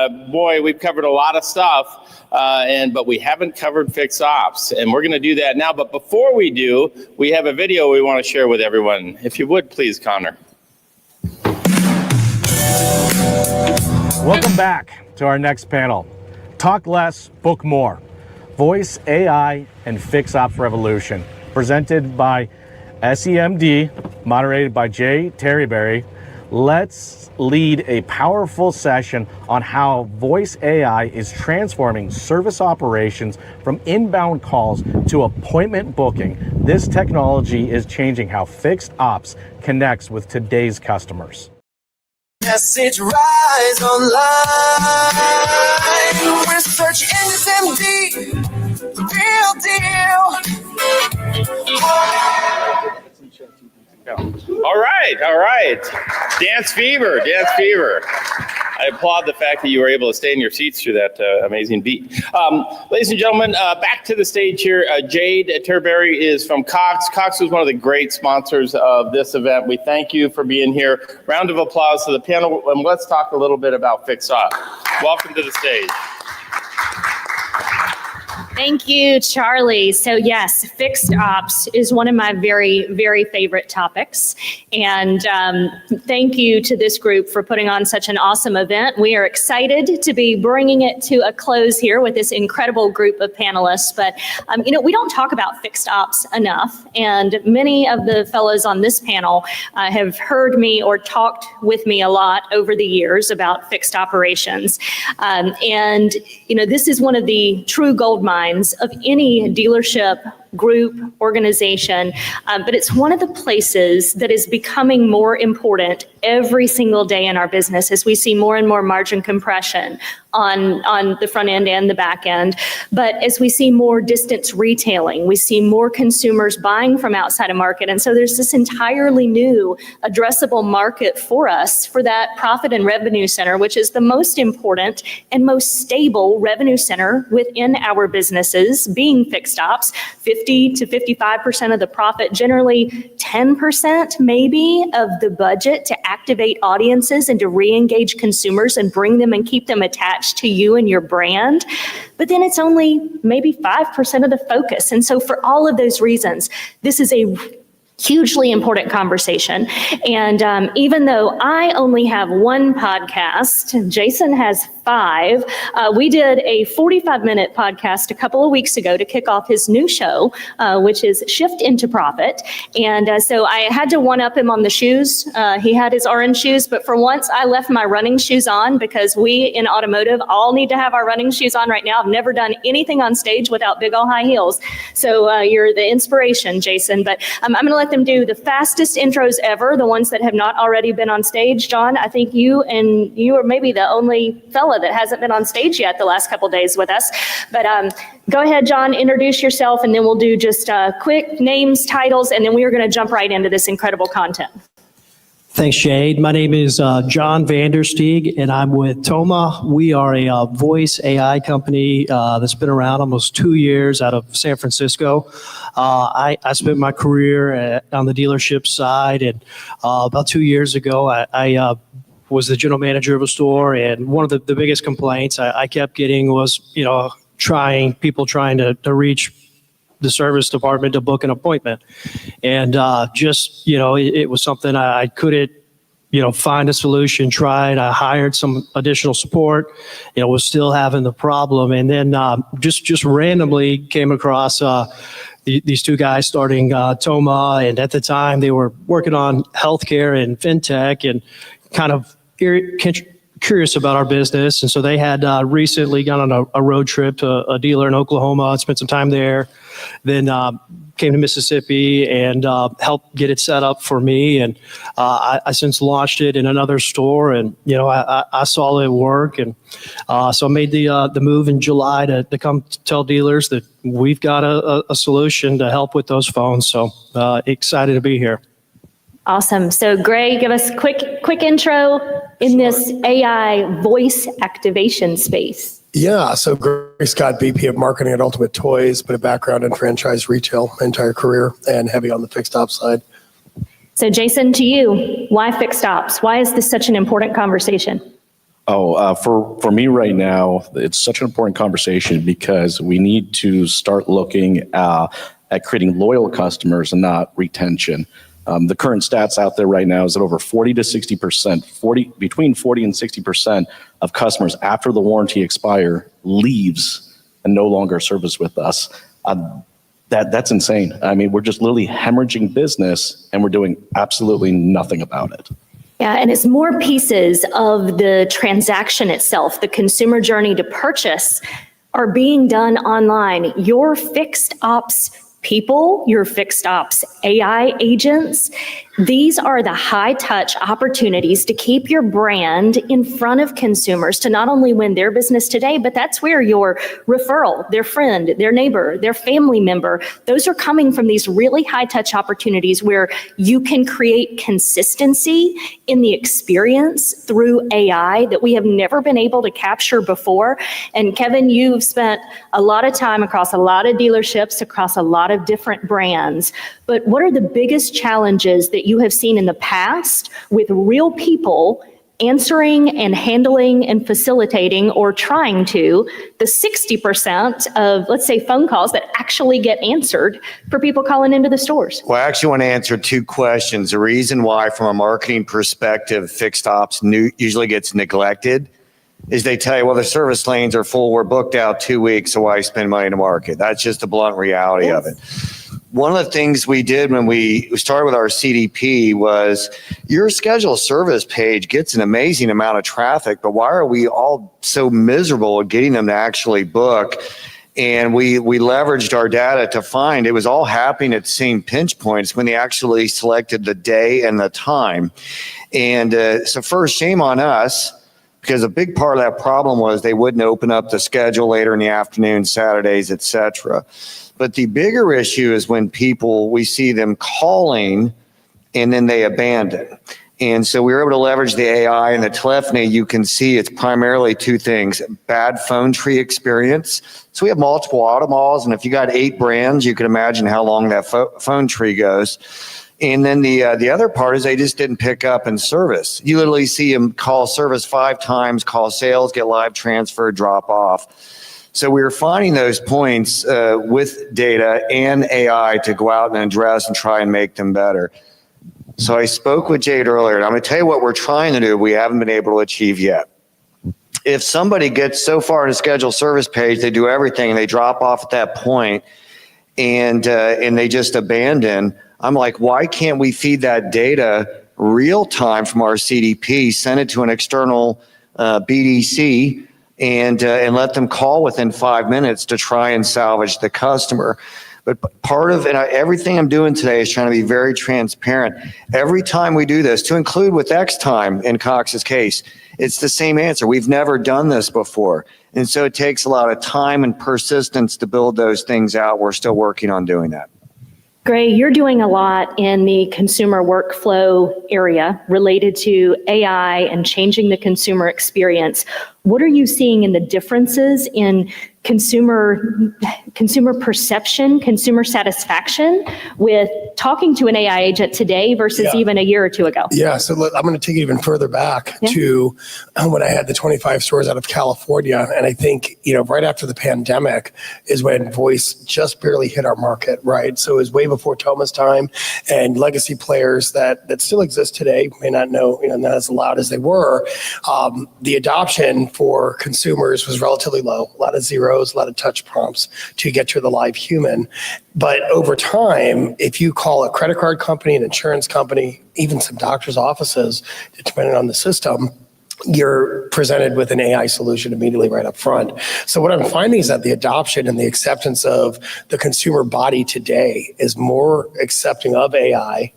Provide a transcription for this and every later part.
boy, we've covered a lot of stuff, but we haven't covered fixed ops, and we're going to do that now. But before we do, we have a video we want to share with everyone. If you would, please, Connor. Welcome back to our next panel. Talk less, book more. Voice AI and Fix Ops Revolution, presented by SEMD, moderated by Jay Terryberry. Let's lead a powerful session on how voice AI is transforming service operations from inbound calls to appointment booking. This technology is changing how fixed ops connects with today's customers. Message rise online. Research engines MD, the real deal. All right. Dance fever. I applaud the fact that you were able to stay in your seats through that amazing beat. Ladies and gentlemen, back to the stage here. Jade Terberry is from Cox. Cox was one of the great sponsors of this event. We thank you for being here. Round of applause to the panel, and let's talk a little bit about Fix Ops. Welcome to the stage. Thank you, Charlie. So yes, fixed ops is one of my very, very favorite topics. And thank you to this group for putting on such an awesome event. We are excited to be bringing it to a close here with this incredible group of panelists. But, we don't talk about fixed ops enough. And many of the fellows on this panel have heard me or talked with me a lot over the years about fixed operations. This is one of the true gold mines of any dealership, group, organization, but it's one of the places that is becoming more important every single day in our business as we see more and more margin compression on the front end and the back end. But as we see more distance retailing, we see more consumers buying from outside of market. And so there's this entirely new addressable market for us for that profit and revenue center, which is the most important and most stable revenue center within our businesses, being fixed ops. 50 to 55% of the profit, generally 10% maybe of the budget to activate audiences and to re-engage consumers and bring them and keep them attached to you and your brand. But then it's only maybe 5% of the focus. And so for all of those reasons, this is a hugely important conversation. And even though I only have one podcast, Jason has 5. We did a 45-minute podcast a couple of weeks ago to kick off his new show, which is Shift into Profit. And so I had to one-up him on the shoes. He had his orange shoes, but for once I left my running shoes on because we in automotive all need to have our running shoes on right now. I've never done anything on stage without big old high heels. So you're the inspiration, Jason. But I'm going to let them do the fastest intros ever, the ones that have not already been on stage. John, I think you are maybe the only fella that hasn't been on stage yet the last couple days with us. But go ahead, John, introduce yourself, and then we'll do just quick names, titles, and then we are going to jump right into this incredible content. Thanks, Jade. My name is John Vandersteeg, and I'm with Toma. We are a voice AI company that's been around almost 2 years out of San Francisco. I spent my career on the dealership side, and about 2 years ago, I was the general manager of a store, and one of the biggest complaints I kept getting was, people trying to reach the service department to book an appointment. And it was something I couldn't, find a solution, tried. I hired some additional support, was still having the problem. And then just randomly came across these two guys starting Toma. And at the time they were working on healthcare and fintech and kind of curious about our business. And so they had recently gone on a road trip to a dealer in Oklahoma, spent some time there, then came to Mississippi and helped get it set up for me. And I since launched it in another store, and I saw it work, and so I made the move in July to come tell dealers that we've got a solution to help with those phones. So excited to be here. Awesome. So Gray, give us quick intro in this AI voice activation space. Yeah, so Gray Scott, VP of Marketing at Ultimate Toys, but a background in franchise retail my entire career and heavy on the fixed ops side. So Jason, to you, why fixed ops? Why is this such an important conversation? For me right now, it's such an important conversation because we need to start looking at creating loyal customers and not retention. The current stats out there right now is that over 40 to 60%, between 40 and 60% of customers after the warranty expire leaves and no longer service with us. That's insane. I mean, we're just literally hemorrhaging business and we're doing absolutely nothing about it. Yeah, and it's more pieces of the transaction itself, the consumer journey to purchase are being done online. Your fixed ops people, your fixed ops AI agents, these are the high touch opportunities to keep your brand in front of consumers to not only win their business today, but that's where your referral, their friend, their neighbor, their family member, those are coming from these really high touch opportunities where you can create consistency in the experience through AI that we have never been able to capture before. And Kevin, you've spent a lot of time across a lot of dealerships, across a lot of different brands, but what are the biggest challenges that you have seen in the past with real people answering and handling and facilitating or trying to the 60% of, let's say, phone calls that actually get answered for people calling into the stores? Well, I actually want to answer two questions. The reason why, from a marketing perspective, fixed ops usually gets neglected is they tell you, well, the service lanes are full. We're booked out 2 weeks, so why spend money to market? That's just the blunt reality of it. One of the things we did when we started with our CDP was your scheduled service page gets an amazing amount of traffic, but why are we all so miserable at getting them to actually book? And we leveraged our data to find it was all happening at the same pinch points when they actually selected the day and the time. And so first, shame on us, because a big part of that problem was they wouldn't open up the schedule later in the afternoon, Saturdays, et cetera. But the bigger issue is when we see them calling and then they abandon. And so we were able to leverage the AI and the telephony. You can see it's primarily two things: bad phone tree experience. So we have multiple auto malls, and if you got 8 brands, you can imagine how long that phone tree goes. And then the other part is they just didn't pick up and service. You literally see them call service 5 times, call sales, get live transfer, drop off. So we were finding those points with data and AI to go out and address and try and make them better. So I spoke with Jade earlier, and I'm going to tell you what we're trying to do we haven't been able to achieve yet. If somebody gets so far in a scheduled service page, they do everything, and they drop off at that point, and they just abandon, I'm like, why can't we feed that data real time from our CDP, send it to an external BDC, and let them call within 5 minutes to try and salvage the customer? But part of it, everything I'm doing today is trying to be very transparent. Every time we do this, to include with X time in Cox's case, it's the same answer. We've never done this before. And so it takes a lot of time and persistence to build those things out. We're still working on doing that. Gray, you're doing a lot in the consumer workflow area related to AI and changing the consumer experience. What are you seeing in the differences in consumer perception, consumer satisfaction with talking to an AI agent today versus even a year or two ago? Yeah, so look, I'm going to take it even further back to when I had the 25 stores out of California. And I think, right after the pandemic is when voice just barely hit our market, right? So it was way before Toma's time, and legacy players that still exist today may not know, not as loud as they were. The adoption for consumers was relatively low, a lot of zeros, a lot of touch prompts to get to the live human. But over time, if you call a credit card company, an insurance company, even some doctor's offices, depending on the system, you're presented with an AI solution immediately right up front. So what I'm finding is that the adoption and the acceptance of the consumer body today is more accepting of AI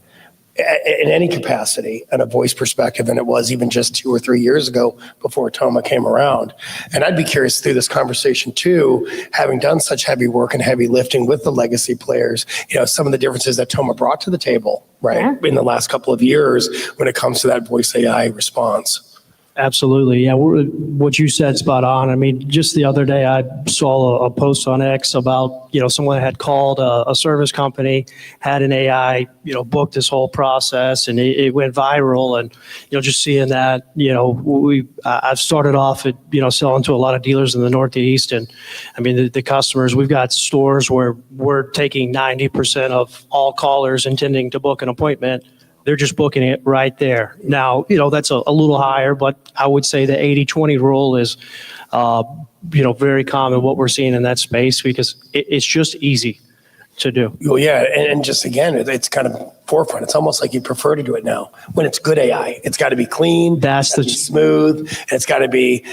in any capacity and a voice perspective than it was even just 2 or 3 years ago before Toma came around. And I'd be curious through this conversation too, having done such heavy work and heavy lifting with the legacy players, some of the differences that Toma brought to the table, right, in the last couple of years when it comes to that voice AI response. Absolutely. Yeah. What you said spot on. I mean, just the other day, I saw a post on X about, someone had called a service company, had an AI, booked this whole process, and it went viral. And, just seeing that, I've started off at, selling to a lot of dealers in the Northeast. And I mean, the customers, we've got stores where we're taking 90% of all callers intending to book an appointment. They're just booking it right there. Now, that's a little higher, but I would say the 80-20 rule is, very common what we're seeing in that space because it's just easy to do. Well, yeah, and just again, it's kind of forefront. It's almost like you prefer to do it now. When it's good AI, it's got to be clean. That's be smooth. And it's got to be,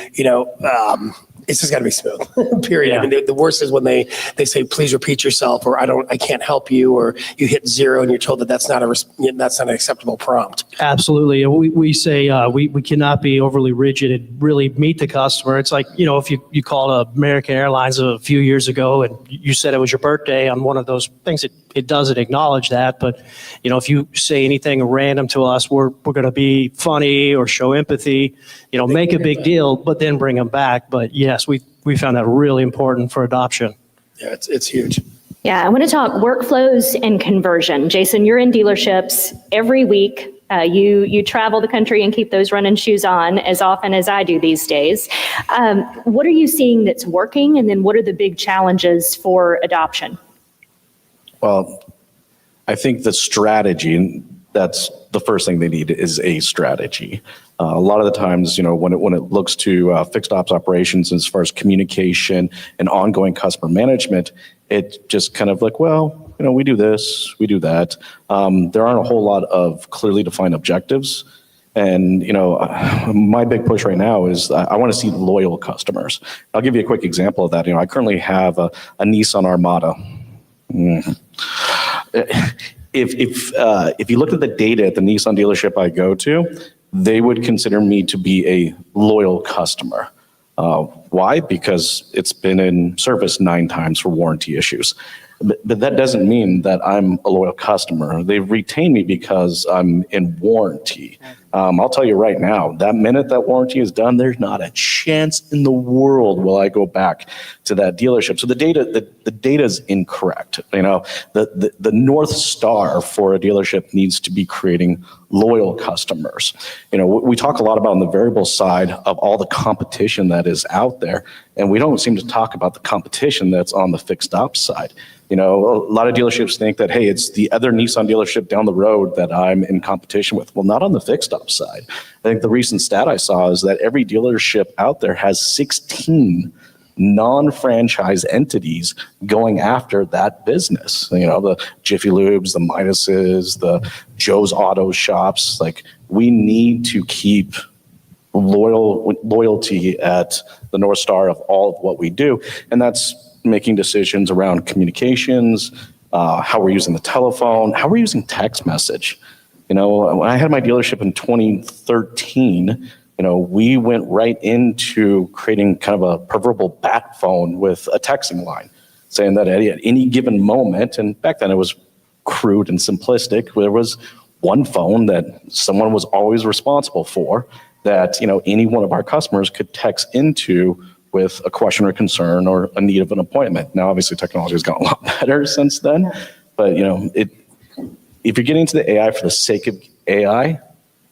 it's just got to be smooth. Period. Yeah. I mean, the worst is when they say, please repeat yourself, or I can't help you, or you hit 0 and you're told that that's not an acceptable prompt. Absolutely. We say we cannot be overly rigid and really meet the customer. It's like, if you called American Airlines a few years ago and you said it was your birthday on one of those things, it doesn't acknowledge that. But, if you say anything random to us, we're going to be funny or show empathy, make a big deal, but then bring them back. But yes, we found that really important for adoption. Yeah, it's huge. Yeah, I want to talk workflows and conversion. Jason, you're in dealerships every week. You travel the country and keep those running shoes on as often as I do these days. What are you seeing that's working, and then what are the big challenges for adoption? Well, I think the strategy, that's the first thing they need is a strategy. A lot of the times, when it looks to fixed ops operations as far as communication and ongoing customer management, it just kind of like, well, we do this, we do that. There aren't a whole lot of clearly defined objectives. And, my big push right now is I want to see loyal customers. I'll give you a quick example of that. I currently have a Nissan Armada. If you look at the data at the Nissan dealership I go to, they would consider me to be a loyal customer. Why? Because it's been in service 9 times for warranty issues. But that doesn't mean that I'm a loyal customer. They retain me because I'm in warranty. I'll tell you right now, that minute that warranty is done, there's not a chance in the world will I go back to that dealership. So the data is incorrect. The North Star for a dealership needs to be creating loyal customers. We talk a lot about on the variable side of all the competition that is out there, and we don't seem to talk about the competition that's on the fixed ops side. A lot of dealerships think that, hey, it's the other Nissan dealership down the road that I'm in competition with. Well, not on the fixed ops side. I think the recent stat I saw is that every dealership out there has 16 non-franchise entities going after that business. The Jiffy Lubes, the Midases, the Joe's Auto Shops. Like, we need to keep loyalty at the North Star of all of what we do. And that's making decisions around communications, how we're using the telephone, how we're using text message. When I had my dealership in 2013, we went right into creating kind of a proverbial bat phone with a texting line, saying that at any given moment, and back then it was crude and simplistic, there was one phone that someone was always responsible for that, any one of our customers could text into with a question or concern or a need of an appointment. Now, obviously, technology has gotten a lot better since then, but if you're getting into the AI for the sake of AI,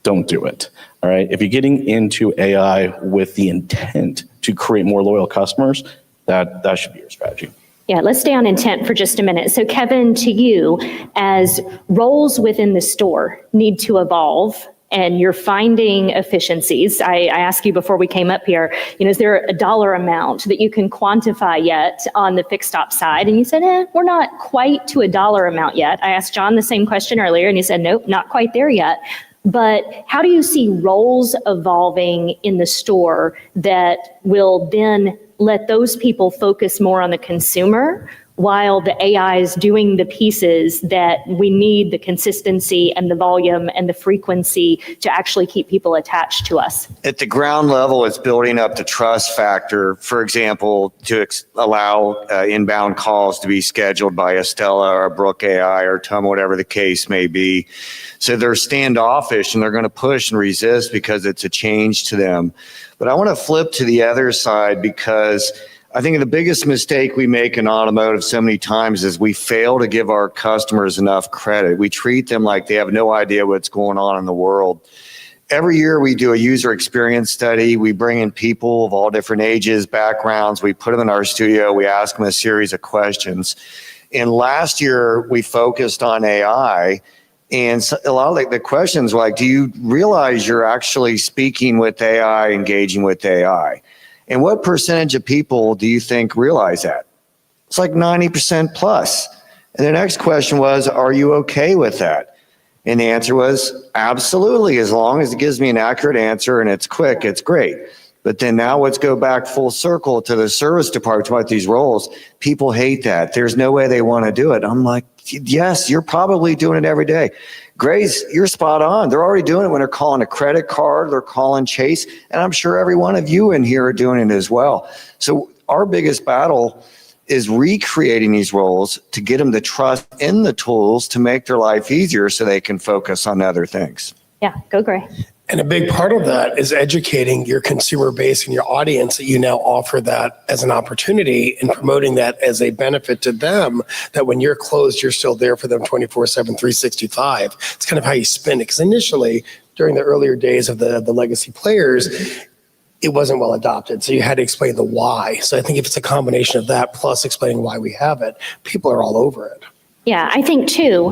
don't do it. All right. If you're getting into AI with the intent to create more loyal customers, that should be your strategy. Yeah, let's stay on intent for just a minute. So Kevin, to you, as roles within the store need to evolve, and you're finding efficiencies. I asked you before we came up here, is there a dollar amount that you can quantify yet on the fixed ops side? And you said, we're not quite to a dollar amount yet. I asked John the same question earlier, and he said, nope, not quite there yet. But how do you see roles evolving in the store that will then let those people focus more on the consumer while the AI is doing the pieces that we need, the consistency and the volume and the frequency to actually keep people attached to us. At the ground level, it's building up the trust factor. For example, to allow inbound calls to be scheduled by Estella or Brook AI or Tom, whatever the case may be. So they're standoffish and they're going to push and resist because it's a change to them. But I want to flip to the other side, because I think the biggest mistake we make in automotive so many times is we fail to give our customers enough credit. We treat them like they have no idea what's going on in the world. Every year we do a user experience study. We bring in people of all different ages, backgrounds. We put them in our studio. We ask them a series of questions. And last year we focused on AI. And so a lot of the questions were like, do you realize you're actually speaking with AI, engaging with AI? And what percentage of people do you think realize that? It's like 90% plus. And the next question was, are you okay with that? And the answer was absolutely. As long as it gives me an accurate answer and it's quick, it's great. But then now let's go back full circle to the service department about these roles. People hate that. There's no way they want to do it. I'm like, yes, you're probably doing it every day. Grace, you're spot on. They're already doing it when they're calling a credit card, they're calling Chase, and I'm sure every one of you in here are doing it as well. So our biggest battle is recreating these roles to get them to trust in the tools to make their life easier so they can focus on other things. Yeah, go Gray. And a big part of that is educating your consumer base and your audience that you now offer that as an opportunity and promoting that as a benefit to them, that when you're closed, you're still there for them 24/7, 365. It's kind of how you spin it. Because initially, during the earlier days of the legacy players, it wasn't well adopted. So you had to explain the why. So I think if it's a combination of that plus explaining why we have it, people are all over it. Yeah, I think too,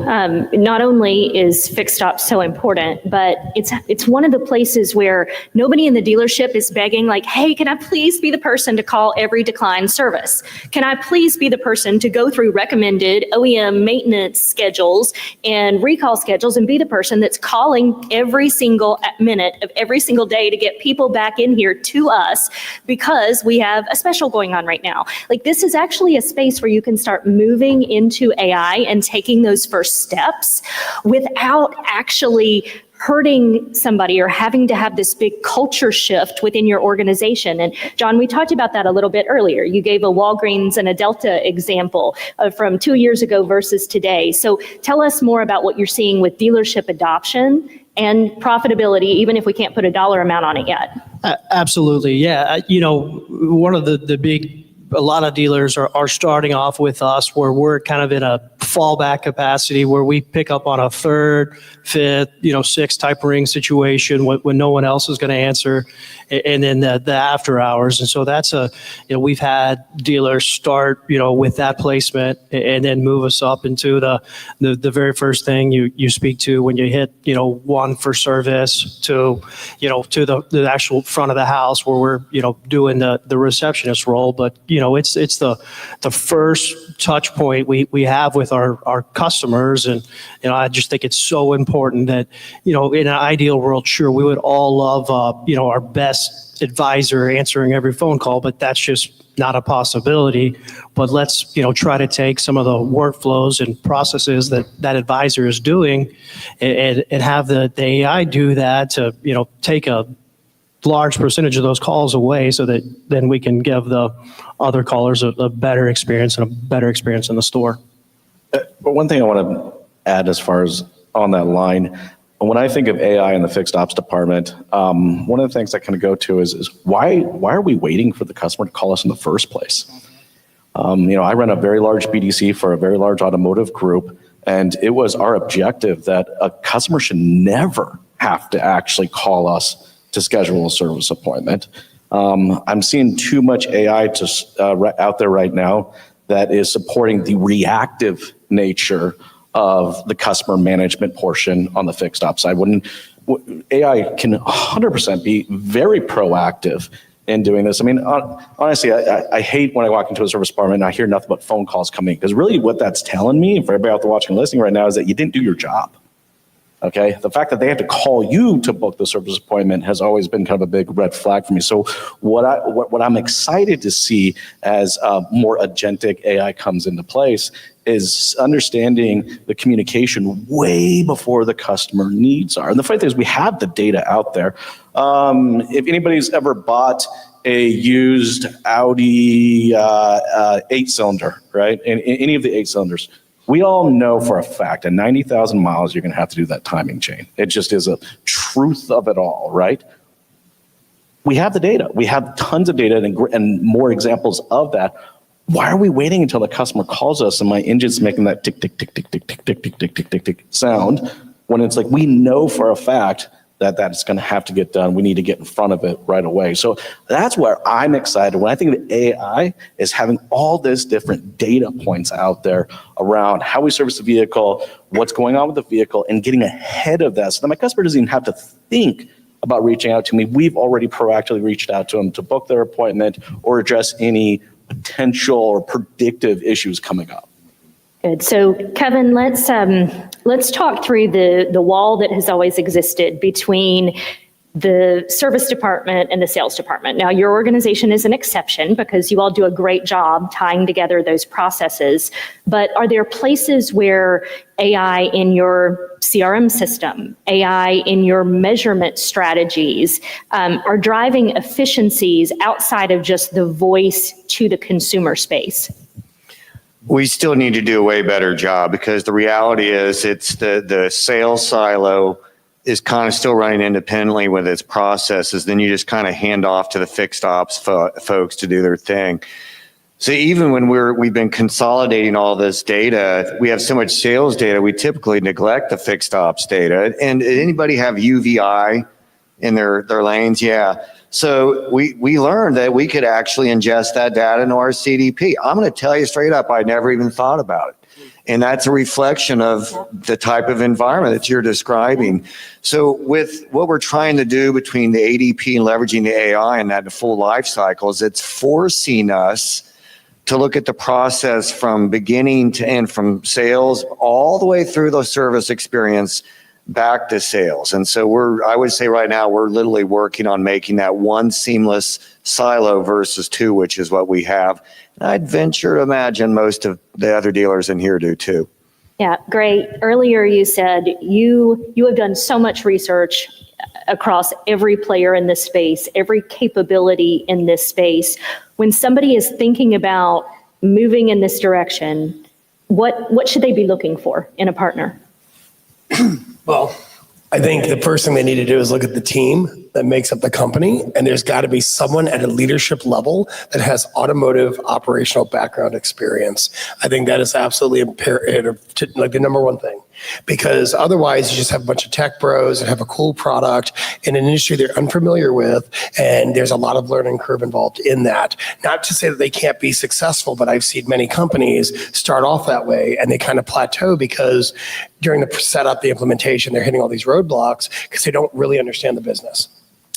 not only is fixed ops so important, but it's one of the places where nobody in the dealership is begging like, hey, can I please be the person to call every declined service? Can I please be the person to go through recommended OEM maintenance schedules and recall schedules and be the person that's calling every single minute of every single day to get people back in here to us because we have a special going on right now. Like, this is actually a space where you can start moving into AI and taking those first steps without actually hurting somebody or having to have this big culture shift within your organization. And John, we talked about that a little bit earlier. You gave a Walgreens and a Delta example from 2 years ago versus today. So tell us more about what you're seeing with dealership adoption and profitability, even if we can't put a dollar amount on it yet. Absolutely. Yeah. One of a lot of dealers are starting off with us where we're kind of in a fallback capacity where we pick up on a third, fifth, sixth type ring situation when no one else is going to answer, and then the after hours. And so that's we've had dealers start, with that placement and then move us up into the very first thing you speak to when you hit, one for service to the actual front of the house where we're, doing the receptionist role. But, it's the first touch point we have with our customers. And, I just think it's so important that, in an ideal world, sure, we would all love, our best advisor answering every phone call, but that's just not a possibility. But let's, try to take some of the workflows and processes that advisor is doing and have the AI do that to, take a large percentage of those calls away so that then we can give the other callers a better experience and a better experience in the store. But one thing I want to add as far as on that line, when I think of AI in the fixed ops department, one of the things I kind of go to is why are we waiting for the customer to call us in the first place? I run a very large BDC for a very large automotive group, and it was our objective that a customer should never have to actually call us to schedule a service appointment. I'm seeing too much AI out there right now that is supporting the reactive nature of the customer management portion on the fixed ops side. When AI can 100% be very proactive in doing this. I mean, honestly, I hate when I walk into a service department and I hear nothing but phone calls coming, because really what that's telling me, for everybody out there watching and listening right now, is that you didn't do your job. Okay, the fact that they have to call you to book the service appointment has always been kind of a big red flag for me. So what I'm excited to see as more agentic AI comes into place is understanding the communication way before the customer needs are. And the funny thing is we have the data out there. If anybody's ever bought a used Audi 8-cylinder, right? And any of the 8 cylinders, we all know for a fact at 90,000 miles, you're going to have to do that timing chain. It just is a truth of it all, right? We have the data. We have tons of data and more examples of that. Why are we waiting until the customer calls us and my engine's making that tick, tick, tick, tick, tick, tick, tick, tick, tick, tick, tick, tick sound when it's like we know for a fact that that's going to have to get done. We need to get in front of it right away. So that's where I'm excited. When I think of AI is having all this different data points out there around how we service the vehicle, what's going on with the vehicle, and getting ahead of that so that my customer doesn't even have to think about reaching out to me. We've already proactively reached out to them to book their appointment or address any potential or predictive issues coming up. Good. So, Kevin, let's talk through the wall that has always existed between the service department and the sales department. Now, your organization is an exception because you all do a great job tying together those processes. But are there places where AI in your CRM system, AI in your measurement strategies are driving efficiencies outside of just the voice to the consumer space? We still need to do a way better job because the reality is it's the sales silo is kind of still running independently with its processes. Then you just kind of hand off to the fixed ops folks to do their thing. So even when we've been consolidating all this data, we have so much sales data, we typically neglect the fixed ops data. And anybody have UVI in their lanes? Yeah. So we learned that we could actually ingest that data into our CDP. I'm going to tell you straight up, I never even thought about it. And that's a reflection of the type of environment that you're describing. So with what we're trying to do between the ADP and leveraging the AI and that the full life cycles, it's forcing us to look at the process from beginning to end, from sales all the way through the service experience back to sales. And so I would say right now, we're literally working on making that one seamless silo versus two, which is what we have. And I'd venture to imagine most of the other dealers in here do too. Yeah, great. Earlier you said you have done so much research across every player in this space, every capability in this space. When somebody is thinking about moving in this direction, what should they be looking for in a partner? Well, I think the first thing they need to do is look at the team that makes up the company. And there's got to be someone at a leadership level that has automotive operational background experience. I think that is absolutely imperative to like the number one thing, because otherwise you just have a bunch of tech bros that have a cool product in an industry they're unfamiliar with. And there's a lot of learning curve involved in that. Not to say that they can't be successful, but I've seen many companies start off that way and they kind of plateau because during the setup, the implementation, they're hitting all these roadblocks because they don't really understand the business.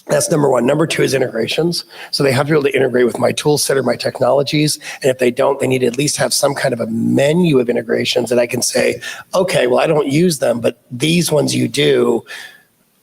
That's number one. Number two is integrations. So they have to be able to integrate with my tool set or my technologies. And if they don't, they need to at least have some kind of a menu of integrations that I can say, okay, well, I don't use them, but these ones you do,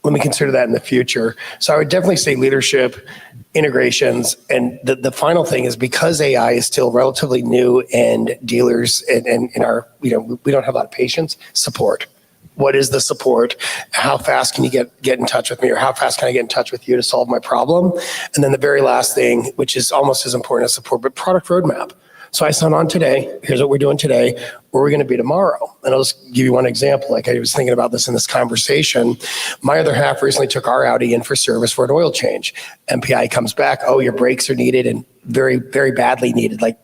let me consider that in the future. So I would definitely say leadership, integrations. And the final thing is because AI is still relatively new and dealers and in our, we don't have a lot of patience, support. What is the support? How fast can you get in touch with me, or how fast can I get in touch with you to solve my problem? And then the very last thing, which is almost as important as support, but product roadmap. So I signed on today. Here's what we're doing today. Where are we going to be tomorrow? And I'll just give you one example. Like I was thinking about this in this conversation. My other half recently took our Audi in for service for an oil change. MPI comes back. Oh, your brakes are needed and very, very badly needed. Like,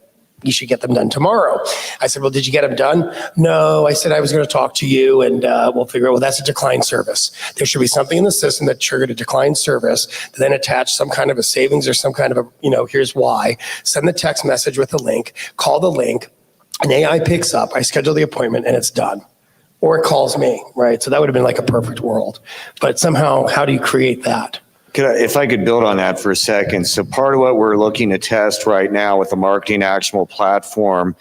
you should get them done tomorrow. I said, well, did you get them done? No, I said I was going to talk to you and we'll figure out, well, that's a declined service. There should be something in the system that triggered a declined service to then attach some kind of a savings or some kind of a, here's why. Send the text message with the link, call the link, and AI picks up, I schedule the appointment and it's done. Or it calls me, right? So that would have been like a perfect world. But somehow, how do you create that? If I could build on that for a second. So part of what we're looking to test right now with the Marketing Actionable platform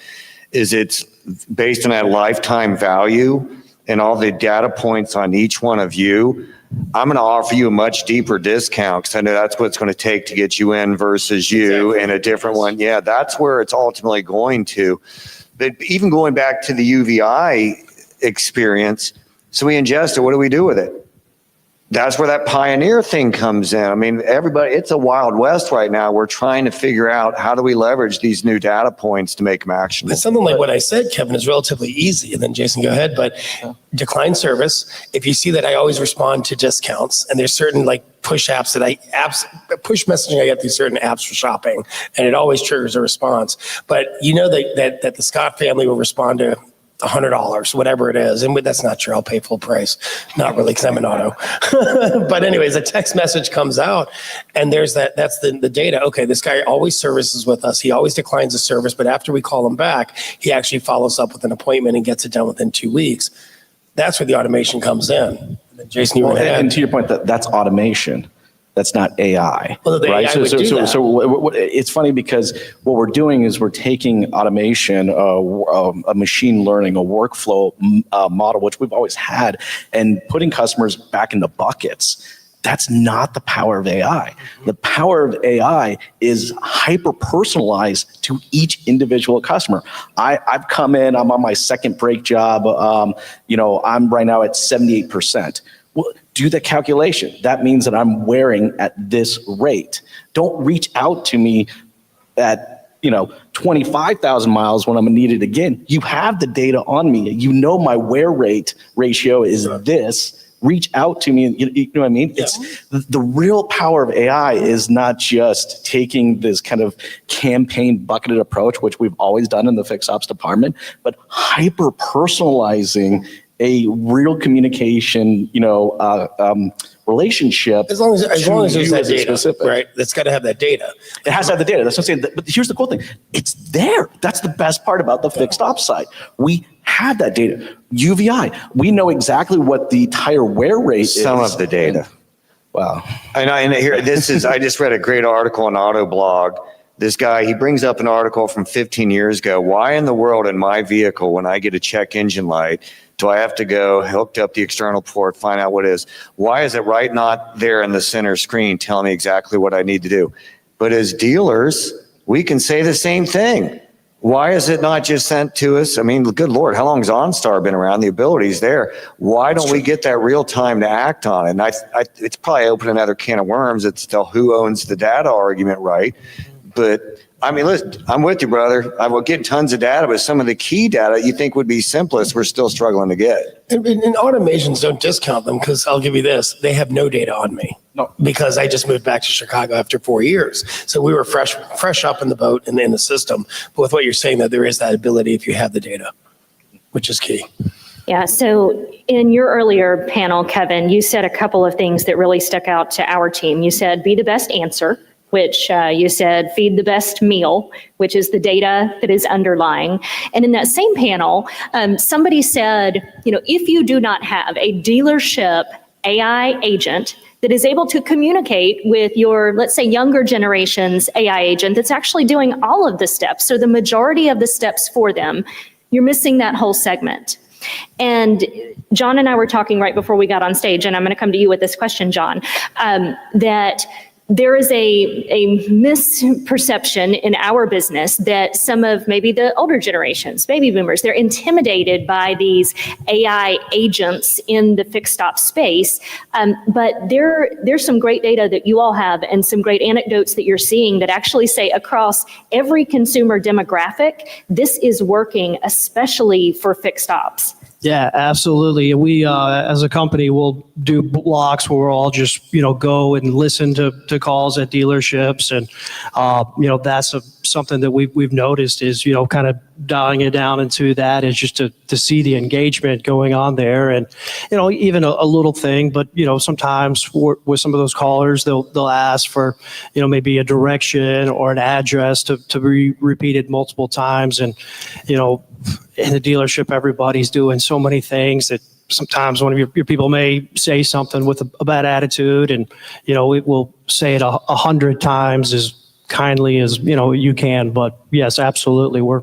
is it's based on that lifetime value and all the data points on each one of you, I'm going to offer you a much deeper discount because I know that's what it's going to take to get you in versus you in a different one. Yeah, that's where it's ultimately going to. But even going back to the UVI experience, so we ingest it, what do we do with it? That's where that pioneer thing comes in. I mean, everybody, it's a wild west right now. We're trying to figure out how do we leverage these new data points to make them actionable. But something like what I said, Kevin, is relatively easy. And then Jason, go ahead. But decline service, if you see that I always respond to discounts, and there's certain like push apps push messaging I get through certain apps for shopping, and it always triggers a response. But you know that the Scott family will respond to $100, whatever it is. And that's not true. I'll pay full price. Not really, because I'm an auto. But anyways, a text message comes out and that's the data. Okay, this guy always services with us. He always declines a service, but after we call him back, he actually follows up with an appointment and gets it done within 2 weeks. That's where the automation comes in. And then Jason, you want to add? And to your point, that's automation. That's not AI. Well, the right? AI would do that. So it's funny because what we're doing is we're taking automation, a machine learning, a workflow model, which we've always had, and putting customers back into buckets. That's not the power of AI. The power of AI is hyper-personalized to each individual customer. I've come in, I'm on my second brake job. I'm right now at 78%. Well, do the calculation. That means that I'm wearing at this rate. Don't reach out to me at 25,000 miles when I'm gonna need it again. You have the data on me. You know my wear rate ratio is this. Reach out to me. You know what I mean? Yeah. It's the real power of AI is not just taking this kind of campaign bucketed approach, which we've always done in the fixed ops department, but hyper personalizing a real communication, relationship. As long as there's that data, specific. right? That's got to have that data. It has to have the data. That's what I'm saying. But here's the cool thing. It's there. That's the best part about the fixed ops side. We have that data. UVI, we know exactly what the tire wear rate is. Some of the data. Wow. And here, I just read a great article on Autoblog. This guy, he brings up an article from 15 years ago. Why in the world in my vehicle, when I get a check engine light, do I have to go hooked up the external port, find out what it is? Why is it right not there in the center screen telling me exactly what I need to do? But as dealers, we can say the same thing. Why is it not just sent to us? I mean, good Lord, how long has OnStar been around? The ability's there. Why don't we get that real time to act on it? And it's probably open another can of worms. It's the who owns the data argument, right? But I mean, listen, I'm with you, brother. I will get tons of data, but some of the key data you think would be simplest, we're still struggling to get. And automations, don't discount them, because I'll give you this. They have no data on me. No. Because I just moved back to Chicago after 4 years. So we were fresh up in the boat and in the system. But with what you're saying, that there is that ability if you have the data, which is key. Yeah, so in your earlier panel, Kevin, you said a couple of things that really stuck out to our team. You said, be the best answer, which you said feed the best meal, which is the data that is underlying. And in that same panel, somebody said, if you do not have a dealership AI agent that is able to communicate with your, let's say, younger generation's AI agent that's actually doing all of the steps, so the majority of the steps for them, you're missing that whole segment. And John and I were talking right before we got on stage, and I'm going to come to you with this question, John, that there is a misperception in our business that some of maybe the older generations, baby boomers, they're intimidated by these AI agents in the fixed ops space. But there's some great data that you all have and some great anecdotes that you're seeing that actually say across every consumer demographic, this is working, especially for fixed ops. Yeah, absolutely. We, as a company, will do blocks where we'll all just, go and listen to calls at dealerships. And, that's something that we've noticed is, kind of dialing it down into that is just to see the engagement going on there. And, even a little thing, but, sometimes with some of those callers, they'll ask for, maybe a direction or an address to be repeated multiple times. And, in the dealership, everybody's doing so many things that sometimes one of your people may say something with a bad attitude, and it will say it 100 times as kindly as you can. But yes, absolutely, we're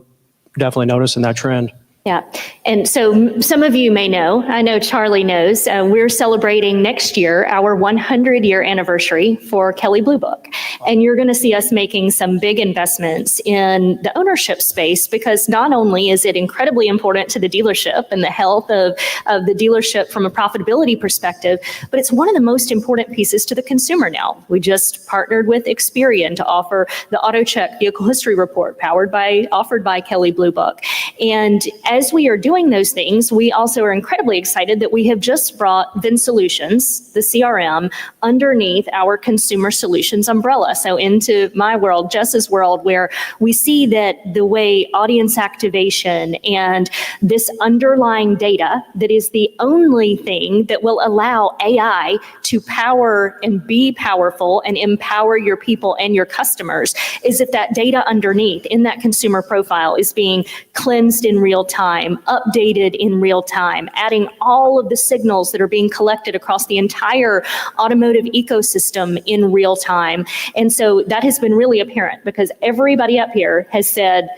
definitely noticing that trend. Yeah. And so some of you may know, I know Charlie knows, we're celebrating next year our 100-year anniversary for Kelley Blue Book. And you're going to see us making some big investments in the ownership space, because not only is it incredibly important to the dealership and the health of the dealership from a profitability perspective, but it's one of the most important pieces to the consumer now. We just partnered with Experian to offer the AutoCheck Vehicle History Report offered by Kelley Blue Book. And as we are doing those things, we also are incredibly excited that we have just brought ddsolutions, the CRM, underneath our consumer solutions umbrella. So into my world, Jess's world, where we see that the way audience activation and this underlying data that is the only thing that will allow AI to power and be powerful and empower your people and your customers is if that data underneath in that consumer profile is being cleansed in real time, updated in real time, adding all of the signals that are being collected across the entire automotive ecosystem in real time. And so that has been really apparent, because everybody up here has said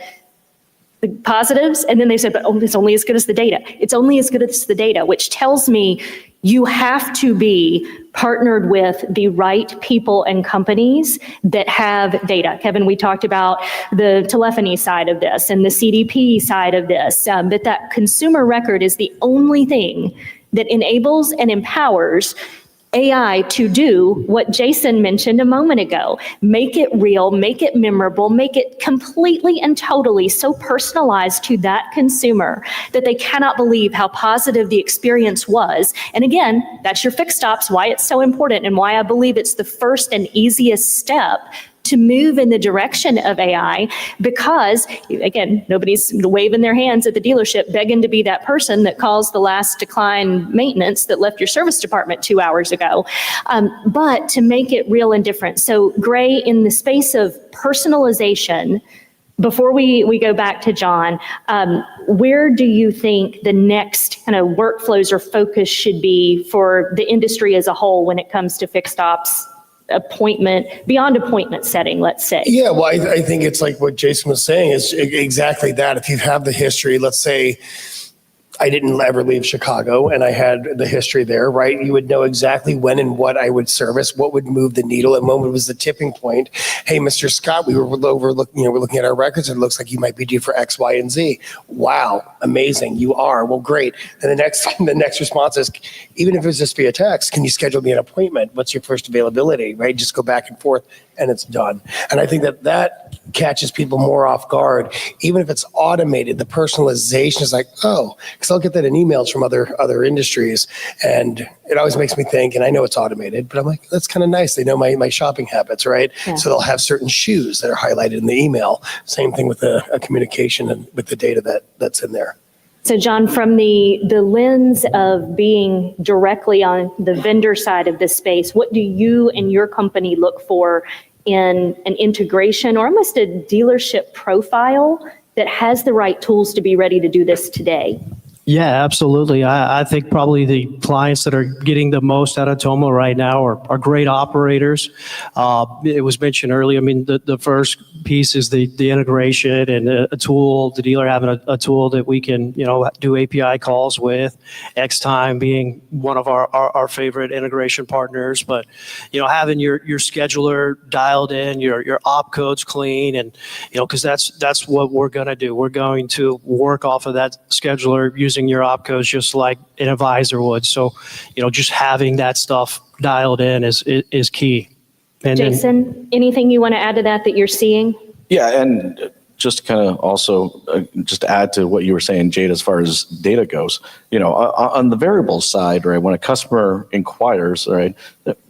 the positives, and then they said, but it's only as good as the data. It's only as good as the data, which tells me you have to be partnered with the right people and companies that have data. Kevin, we talked about the telephony side of this and the CDP side of this, that consumer record is the only thing that enables and empowers AI to do what Jason mentioned a moment ago. Make it real, make it memorable, make it completely and totally so personalized to that consumer that they cannot believe how positive the experience was. And again, that's your fix stops, why it's so important and why I believe it's the first and easiest step to move in the direction of AI, because again, nobody's waving their hands at the dealership begging to be that person that calls the last decline maintenance that left your service department 2 hours ago, but to make it real and different. So Gray, in the space of personalization, before we go back to John, where do you think the next kind of workflows or focus should be for the industry as a whole when it comes to fixed ops? Beyond appointment setting, let's say? Yeah, well, I think it's like what Jason was saying is exactly that. If you have the history, let's say I didn't ever leave Chicago and I had the history there, right? You would know exactly when and what I would service, what would move the needle, and when was the tipping point. Hey, Mr. Scott, we're looking at our records and it looks like you might be due for X, Y, and Z. Wow, amazing. You are. Well, great. And the next response is, even if it's just via text, can you schedule me an appointment? What's your first availability, right? Just go back and forth and it's done. And I think that catches people more off guard. Even if it's automated, the personalization is like, oh, because I'll get that in emails from other industries. And it always makes me think, and I know it's automated, but I'm like, that's kind of nice. They know my shopping habits, right? Yeah. So they'll have certain shoes that are highlighted in the email. Same thing with the communication and with the data that's in there. So John, from the lens of being directly on the vendor side of this space, what do you and your company look for in an integration or almost a dealership profile that has the right tools to be ready to do this today? Yeah, absolutely. I think probably the clients that are getting the most out of Toma right now are great operators. It was mentioned earlier. I mean, the first piece is the integration and a tool, the dealer having a tool that we can, do API calls with. Xtime being one of our favorite integration partners, but, having your scheduler dialed in, your op codes clean, and, because that's what we're going to do. We're going to work off of that scheduler using your opcos just like an advisor would. So, just having that stuff dialed in is key. And Jason, anything you want to add to that you're seeing? Yeah, and just kind of also just add to what you were saying, Jade, as far as data goes, on the variable side, right, when a customer inquires, right,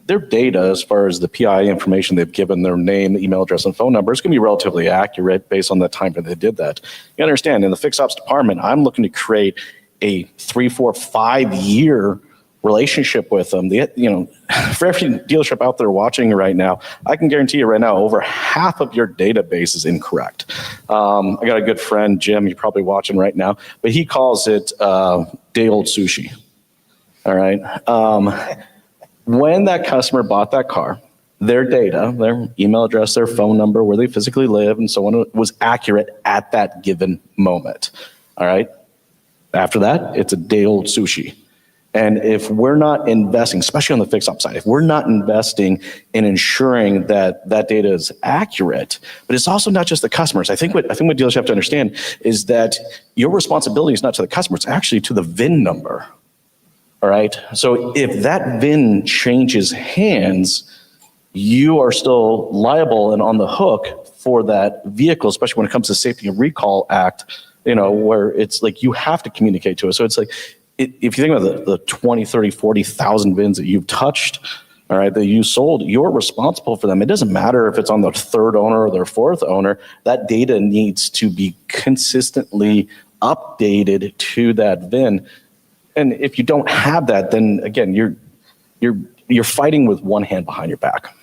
their data as far as the PI information they've given, their name, email address, and phone number is going to be relatively accurate based on the time that they did that. You understand, in the fixed ops department, I'm looking to create a 3, 4, 5 year relationship with them. For every dealership out there watching right now, I can guarantee you right now, over half of your database is incorrect. I got a good friend, Jim, you're probably watching right now, but he calls it day old sushi. All right. When that customer bought that car, their data, their email address, their phone number, where they physically live, and so on, was accurate at that given moment. All right. After that, it's a day-old sushi. And if we're not investing, especially on the fixed op side, if we're not investing in ensuring that that data is accurate, but it's also not just the customers. I think what dealers have to understand is that your responsibility is not to the customer, it's actually to the VIN number. All right. So if that VIN changes hands, you are still liable and on the hook for that vehicle, especially when it comes to Safety and Recall Act, where it's like you have to communicate to us. So it's like, if you think about the 20, 30, 40,000 VINs that you've touched, all right, that you sold, you're responsible for them. It doesn't matter if it's on the third owner or their fourth owner, that data needs to be consistently updated to that VIN. And if you don't have that, then again, you're fighting with one hand behind your back.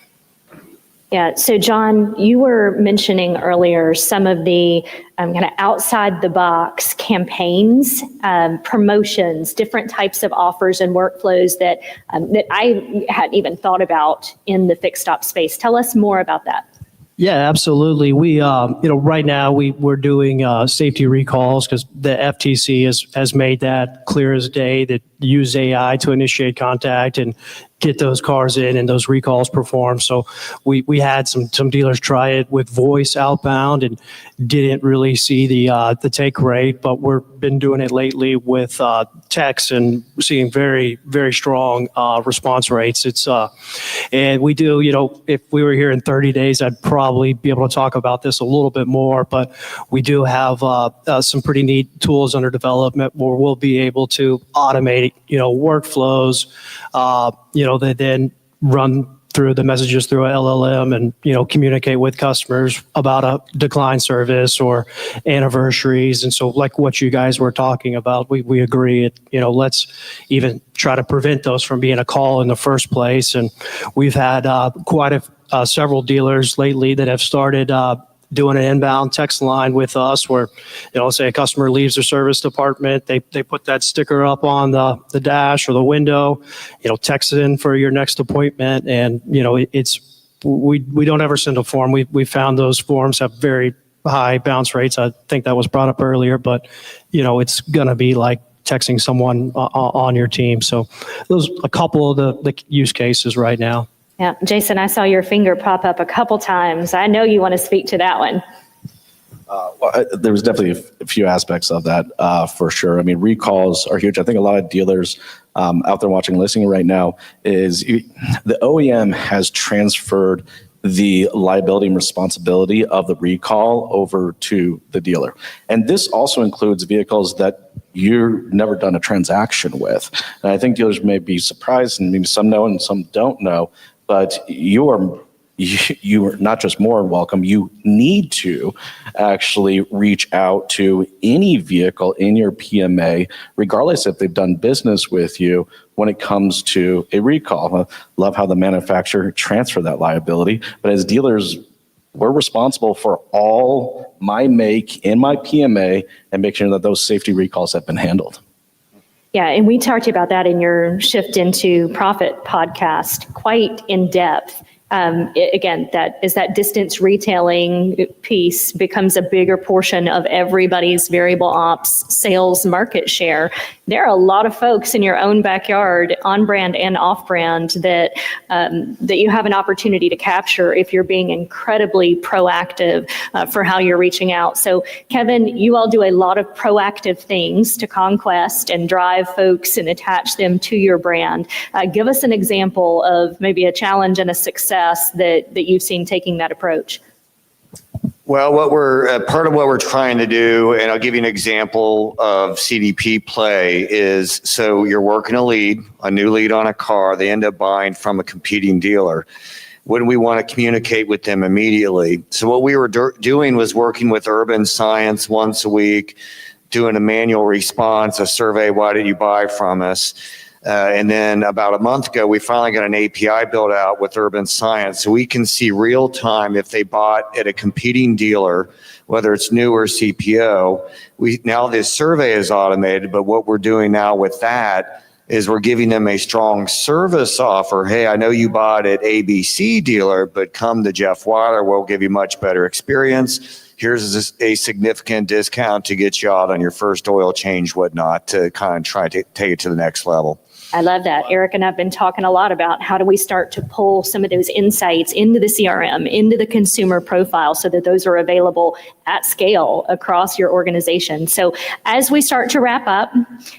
Yeah. So, John, you were mentioning earlier some of the kind of outside the box campaigns, promotions, different types of offers and workflows that I hadn't even thought about in the fixed op space. Tell us more about that. Yeah, absolutely. We, right now we're doing safety recalls because the FTC has made that clear as day that use AI to initiate contact and get those cars in and those recalls performed. So we had some dealers try it with voice outbound and didn't really see the take rate, but we've been doing it lately with text and seeing very, very strong response rates. It's and we do, if we were here in 30 days, I'd probably be able to talk about this a little bit more, but we do have some pretty neat tools under development where we'll be able to automate, workflows, that then run through the messages through a LLM and, communicate with customers about a decline service or anniversaries. And so like what you guys were talking about, we agree, let's even try to prevent those from being a call in the first place. And we've had several dealers lately that have started doing an inbound text line with us where, say a customer leaves their service department, they put that sticker up on the dash or the window, text it in for your next appointment. And, we don't ever send a form. We found those forms have very high bounce rates. I think that was brought up earlier, but, it's going to be like texting someone on your team. So those a couple of the use cases right now. Yeah, Jason, I saw your finger pop up a couple times. I know you want to speak to that one. Well, there was definitely a few aspects of that for sure. I mean, recalls are huge. I think a lot of dealers out there watching, listening right now is the OEM has transferred the liability and responsibility of the recall over to the dealer. And this also includes vehicles that you've never done a transaction with. And I think dealers may be surprised, and maybe some know and some don't know, but you are not just more welcome, you need to actually reach out to any vehicle in your PMA, regardless if they've done business with you when it comes to a recall. I love how the manufacturer transfer that liability, but as dealers, we're responsible for all my make in my PMA and make sure that those safety recalls have been handled. Yeah, and we talked about that in your Shift into Profit podcast quite in depth. Again, that distance retailing piece becomes a bigger portion of everybody's variable ops sales market share. There are a lot of folks in your own backyard, on brand and off brand, that you have an opportunity to capture if you're being incredibly proactive for how you're reaching out. So, Kevin, you all do a lot of proactive things to conquest and drive folks and attach them to your brand. Give us an example of maybe a challenge and a success that you've seen taking that approach. Well, part of what we're trying to do, and I'll give you an example of CDP play, is so you're working a new lead on a car, they end up buying from a competing dealer. When we want to communicate with them immediately. So what we were doing was working with Urban Science once a week, doing a manual response, a survey, why did you buy from us? And then about a month ago, we finally got an API built out with Urban Science so we can see real time if they bought at a competing dealer, whether it's new or CPO. Now this survey is automated, but what we're doing now with that is we're giving them a strong service offer. Hey, I know you bought at ABC dealer, but come to Jeff Weiler, we'll give you much better experience. here's a significant discount to get you out on your first oil change, whatnot, to kind of try to take it to the next level. I love that. Eric and I have been talking a lot about how do we start to pull some of those insights into the CRM, into the consumer profile, so that those are available at scale across your organization. So as we start to wrap up,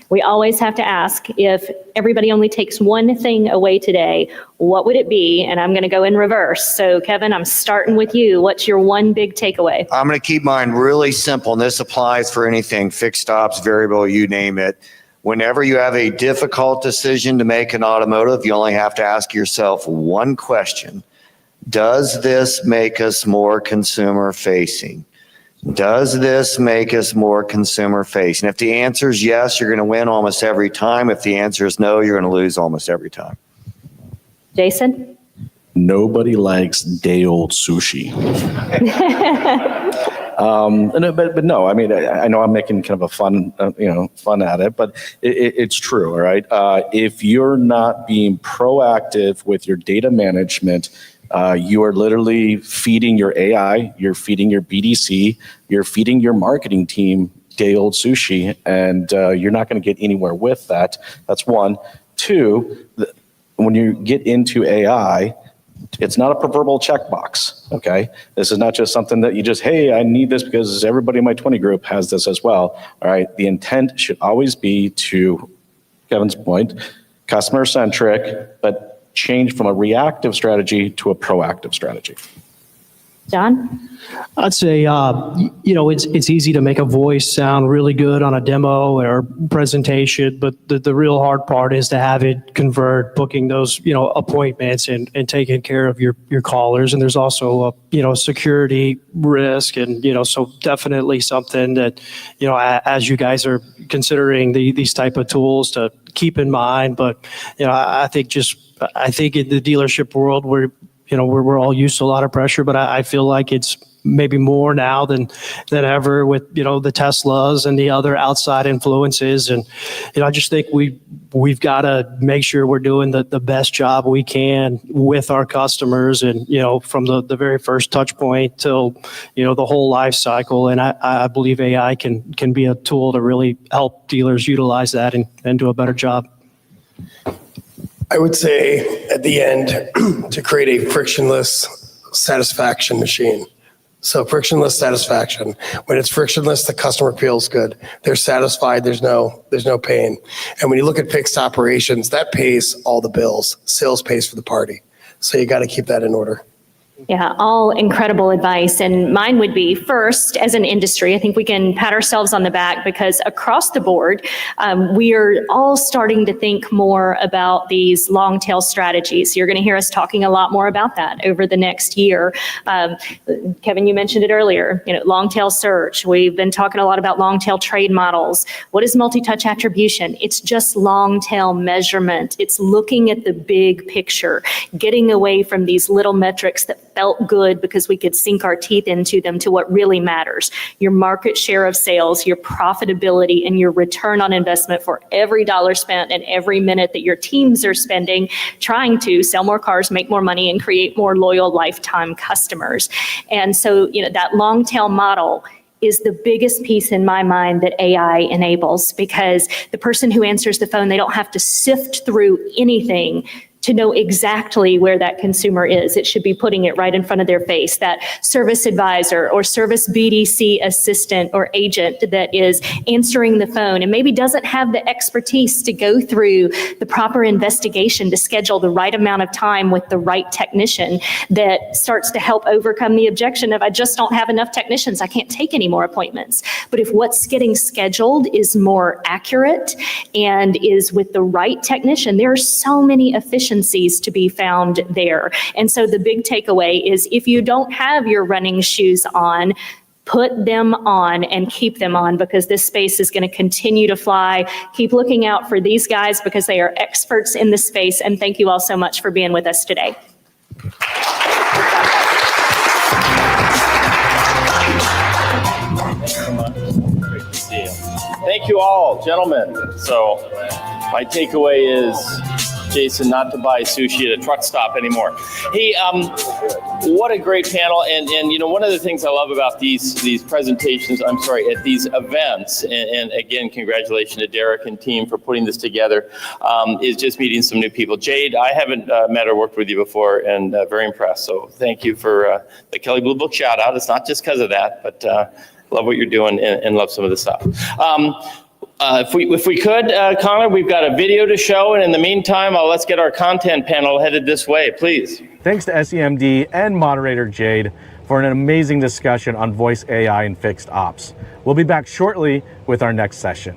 we always have to ask, if everybody only takes one thing away today, what would it be? And I'm going to go in reverse. So Kevin, I'm starting with you. What's your one big takeaway? I'm going to keep mine really simple, and this applies for anything, fixed ops, variable, you name it. Whenever you have a difficult decision to make in automotive, you only have to ask yourself one question. Does this make us more consumer facing? Does this make us more consumer facing? If the answer is yes, you're going to win almost every time. If the answer is no, you're going to lose almost every time. Jason? Nobody likes day old sushi. But no, I mean, I know I'm making kind of a fun at it, but it's true, all right? If you're not being proactive with your data management, you are literally feeding your AI, you're feeding your BDC, you're feeding your marketing team day old sushi, and you're not going to get anywhere with that. That's one. Two, when you get into AI, it's not a proverbial checkbox, okay? This is not just something that you just, hey, I need this because everybody in my 20 group has this as well, all right? The intent should always be, to Kevin's point, customer-centric, but change from a reactive strategy to a proactive strategy. John? I'd say, it's easy to make a voice sound really good on a demo or presentation, but the real hard part is to have it convert, booking those, appointments and taking care of your callers. And there's also a, security risk. And, so definitely something that, as you guys are considering these type of tools to keep in mind. But, I think in the dealership world, we're all used to a lot of pressure, but I feel like it's maybe more now than ever with, the Teslas and the other outside influences. And, I just think we've got to make sure we're doing the best job we can with our customers and, from the very first touch point till, the whole life cycle. And I believe AI can be a tool to really help dealers utilize that and do a better job. I would say at the end to create a frictionless satisfaction machine. So frictionless satisfaction. When it's frictionless, the customer feels good. They're satisfied. There's no pain. And when you look at fixed operations, that pays all the bills. Sales pays for the party. So you got to keep that in order. Yeah, all incredible advice. And mine would be, first, as an industry, I think we can pat ourselves on the back because across the board, we are all starting to think more about these long tail strategies. You're going to hear us talking a lot more about that over the next year. Kevin, you mentioned it earlier, long tail search. We've been talking a lot about long tail trade models. What is multi-touch attribution? It's just long tail measurement. It's looking at the big picture, getting away from these little metrics that felt good because we could sink our teeth into them to what really matters. Your market share of sales, your profitability, and your return on investment for every dollar spent and every minute that your teams are spending trying to sell more cars, make more money, and create more loyal lifetime customers. And so, that long tail model is the biggest piece in my mind that AI enables, because the person who answers the phone, they don't have to sift through anything to know exactly where that consumer is. It should be putting it right in front of their face. That service advisor or service BDC assistant or agent that is answering the phone and maybe doesn't have the expertise to go through the proper investigation to schedule the right amount of time with the right technician, that starts to help overcome the objection of, I just don't have enough technicians, I can't take any more appointments. But if what's getting scheduled is more accurate and is with the right technician, there are so many efficiencies to be found there. And so the big takeaway is, if you don't have your running shoes on, put them on and keep them on, because this space is going to continue to fly. Keep looking out for these guys because they are experts in this space. And thank you all so much for being with us today. Thank you all, gentlemen. So my takeaway is Jason not to buy sushi at a truck stop anymore. Hey, what a great panel. And you know, one of the things I love about these presentations, at these events, and again, congratulations to Derek and team for putting this together, is just meeting some new people. Jade, I haven't met or worked with you before, and very impressed. So thank you for the Kelley Blue Book shout out. It's not just because of that, but love what you're doing and love some of the stuff. If we could, Connor, we've got a video to show, and in the meantime, let's get our content panel headed this way, please. Thanks to SEMD and moderator Jade for an amazing discussion on voice AI and fixed ops. We'll be back shortly with our next session.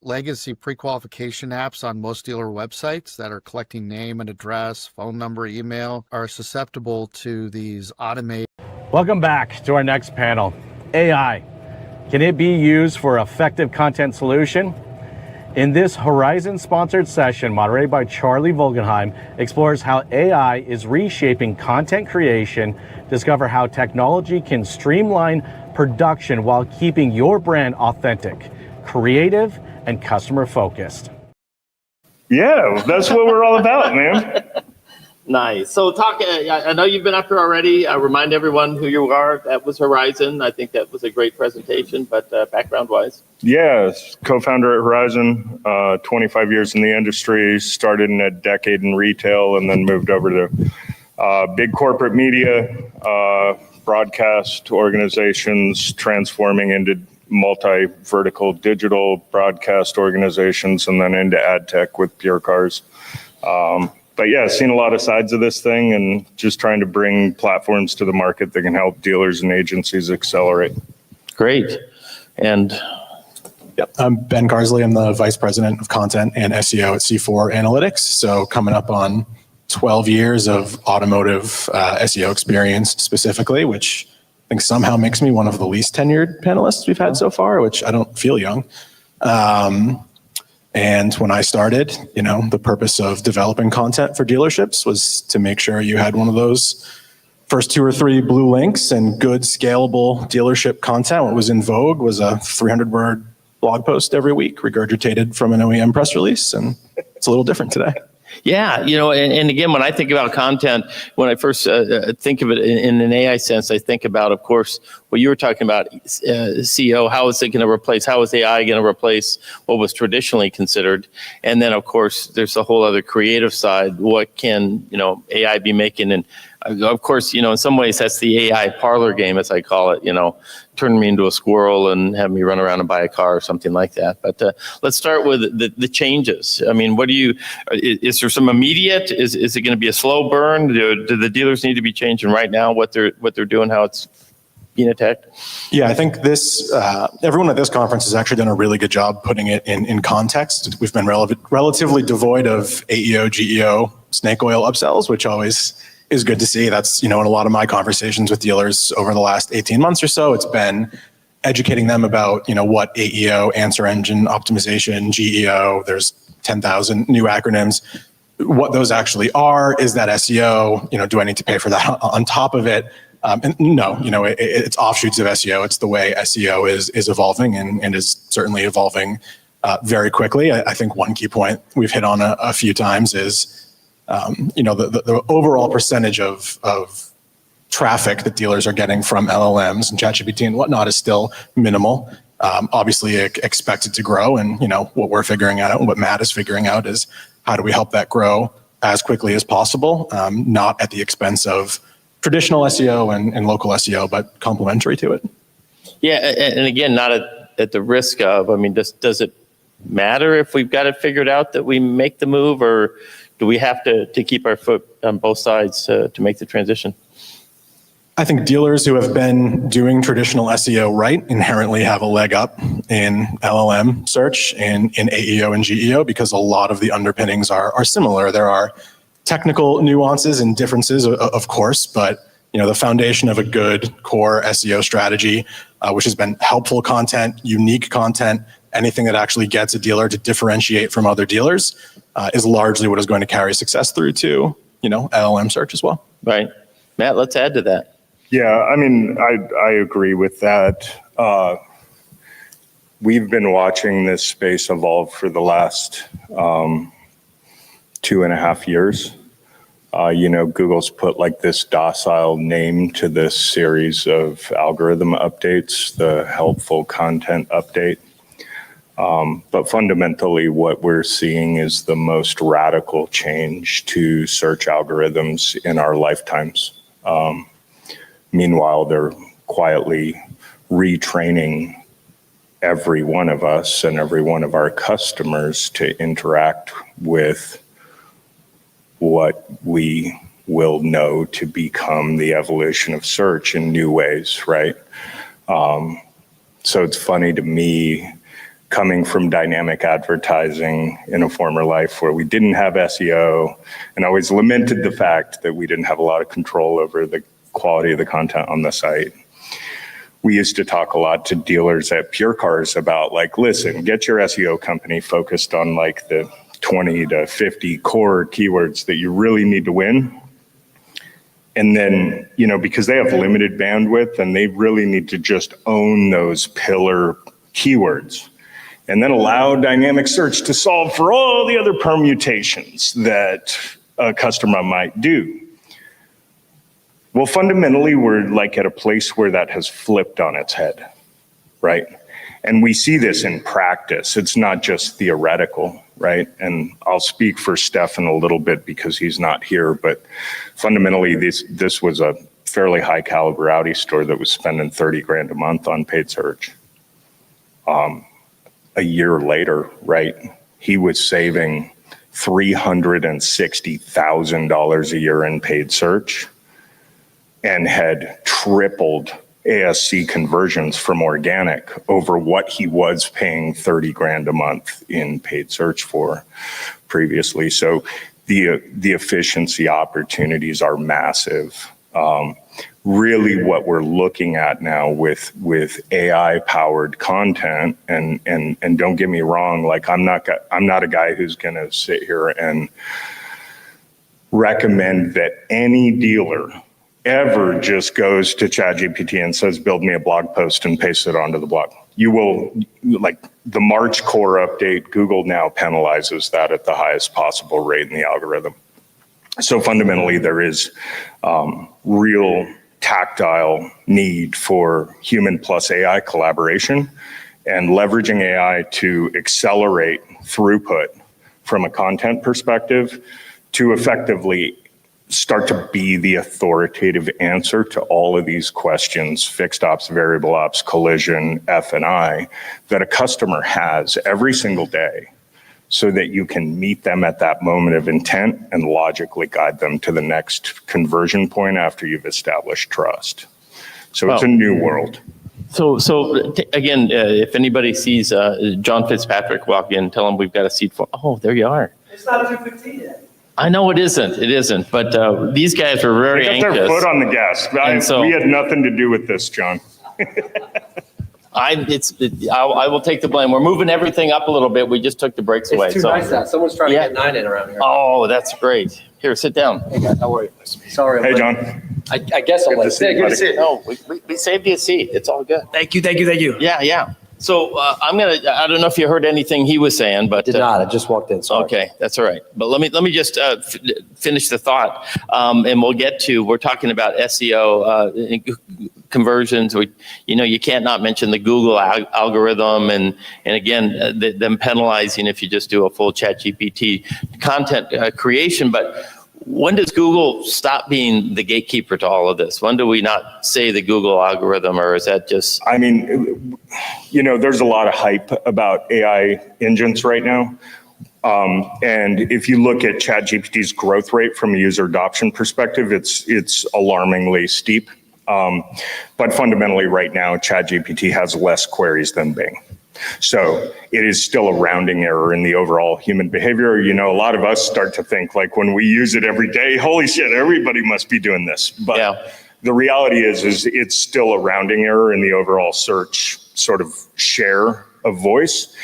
legacy pre-qualification apps on most dealer websites that are collecting name and address, phone number, email, are susceptible to these automated. Welcome back to our next panel. AI, can it be used for effective content solution? In this Horizon-sponsored session, moderated by Charlie Volgenheim, explores how AI is reshaping content creation, discover how technology can streamline production while keeping your brand authentic, creative, and customer-focused. Yeah, that's what we're all about, man. Nice. So I know you've been up here already. Remind everyone who you are. That was Horizon. I think that was a great presentation, but background-wise. Yeah, co-founder at Horizon, 25 years in the industry, started in a decade in retail and then moved over to big corporate media, broadcast organizations, transforming into multi-vertical digital broadcast organizations, and then into ad tech with Pure Cars. But yeah, seen a lot of sides of this thing and just trying to bring platforms to the market that can help dealers and agencies accelerate. Great. And yep. I'm Ben Carsley. I'm the Vice President of Content and SEO at C4 Analytics. So coming up on 12 years of automotive SEO experience specifically, which I think somehow makes me one of the least tenured panelists we've had so far, which I don't feel young. And when I started, the purpose of developing content for dealerships was to make sure you had one of those first 2 or 3 blue links and good scalable dealership content. What was in vogue was a 300-word blog post every week regurgitated from an OEM press release. And it's a little different today. Yeah, and again, when I think about content, when I first think of it in an AI sense, I think about, of course, what you were talking about, CEO, how is AI going to replace what was traditionally considered? And then, of course, there's the whole other creative side. What can, AI be making? And of course, in some ways, that's the AI parlor game, as I call it, turn me into a squirrel and have me run around and buy a car or something like that. But let's start with the changes. I mean, is there some immediate, is it going to be a slow burn? Do the dealers need to be changing right now what they're doing, how it's being attacked? Yeah, I think everyone at this conference has actually done a really good job putting it in context. We've been relatively devoid of AEO, GEO, snake oil upsells, which always is good to see. That's, in a lot of my conversations with dealers over the last 18 months or so, it's been educating them about, what AEO, answer engine optimization, GEO, there's 10,000 new acronyms, what those actually are. Is that SEO? Do I need to pay for that on top of it? And no, it's offshoots of SEO. It's the way SEO is evolving and is certainly evolving very quickly. I think one key point we've hit on a few times is, the overall percentage of traffic that dealers are getting from LLMs and ChatGPT and whatnot is still minimal. Obviously expected to grow. And, what we're figuring out and what Matt is figuring out is how do we help that grow as quickly as possible, not at the expense of traditional SEO and local SEO, but complementary to it. Yeah, and again, not at the risk of, does it matter if we've got it figured out that we make the move, or do we have to keep our foot on both sides to make the transition? I think dealers who have been doing traditional SEO right inherently have a leg up in LLM search and in AEO and GEO because a lot of the underpinnings are similar. There are technical nuances and differences, of course, but the foundation of a good core SEO strategy, which has been helpful content, unique content, anything that actually gets a dealer to differentiate from other dealers, is largely what is going to carry success through to, LLM search as well. Right. Matt, let's add to that. Yeah, I agree with that. We've been watching this space evolve for the last 2.5 years. Google's put like this docile name to this series of algorithm updates, the helpful content update. But fundamentally, what we're seeing is the most radical change to search algorithms in our lifetimes. Meanwhile, they're quietly retraining every one of us and every one of our customers to interact with what we will know to become the evolution of search in new ways, right? So it's funny to me, coming from dynamic advertising in a former life where we didn't have SEO, and I always lamented the fact that we didn't have a lot of control over the quality of the content on the site. We used to talk a lot to dealers at Pure Cars about listen, get your SEO company focused on the 20 to 50 core keywords that you really need to win. And then, because they have limited bandwidth and they really need to just own those pillar keywords. And then allow dynamic search to solve for all the other permutations that a customer might do. Well, fundamentally, we're at a place where that has flipped on its head, right? And we see this in practice. It's not just theoretical, right? And I'll speak for Stefan a little bit because he's not here, but fundamentally, this was a fairly high caliber Audi store that was spending $30,000 a month on paid search. A year later, right, he was saving $360,000 a year in paid search and had tripled ASC conversions from organic over what he was paying $30,000 a month in paid search for previously. So the efficiency opportunities are massive. Really what we're looking at now with AI powered content, and don't get me wrong, I'm not a guy who's going to sit here and recommend that any dealer ever just goes to ChatGPT and says, build me a blog post and paste it onto the blog. you will, like the March core update, Google now penalizes that at the highest possible rate in the algorithm. So fundamentally, there is real tactile need for human plus AI collaboration and leveraging AI to accelerate throughput from a content perspective to effectively start to be the authoritative answer to all of these questions, fixed ops, variable ops, collision, F&I, that a customer has every single day, so that you can meet them at that moment of intent and logically guide them to the next conversion point after you've established trust. So it's a new world. So again, if anybody sees John Fitzpatrick walk in, tell him we've got a seat for, oh, there you are. It's not 2:15 yet. I know it isn't, but these guys were very They got anxious. their foot on the gas. We had nothing to do with this, John. I will take the blame. We're moving everything up a little bit. We just took the breaks away. It's too nice out. Someone's trying to get 9 in around here. Oh, that's great. Here, sit down. Hey guys, how are you? Sorry. Hey, late. John. I guess I'm late. see you, Good to buddy. see you. No, we saved you a seat. It's all good. Thank you. Yeah. So I don't know if you heard anything he was saying, but. Did not. I just walked in. Sorry. Okay, that's all right. But let me just finish the thought, and we're talking about SEO conversions. You can't not mention the Google algorithm, and again, them penalizing if you just do a full ChatGPT content creation. But when does Google stop being the gatekeeper to all of this? When do we not say the Google algorithm, or is that just? I mean, there's a lot of hype about AI engines right now. And if you look at ChatGPT's growth rate from a user adoption perspective, it's alarmingly steep. But fundamentally right now, ChatGPT has less queries than Bing. So it is still a rounding error in the overall human behavior. A lot of us start to think like when we use it every day, holy shit, everybody must be doing this. But the reality is it's still a rounding error in the overall search sort of share of voice.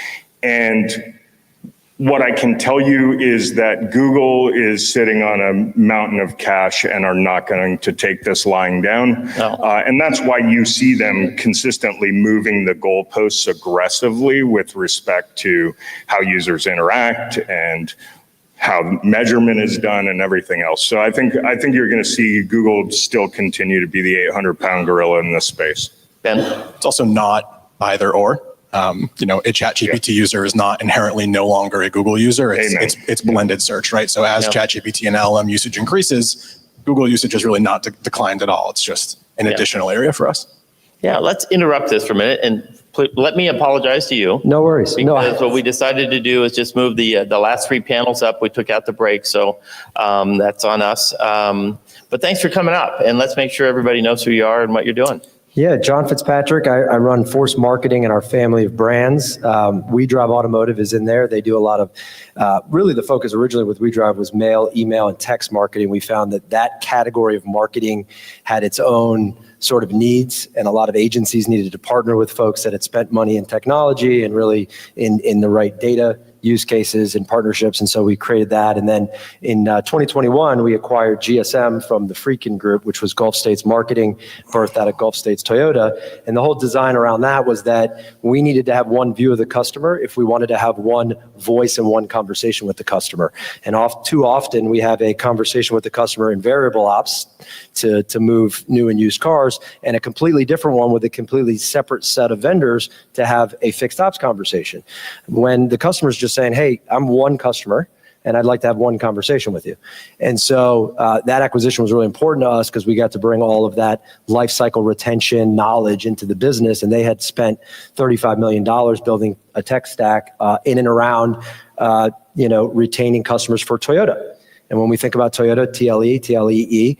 And what I can tell you is that Google is sitting on a mountain of cash and are not going to take this lying down. No. And that's why you see them consistently moving the goalposts aggressively with respect to how users interact and how measurement is done and everything else. So I think you're going to see Google still continue to be the 800-pound gorilla in this space. Ben? It's also not either or. A ChatGPT user is not inherently no longer a Google user. It's blended search, right? So as ChatGPT and LLM usage increases, Google usage has really not declined at all. It's just an additional area for us. Yeah, let's interrupt this for a minute and let me apologize to you. No worries. Because what we decided to do is just move the last 3 panels up. We took out the break, so that's on us. But thanks for coming up, and let's make sure everybody knows who you are and what you're doing. Yeah, John Fitzpatrick. I run Force Marketing in our family of brands. WeDrive Automotive is in there. They do a lot of, really the focus originally with WeDrive was mail, email, and text marketing. We found that category of marketing had its own sort of needs, and a lot of agencies needed to partner with folks that had spent money in technology and really in the right data use cases and partnerships. And so we created that. And then in 2021, we acquired GSM from the Freakin Group, which was Gulf States Marketing, birthed out of Gulf States Toyota. And the whole design around that was that we needed to have one view of the customer if we wanted to have one voice and one conversation with the customer. And too often we have a conversation with the customer in variable ops to move new and used cars, and a completely different one with a completely separate set of vendors to have a fixed ops conversation. When the customer's just saying, hey, I'm one customer and I'd like to have one conversation with you. And so that acquisition was really important to us because we got to bring all of that life cycle retention knowledge into the business. And they had spent $35 million building a tech stack in and around retaining customers for Toyota. And when we think about Toyota, TLEE,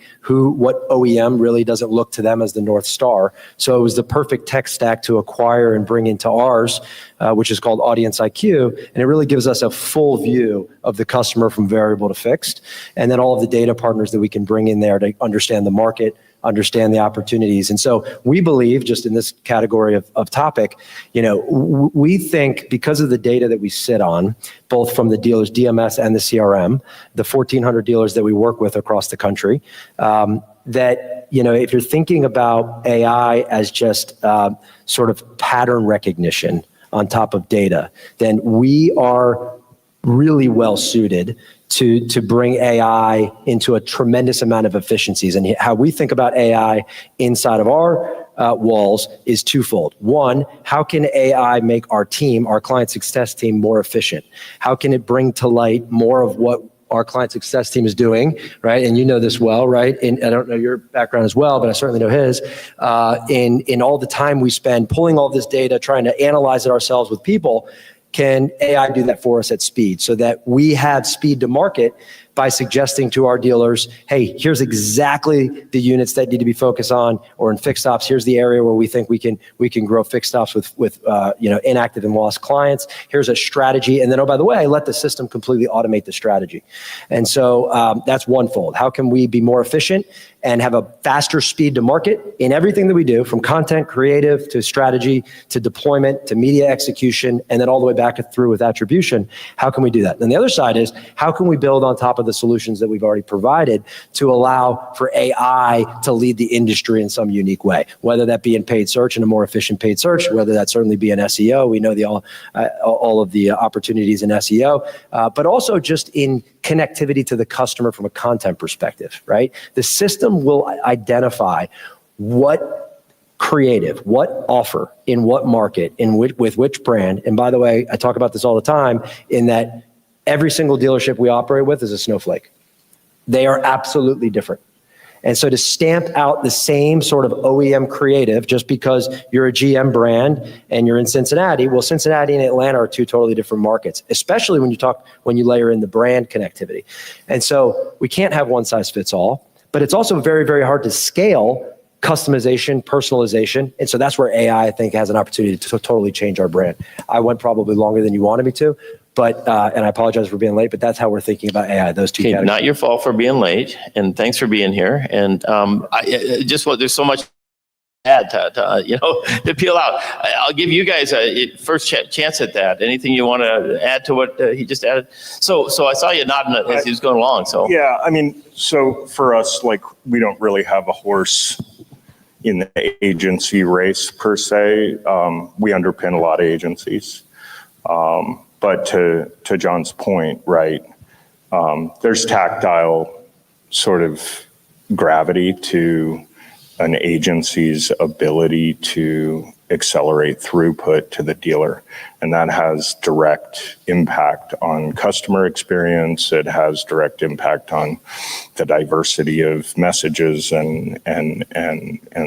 what OEM really doesn't look to them as the North Star. So it was the perfect tech stack to acquire and bring into ours, which is called Audience IQ. And it really gives us a full view of the customer from variable to fixed. And then all of the data partners that we can bring in there to understand the market, understand the opportunities. And so we believe, just in this category of topic, we think because of the data that we sit on, both from the dealers, DMS and the CRM, the 1,400 dealers that we work with across the country, that that, if you're thinking about AI as just sort of pattern recognition on top of data, then we are really well suited to bring AI into a tremendous amount of efficiencies. And how we think about AI inside of our walls is twofold. One, how can AI make our team, our client success team, more efficient? How can it bring to light more of what our client success team is doing, right? And you know this well, right? And I don't know your background as well, but I certainly know his. In all the time we spend pulling all this data, trying to analyze it ourselves with people, can AI do that for us at speed so that we have speed to market by suggesting to our dealers, hey, here's exactly the units that need to be focused on, or in fixed ops, here's the area where we think we can grow fixed ops with inactive and lost clients. Here's a strategy, and then, oh, by the way, let the system completely automate the strategy. And so that's one fold. How can we be more efficient and have a faster speed to market in everything that we do, from content, creative, to strategy, to deployment, to media execution, and then all the way back through with attribution? How can we do that? And the other side is, how can we build on top of the solutions that we've already provided to allow for AI to lead the industry in some unique way, whether that be in paid search and a more efficient paid search, whether that certainly be in SEO. We know all of the opportunities in SEO, but also just in connectivity to the customer from a content perspective, right? The system will identify what creative, what offer, in what market, with which brand. And by the way, I talk about this all the time, in that every single dealership we operate with is a snowflake. They are absolutely different. And so to stamp out the same sort of OEM creative just because you're a GM brand and you're in Cincinnati, well, Cincinnati and Atlanta are two totally different markets, especially when you layer in the brand connectivity. And so we can't have one size fits all, but it's also very, very hard to scale customization, personalization. And so that's where AI, I think, has an opportunity to totally change our brand. I went probably longer than you wanted me to, but, and I apologize for being late, but that's how we're thinking about AI, those two categories. Not your fault for being late, and thanks for being here. And there's so much to add to peel out. I'll give you guys a first chance at that. Anything you want to add to what he just added? So I saw you nodding as he was going along. So yeah, I mean, so for us, like, we don't really have a horse in the agency race per se. We underpin a lot of agencies. But to John's point, right, there's tactile sort of gravity to an agency's ability to accelerate throughput to the dealer. And that has direct impact on customer experience. It has direct impact on the diversity of messages and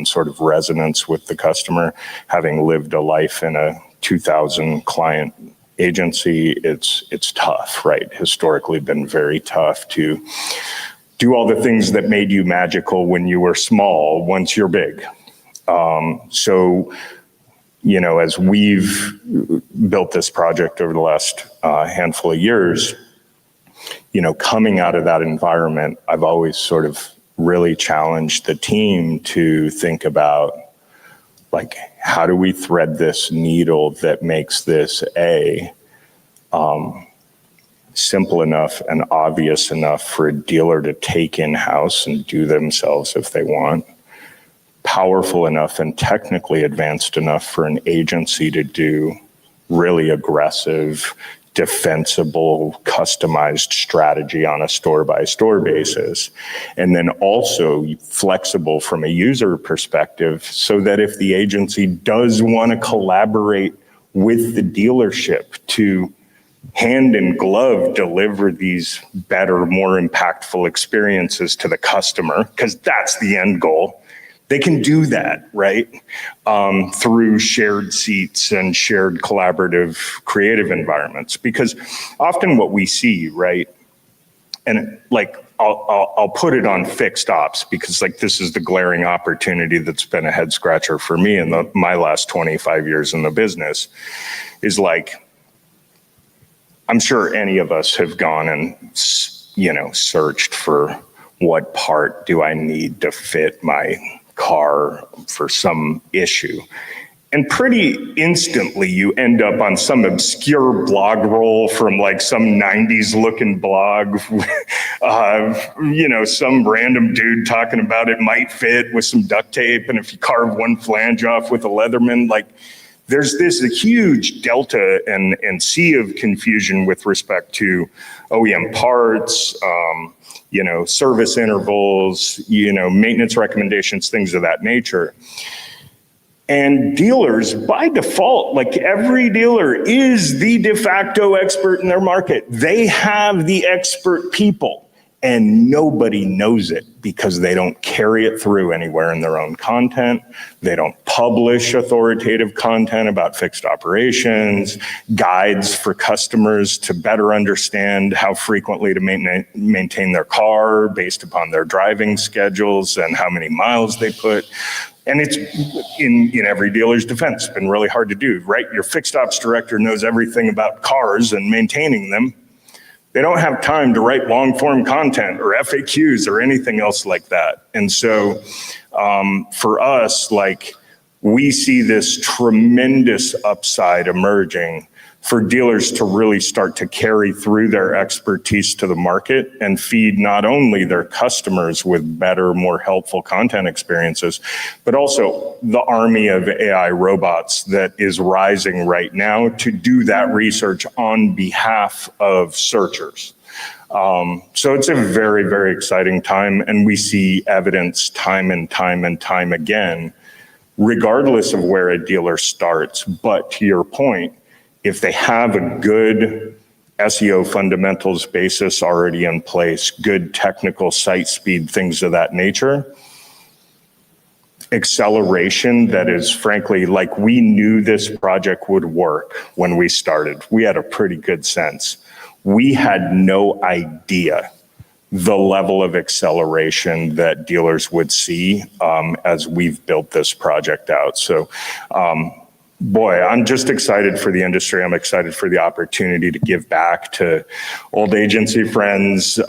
sort of resonance with the customer. Having lived a life in a 2,000 client agency, it's tough, right? Historically been very tough to do all the things that made you magical when you were small, once you're big. So, as we've built this project over the last handful of years, coming out of that environment, I've always sort of really challenged the team to think about, like, how do we thread this needle that makes this simple enough and obvious enough for a dealer to take in-house and do themselves if they want, powerful enough and technically advanced enough for an agency to do really aggressive, defensible, customized strategy on a store-by-store basis, and then also flexible from a user perspective so that if the agency does want to collaborate with the dealership to hand in glove deliver these better, more impactful experiences to the customer, because that's the end goal. They can do that, right? Through shared seats and shared collaborative creative environments. Because often what we see, right, and like I'll put it on fixed ops because like this is the glaring opportunity that's been a head scratcher for me in my last 25 years in the business, is like, I'm sure any of us have gone and, searched for what part do I need to fit my car for some issue. And pretty instantly, you end up on some obscure blog roll from like some 90s looking blog, some random dude talking about it might fit with some duct tape. And if you carve one flange off with a Leatherman, like there's this huge delta and sea of confusion with respect to OEM parts, service intervals, maintenance recommendations, things of that nature. And dealers, by default, like every dealer is the de facto expert in their market. They have the expert people, and nobody knows it because they don't carry it through anywhere in their own content. They don't publish authoritative content about fixed operations, guides for customers to better understand how frequently to maintain their car based upon their driving schedules and how many miles they put. And it's in every dealer's defense, been really hard to do, right? Your fixed ops director knows everything about cars and maintaining them. They don't have time to write long form content or FAQs or anything else like that. And so for us, like we see this tremendous upside emerging for dealers to really start to carry through their expertise to the market and feed not only their customers with better, more helpful content experiences, but also the army of AI robots that is rising right now to do that research on behalf of searchers. So it's a very, very exciting time, and we see evidence time and time and time again, regardless of where a dealer starts. But to your point, if they have a good SEO fundamentals basis already in place, good technical site speed, things of that nature, acceleration that is frankly, like we knew this project would work when we started. We had a pretty good sense. We had no idea the level of acceleration that dealers would see as we've built this project out. So, boy, I'm just excited for the industry. I'm excited for the opportunity to give back to old agency friends,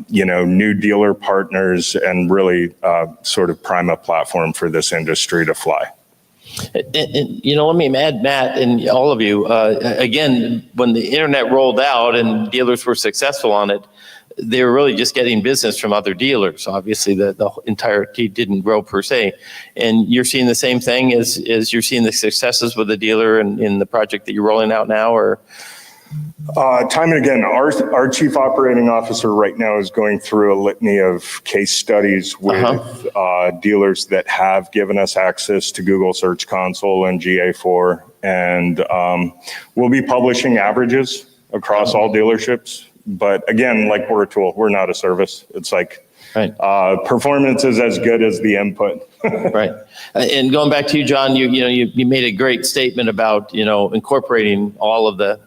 new dealer partners, and really sort of prime a platform for this industry to fly. And, let me add, Matt, and all of you, again, when the internet rolled out and dealers were successful on it, they were really just getting business from other dealers. Obviously, the entirety didn't grow per se. And you're seeing the same thing as you're seeing the successes with the dealer in the project that you're rolling out now, or? Time and again, our chief operating officer right now is going through a litany of case studies with dealers that have given us access to Google Search Console and GA4. And we'll be publishing averages across all dealerships. But again, like we're a tool, we're not a service. It's like performance is as good as the input. Right. And going back to you, John, you made a great statement about incorporating all of the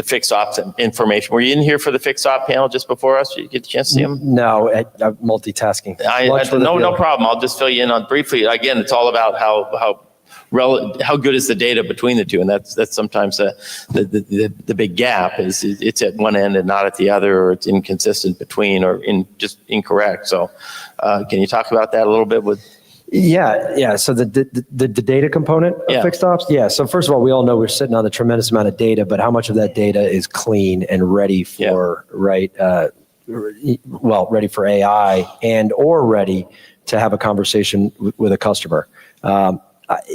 fixed ops information. Were you in here for the fixed op panel just before us? Did you get the chance to see them? No, I'm multitasking. No problem. I'll just fill you in on briefly. Again, it's all about how good is the data between the two, and that's sometimes the big gap is it's at one end and not at the other, or it's inconsistent between, or just incorrect. So can you talk about that a little bit with? Yeah. So the data component of fixed ops. Yeah. So first of all, we all know we're sitting on a tremendous amount of data, but how much of that data is clean and ready for ready for AI or ready to have a conversation with a customer.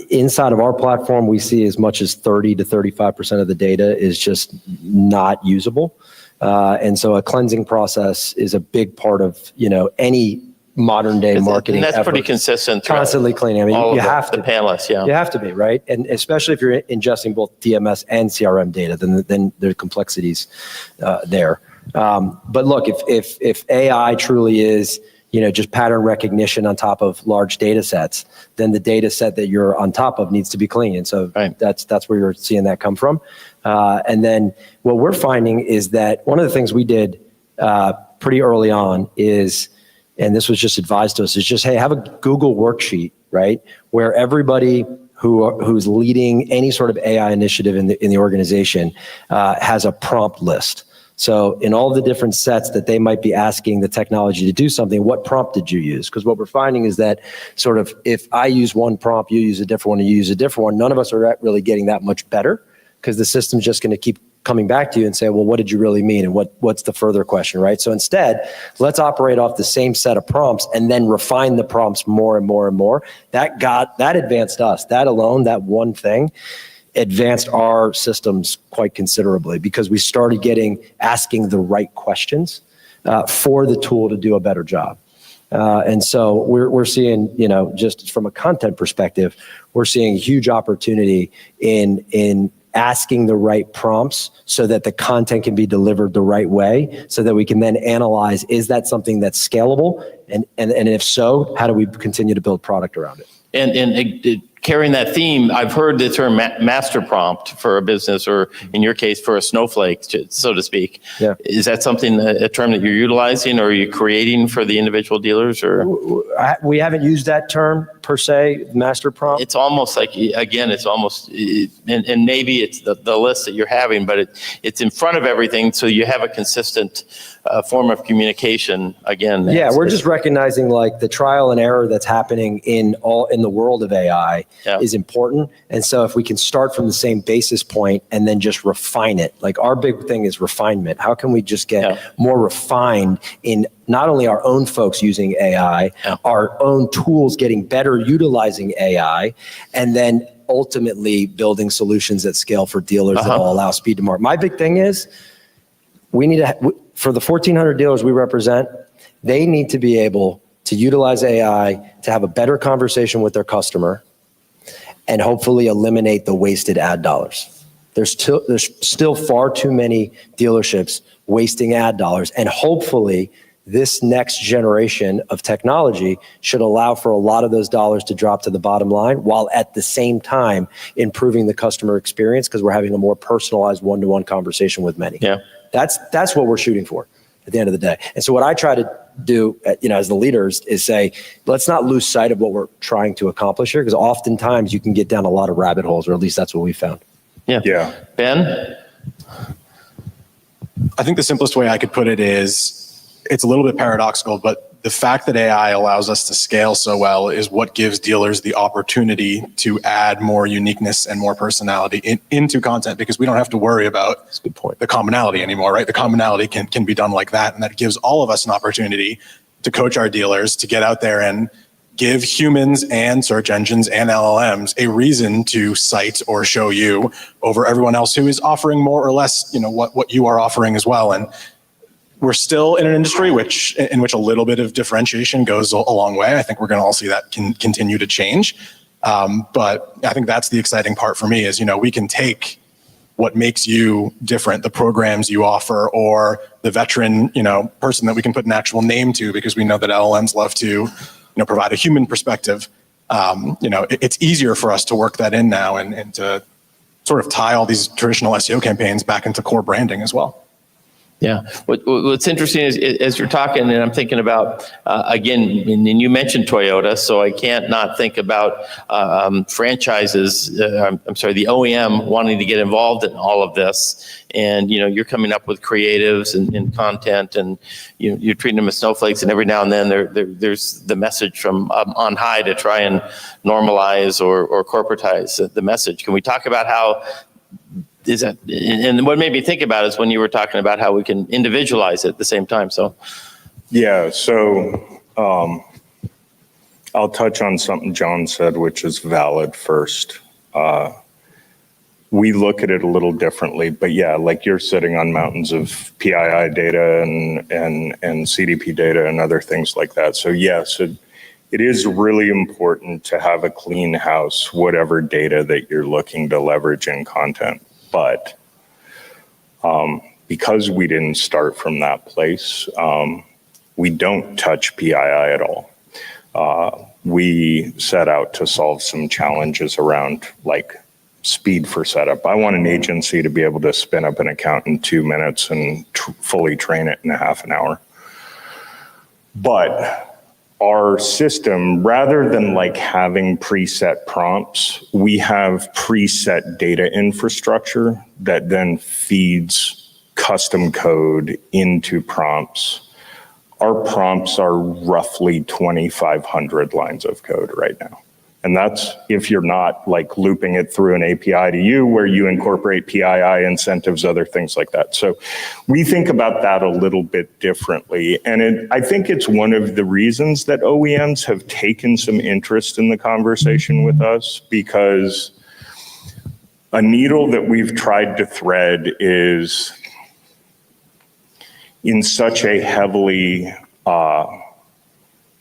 Inside of our platform, we see as much as 30 to 35% of the data is just not usable. And so a cleansing process is a big part of, any modern day marketing. And that's effort. Pretty consistent. Constantly cleaning. I mean, you have to. The panelists, You have to be, right? And especially if you're ingesting both DMS and CRM data, then there are complexities there. But look, if AI truly is, just pattern recognition on top of large data sets, then the data set that you're on top of needs to be clean. And so that's where you're seeing that come from. And then what we're finding is that one of the things we did pretty early on is, and this was just advised to us, is just, hey, have a Google worksheet, right? Where everybody who's leading any sort of AI initiative in the organization has a prompt list. So in all the different sets that they might be asking the technology to do something, what prompt did you use? Because what we're finding is that sort of if I use one prompt, you use a different one, and you use a different one, none of us are really getting that much better because the system's just going to keep coming back to you and say, well, what did you really mean? And what's the further question, right? So instead, let's operate off the same set of prompts and then refine the prompts more and more and more. That advanced us. That alone, that one thing, advanced our systems quite considerably because we started asking the right questions for the tool to do a better job. And so we're seeing, just from a content perspective, we're seeing huge opportunity in asking the right prompts so that the content can be delivered the right way so that we can then analyze, is that something that's scalable? And if so, how do we continue to build product around it? And carrying that theme, I've heard the term master prompt for a business, or in your case, for a snowflake, so to speak. Yeah. Is that something, a term that you're utilizing, or are you creating for the individual dealers? Or we haven't used that term per se, master prompt. it's almost like, again, it's almost, and maybe it's the list that you're having, but it's in front of everything, so you have a consistent form of communication. Again, Yeah, we're just recognizing like the trial and error that's happening in the world of AI is important. And so if we can start from the same basis point and then just refine it, like our big thing is refinement. How can we just get more refined in not only our own folks using AI, our own tools getting better utilizing AI, and then ultimately building solutions at scale for dealers that will allow speed to market. My big thing is we need to, for the 1,400 dealers we represent, they need to be able to utilize AI to have a better conversation with their customer and hopefully eliminate the wasted ad dollars. There's still far too many dealerships wasting ad dollars, and hopefully this next generation of technology should allow for a lot of those dollars to drop to the bottom line while at the same time improving the customer experience because we're having a more personalized one-to-one conversation with many. Yeah. That's what we're shooting for at the end of the day. And so what I try to do, as the leaders is say, let's not lose sight of what we're trying to accomplish here because oftentimes you can get down a lot of rabbit holes, or at least that's what we found. Yeah. Ben? I think the simplest way I could put it is it's a little bit paradoxical, but the fact that AI allows us to scale so well is what gives dealers the opportunity to add more uniqueness and more personality into content because we don't have to worry about the commonality anymore, right? The commonality can be done like that. And that gives all of us an opportunity to coach our dealers to get out there and give humans and search engines and LLMs a reason to cite or show you over everyone else who is offering more or less, what you are offering as well. And we're still in an industry in which a little bit of differentiation goes a long way. I think we're going to all see that continue to change. But I think that's the exciting part for me is, we can take what makes you different, the programs you offer, or the veteran, person that we can put an actual name to because we know that LLMs love to, provide a human perspective. It's easier for us to work that in now and to sort of tie all these traditional SEO campaigns back into core branding as well. Yeah. What's interesting is as you're talking, and I'm thinking about, again, and you mentioned Toyota, so I can't not think about franchises, I'm sorry, the OEM wanting to get involved in all of this. And, you're coming up with creatives and content, and you're treating them as snowflakes, and every now and then there's the message from on high to try and normalize or corporatize the message. Can we talk about how is that, and what made me think about it is when you were talking about how we can individualize it at the same time. So, yeah. So I'll touch on something John said, which is valid first. We look at it a little differently, but yeah, like you're sitting on mountains of PII data and CDP data and other things like that. So yes, it is really important to have a clean house, whatever data that you're looking to leverage in content. But because we didn't start from that place, we don't touch PII at all. We set out to solve some challenges around like speed for setup. I want an agency to be able to spin up an account in 2 minutes and fully train it in a half an hour. But our system, rather than like having preset prompts, we have preset data infrastructure that then feeds custom code into prompts. Our prompts are roughly 2,500 lines of code right now. And that's if you're not like looping it through an API to you where you incorporate PII incentives, other things like that. So we think about that a little bit differently. And I think it's one of the reasons that OEMs have taken some interest in the conversation with us, because a needle that we've tried to thread is in such a heavily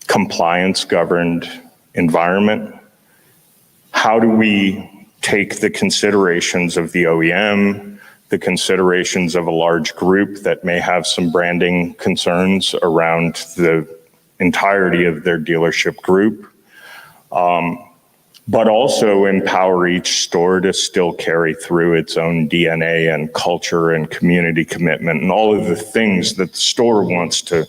compliance governed environment. How do we take the considerations of the OEM, the considerations of a large group that may have some branding concerns around the entirety of their dealership group, but also empower each store to still carry through its own DNA and culture and community commitment and all of the things that the store wants to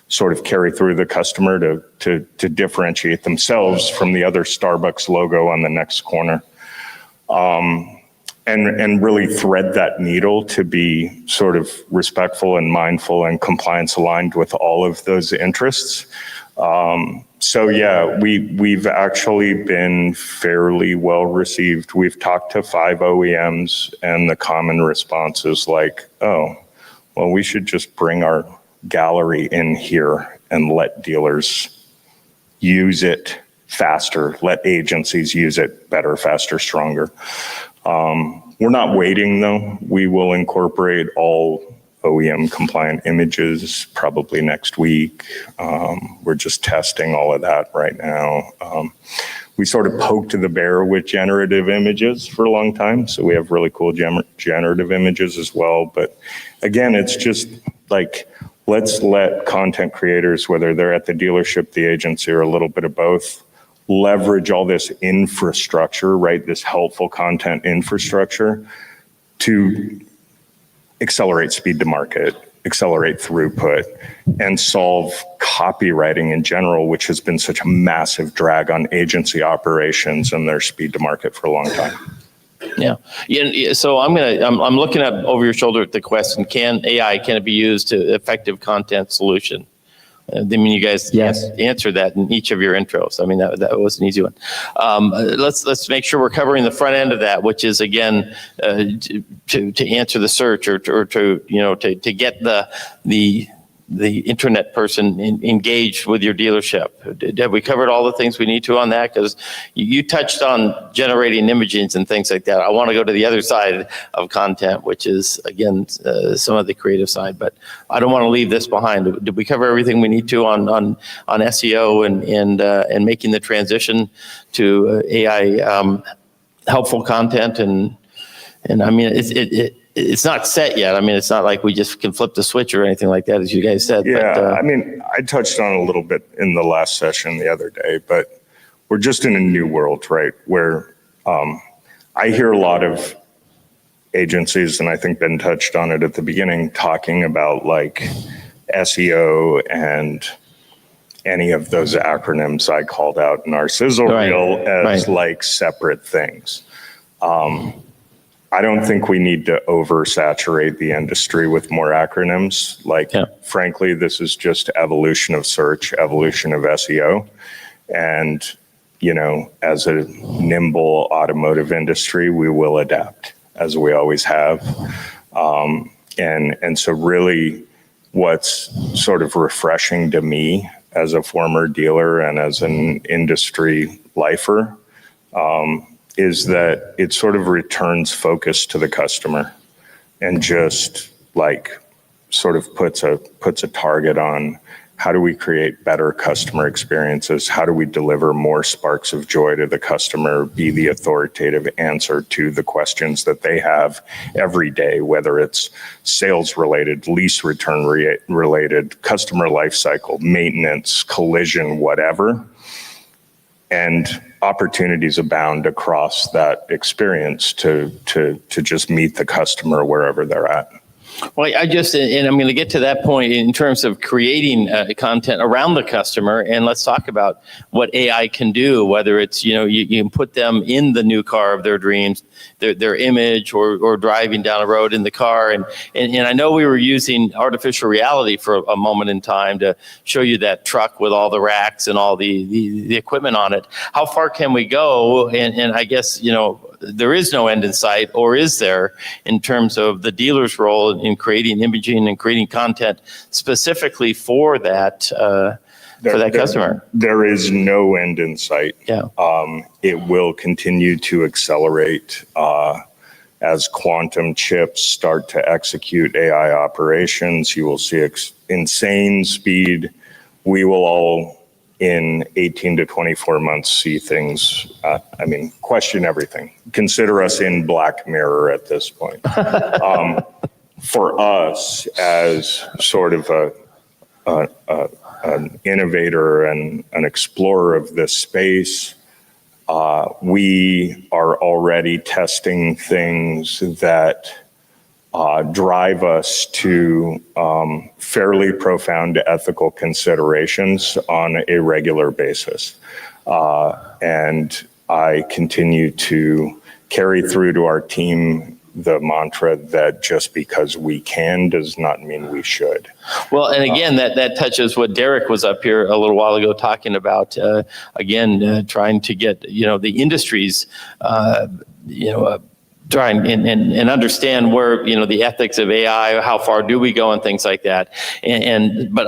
sort of carry through the customer to differentiate themselves from the other Starbucks logo on the next corner. And really thread that needle to be sort of respectful and mindful and compliance aligned with all of those interests. So yeah, we've actually been fairly well received. We've talked to 5 OEMs and the common response is like, oh, well, we should just bring our gallery in here and let dealers use it faster, let agencies use it better, faster, stronger. We're not waiting though. We will incorporate all OEM compliant images probably next week. We're just testing all of that right now. We sort of poked the bear with generative images for a long time. So we have really cool generative images as well. But again, it's just like, let's let content creators, whether they're at the dealership, the agency, or a little bit of both, leverage all this infrastructure, right? This helpful content infrastructure to accelerate speed to market, accelerate throughput, and solve copywriting in general, which has been such a massive drag on agency operations and their speed to market for a long time. Yeah. So I'm looking at over your shoulder at the question, can it be used to effective content solution? I mean, you guys answered that in each of your intros. I mean, that was an easy one. Let's make sure we're covering the front end of that, which is again to answer the search or to get the internet person engaged with your dealership. Have we covered all the things we need to on that? Because you touched on generating images and things like that. I want to go to the other side of content, which is, again, some of the creative side. But I don't want to leave this behind. Did we cover everything we need to on SEO and making the transition to AI helpful content? And I mean, it's not set yet. I mean, it's not like we just can flip the switch or anything like that, as you guys said. Yeah, but, I mean, I touched on a little bit in the last session the other day, but we're just in a new world, right? Where I hear a lot of agencies, and I think Ben touched on it at the beginning, talking about like SEO and any of those acronyms I called out in our sizzle reel as like separate things. I don't think we need to oversaturate the industry with more acronyms. Like, frankly, this is just evolution of search, evolution of SEO. And, you know, as a nimble automotive industry, we will adapt, as we always have. And so really what's sort of refreshing to me as a former dealer and as an industry lifer, is that it sort of returns focus to the customer and just like sort of puts a target on how do we create better customer experiences? How do we deliver more sparks of joy to the customer, be the authoritative answer to the questions that they have every day, whether it's sales related, lease return related, customer life cycle, maintenance, collision, whatever. And opportunities abound across that experience to just meet the customer wherever they're at. Well, and I'm going to get to that point in terms of creating content around the customer, and let's talk about what AI can do, whether it's, you can put them in the new car of their dreams, their image, or driving down a road in the car. And I know we were using artificial reality for a moment in time to show you that truck with all the racks and all the equipment on it. How far can we go? And I guess, there is no end in sight, or is there, in terms of the dealer's role in creating imaging and creating content specifically for that customer? There is no end in sight. Yeah. It will continue to accelerate as quantum chips start to execute AI operations. You will see insane speed. We will all, in 18 to 24 months, see things, question everything. Consider us in Black Mirror at this point. For us, as sort of an innovator and an explorer of this space, we are already testing things that drive us to fairly profound ethical considerations on a regular basis. And I continue to carry through to our team the mantra that just because we can does not mean we should. Well, and again, that touches what Derek was up here a little while ago talking about, trying to get, the industries, try and understand where, the ethics of AI, how far do we go and things like that. But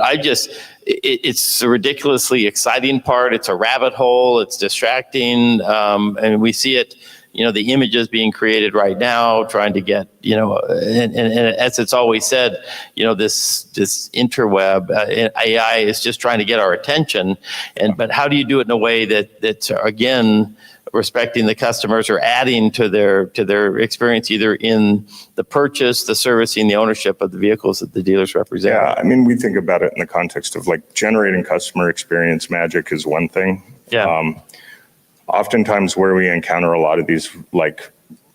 it's a ridiculously exciting part. It's a rabbit hole. It's distracting. And we see it, the images being created right now, trying to get, and as it's always said, this interweb, AI is just trying to get our attention. But how do you do it in a way that's again, respecting the customers or adding to their experience, either in the purchase, the servicing, the ownership of the vehicles that the dealers represent? Yeah, we think about it in the context of generating customer experience magic is one thing. Yeah. Oftentimes where we encounter a lot of these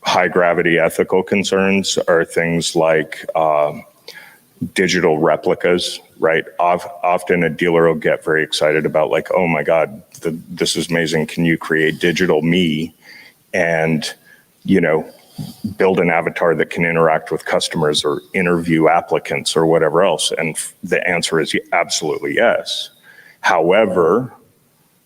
high gravity ethical concerns are things like digital replicas, right? Often a dealer will get very excited about oh my God, this is amazing. Can you create digital me and, build an avatar that can interact with customers or interview applicants or whatever else? And the answer is absolutely yes. However,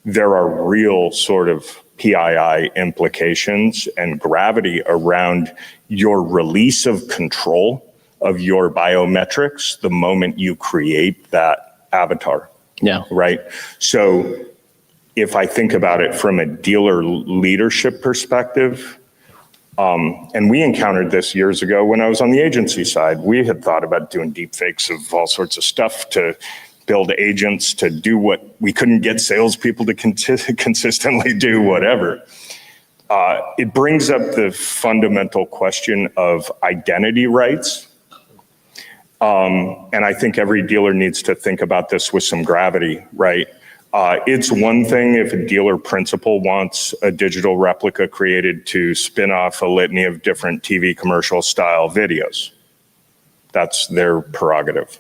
there are real sort of PII implications and gravity around your release of control of your biometrics the moment you create that avatar. Yeah. Right. So if I think about it from a dealer leadership perspective, and we encountered this years ago when I was on the agency side, we had thought about doing deep fakes of all sorts of stuff to build agents to do what we couldn't get salespeople to consistently do, whatever. It brings up the fundamental question of identity rights. And I think every dealer needs to think about this with some gravity, right? It's one thing if a dealer principal wants a digital replica created to spin off a litany of different TV commercial style videos. That's their prerogative.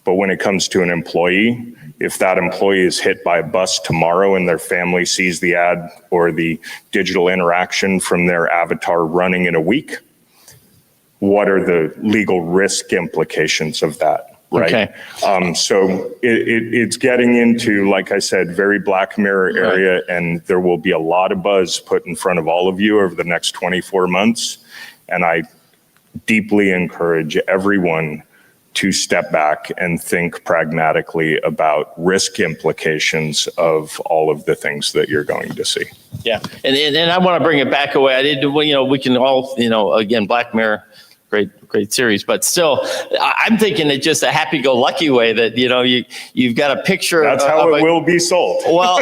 But when it comes to an employee, if that employee is hit by a bus tomorrow and their family sees the ad or the digital interaction from their avatar running in a week, what are the legal risk implications of that, right? Okay. So it's getting into, like I said, very Black Mirror area, right. And there will be a lot of buzz put in front of all of you over the next 24 months. And I deeply encourage everyone to step back and think pragmatically about risk implications of all of the things that you're going to see. Yeah, and I want to bring it back away. I did, we can all, again, Black Mirror, great series, but still, I'm thinking it's just a happy-go-lucky way that, you've got a picture. That's how it will be sold. Well,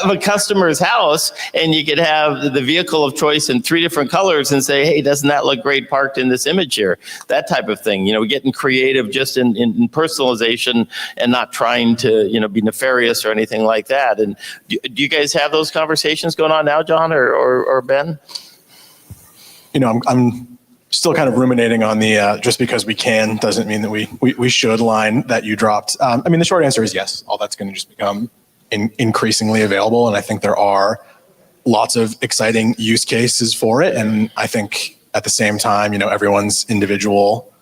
of a customer's house, and you could have the vehicle of choice in 3 different colors and say, hey, doesn't that look great parked in this image here? That type of thing, getting creative just in personalization and not trying to, be nefarious or anything like that. And do you guys have those conversations going on now, John or Ben? I'm Still kind of ruminating on the just because we can doesn't mean that we should line that you dropped. I mean, the short answer is yes. All that's going to just become increasingly available. And I think there are lots of exciting use cases for it. And I think at the same time, everyone's individual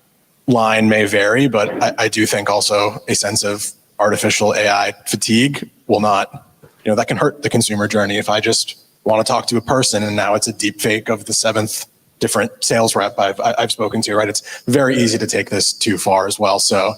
line may vary, but I do think also a sense of artificial AI fatigue will not, that can hurt the consumer journey. If I just want to talk to a person and now it's a deep fake of the 7th different sales rep I've spoken to, right? It's very easy to take this too far as well. So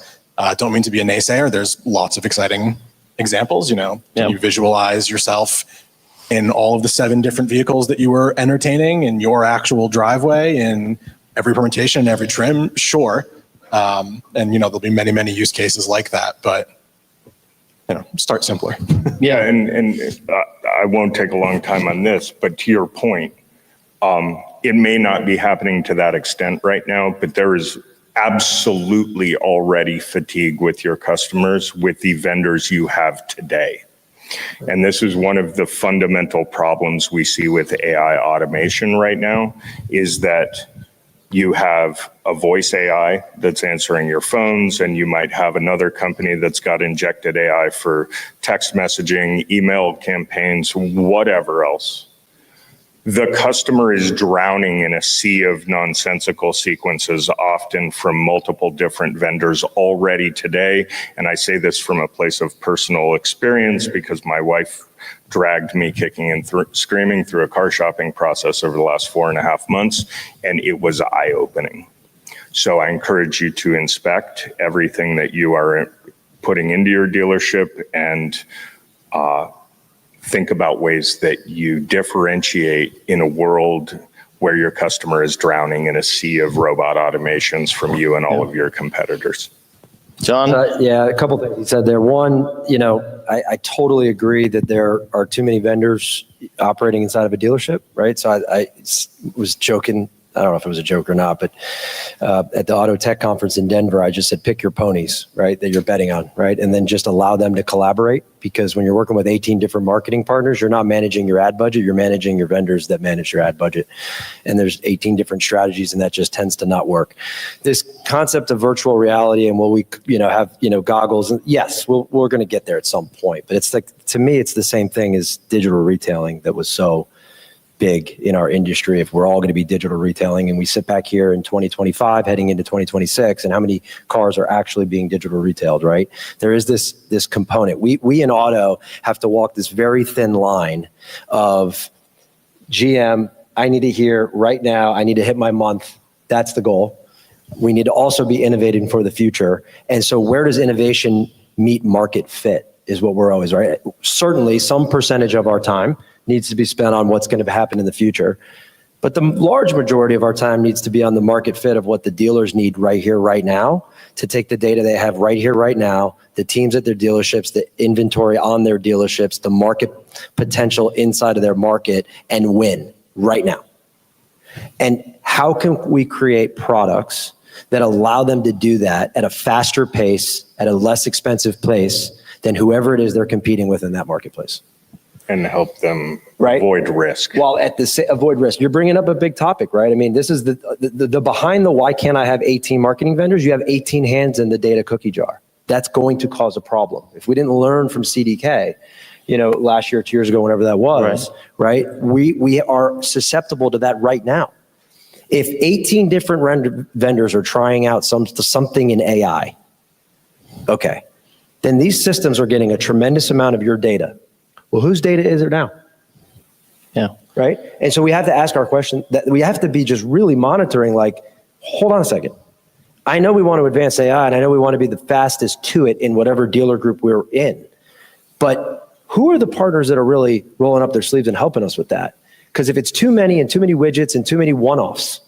don't mean to be a naysayer. There's lots of exciting examples, Can you visualize yourself in all of the 7 different vehicles that you were entertaining in your actual driveway, in every permutation, every trim? Sure. And, there'll be many, many use cases like that, but, start simpler. Yeah, and I won't take a long time on this, but to your point, it may not be happening to that extent right now, but there is absolutely already fatigue with your customers with the vendors you have today. And this is one of the fundamental problems we see with AI automation right now, is that you have a voice AI that's answering your phones, and you might have another company that's got injected AI for text messaging, email campaigns, whatever else. The customer is drowning in a sea of nonsensical sequences, often from multiple different vendors already today. And I say this from a place of personal experience because my wife dragged me kicking and screaming through a car shopping process over the last 4.5 months, and it was eye-opening. So I encourage you to inspect everything that you are putting into your dealership and think about ways that you differentiate in a world where your customer is drowning in a sea of robot automations from you and all of your competitors. John? Yeah, a couple things he said there. One, I totally agree that there are too many vendors operating inside of a dealership, right? So I was joking. I don't know if it was a joke or not, but at the Auto Tech Conference in Denver, I just said, pick your ponies, right, that you're betting on, right? And then just allow them to collaborate, because when you're working with 18 different marketing partners, you're not managing your ad budget, you're managing your vendors that manage your ad budget. And there's 18 different strategies, and that just tends to not work. This concept of virtual reality and will we, have, goggles, and yes, we're going to get there at some point. But it's like, to me, it's the same thing as digital retailing that was so big in our industry. If we're all going to be digital retailing, and we sit back here in 2025 heading into 2026, and how many cars are actually being digital retailed, right? There is this component. We in auto have to walk this very thin line of GM, I need to hear right now, I need to hit my month. That's the goal. We need to also be innovating for the future. And so where does innovation meet market fit is what we're always, right? Certainly some percentage of our time needs to be spent on what's going to happen in the future. But the large majority of our time needs to be on the market fit of what the dealers need right here, right now, to take the data they have right here, right now, the teams at their dealerships, the inventory on their dealerships, the market potential inside of their market, and win right now. And how can we create products that allow them to do that at a faster pace, at a less expensive place than whoever it is they're competing with in that marketplace? And help them avoid risk. Well, avoid risk. You're bringing up a big topic, right? I mean, this is the behind the why can't I have 18 marketing vendors? You have 18 hands in the data cookie jar. That's going to cause a problem. If we didn't learn from CDK, last year, 2 years ago, whenever that was, right? We are susceptible to that right now. If 18 different vendors are trying out something in AI, okay, then these systems are getting a tremendous amount of your data. Well, whose data is it now? Yeah. Right? And so we have to ask our question, that we have to be just really monitoring, like, hold on a second. I know we want to advance AI, and I know we want to be the fastest to it in whatever dealer group we're in. But who are the partners that are really rolling up their sleeves and helping us with that? Because if it's too many and too many widgets and too many one-offs,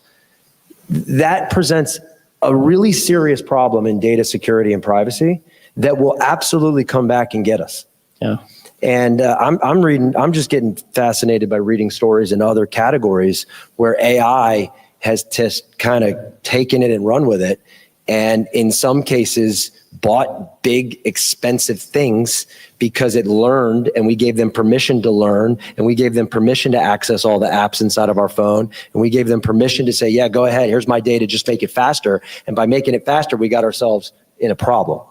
that presents a really serious problem in data security and privacy that will absolutely come back and get us. Yeah. And I'm just getting fascinated by reading stories in other categories where AI has just kind of taken it and run with it. and in some cases bought big, expensive things because it learned, and we gave them permission to learn, and we gave them permission to access all the apps inside of our phone, and we gave them permission to say, yeah, go ahead, here's my data, just make it faster. And by making it faster, we got ourselves in a problem.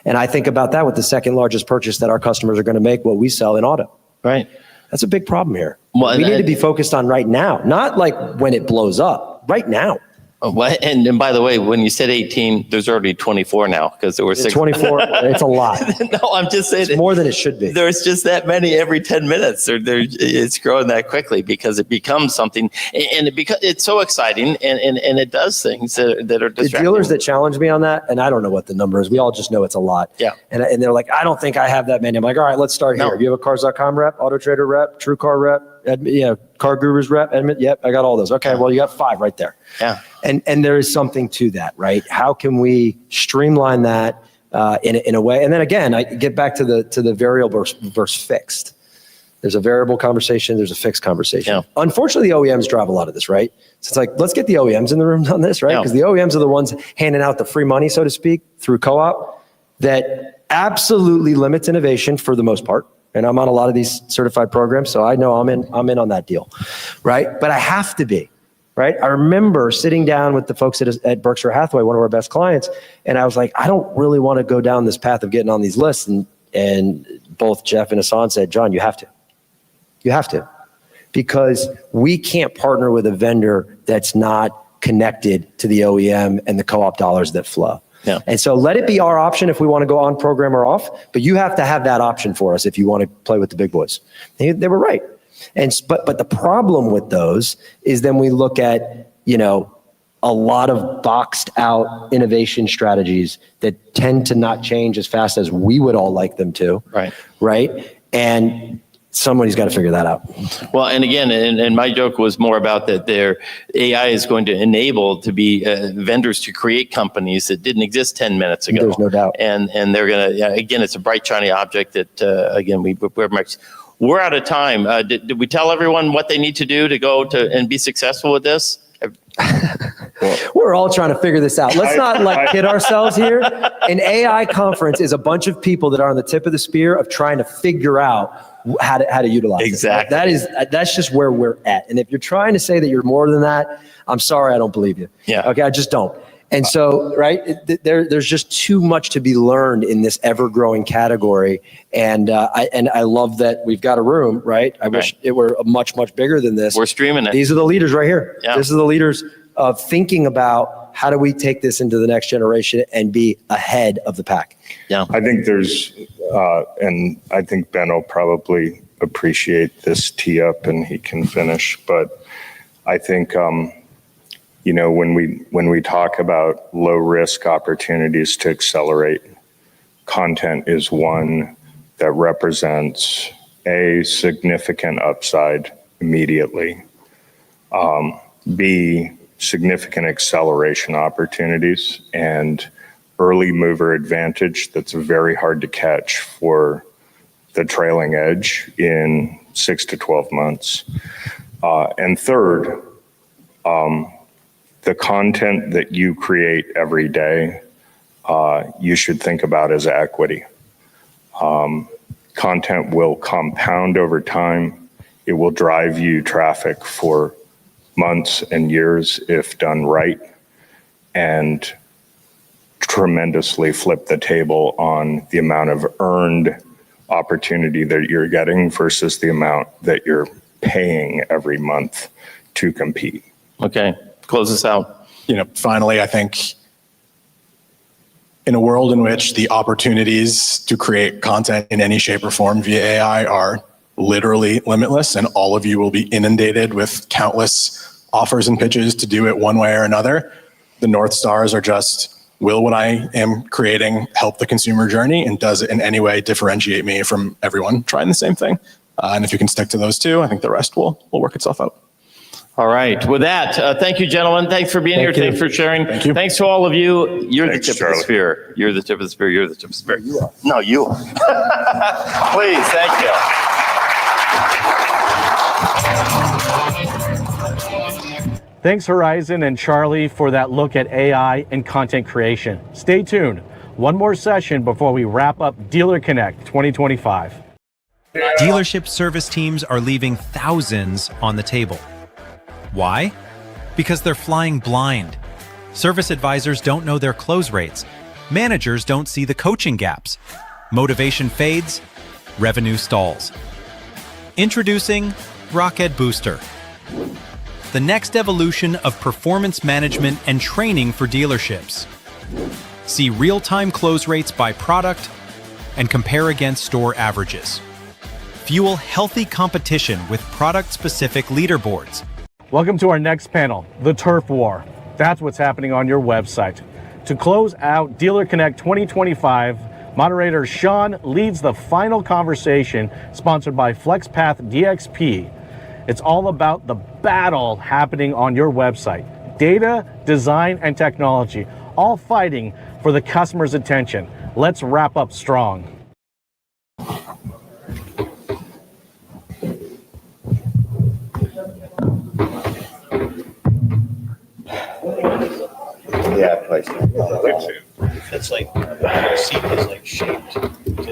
And I think about that with the second largest purchase that our customers are going to make, what we sell in auto. Right. That's a big problem here. Well, we need to be focused on right now, not like when it blows up, right now. What? And by the way, when you said 18, there's already 24 now because there were 6. 24, it's a lot. No, I'm just saying. It's more than it should be. There's just that many every 10 minutes. It's growing that quickly because it becomes something, and it's so exciting, and it does things that are distracting. The dealers that challenge me on that, and I don't know what the number is, we all just know it's a lot. Yeah. And they're like, I don't think I have that many. I'm like, all right, let's start here. No. You have a Cars.com rep, Auto Trader rep, True Car rep, Car Gurus rep, Edmund. Yep, I got all those. Okay, well, you got 5 right there. Yeah. And there is something to that, right? How can we streamline that in a way? And then again, I get back to the variable versus fixed. There's a variable conversation. There's a fixed conversation. Yeah. Unfortunately, the OEMs drive a lot of this, right? So it's like, let's get the OEMs in the room on this, right? Because the OEMs are the ones handing out the free money, so to speak, through co-op that absolutely limits innovation for the most part. And I'm on a lot of these certified programs, so I know I'm in on that deal, right? But I have to be. Right. I remember sitting down with the folks at Berkshire Hathaway, one of our best clients, and I was like, I don't really want to go down this path of getting on these lists. And both Jeff and Hassan said, John, you have to. You have to. Because we can't partner with a vendor that's not connected to the OEM and the co-op dollars that flow. Yeah. And so let it be our option if we want to go on program or off, but you have to have that option for us if you want to play with the big boys. They were right. But the problem with those is then we look at, a lot of boxed out innovation strategies that tend to not change as fast as we would all like them to. Right. Right. And somebody's got to figure that out. Well, and again, and my joke was more about that their AI is going to enable to be vendors to create companies that didn't exist 10 minutes ago. There's no doubt. And they're going to, again, it's a bright, shiny object that, again, we're out of time. Did we tell everyone what they need to do to go and be successful with this? We're all trying to figure this out. Let's not kid ourselves here. An AI conference is a bunch of people that are on the tip of the spear of trying to figure out how to utilize exactly. it. That's just where we're at. And if you're trying to say that you're more than that, I'm sorry, I don't believe you. Yeah. Okay, I just don't. And so, right, there's just too much to be learned in this ever-growing category. And I love that we've got a room, right? I wish it were much, much bigger than this. We're streaming it. These are the leaders right here. Yeah. This is the leaders of thinking about how do we take this into the next generation and be ahead of the pack. Yeah. I think there's, and I think Ben will probably appreciate this tee up and he can finish, but I think, when we talk about low risk opportunities to accelerate, content is one that represents a significant upside immediately. B, significant acceleration opportunities and early mover advantage that's very hard to catch for the trailing edge in 6 to 12 months. And third, the content that you create every day, you should think about as equity. Content will compound over time. It will drive you traffic for months and years if done right, and tremendously flip the table on the amount of earned opportunity that you're getting versus the amount that you're paying every month to compete. Okay. Close this out. Finally, I think in a world in which the opportunities to create content in any shape or form via AI are literally limitless, and all of you will be inundated with countless offers and pitches to do it one way or another, the North Stars are just, will what I am creating help the consumer journey, and does it in any way differentiate me from everyone trying the same thing? And if you can stick to those two, I think the rest will work itself out. All right. With that, thank you, gentlemen. Thanks for being here. Thanks for sharing. Thank you. Thanks to all of you. You're Thanks, the tip Charlie. of the spear. You're the tip of the spear. You're the tip of the spear. You are. No, you are. Please, thank you. Thanks, Horizon and Charlie, for that look at AI and content creation. Stay tuned. One more session before we wrap up DealerConnect 2025. Dealership service teams are leaving thousands on the table. Why? Because they're flying blind. Service advisors don't know their close rates. Managers don't see the coaching gaps. Motivation fades, revenue stalls. Introducing Rocket Booster, the next evolution of performance management and training for dealerships. See real-time close rates by product and compare against store averages. Fuel healthy competition with product-specific leaderboards. Welcome to our next panel, the Turf War. That's what's happening on your website. To close out DealerConnect 2025, moderator Sean leads the final conversation sponsored by FlexPath DXP. It's all about the battle happening on your website. Data, design, and technology, all fighting for the customer's attention. Let's wrap up strong. Yeah, place. It's like the seat is like shaped to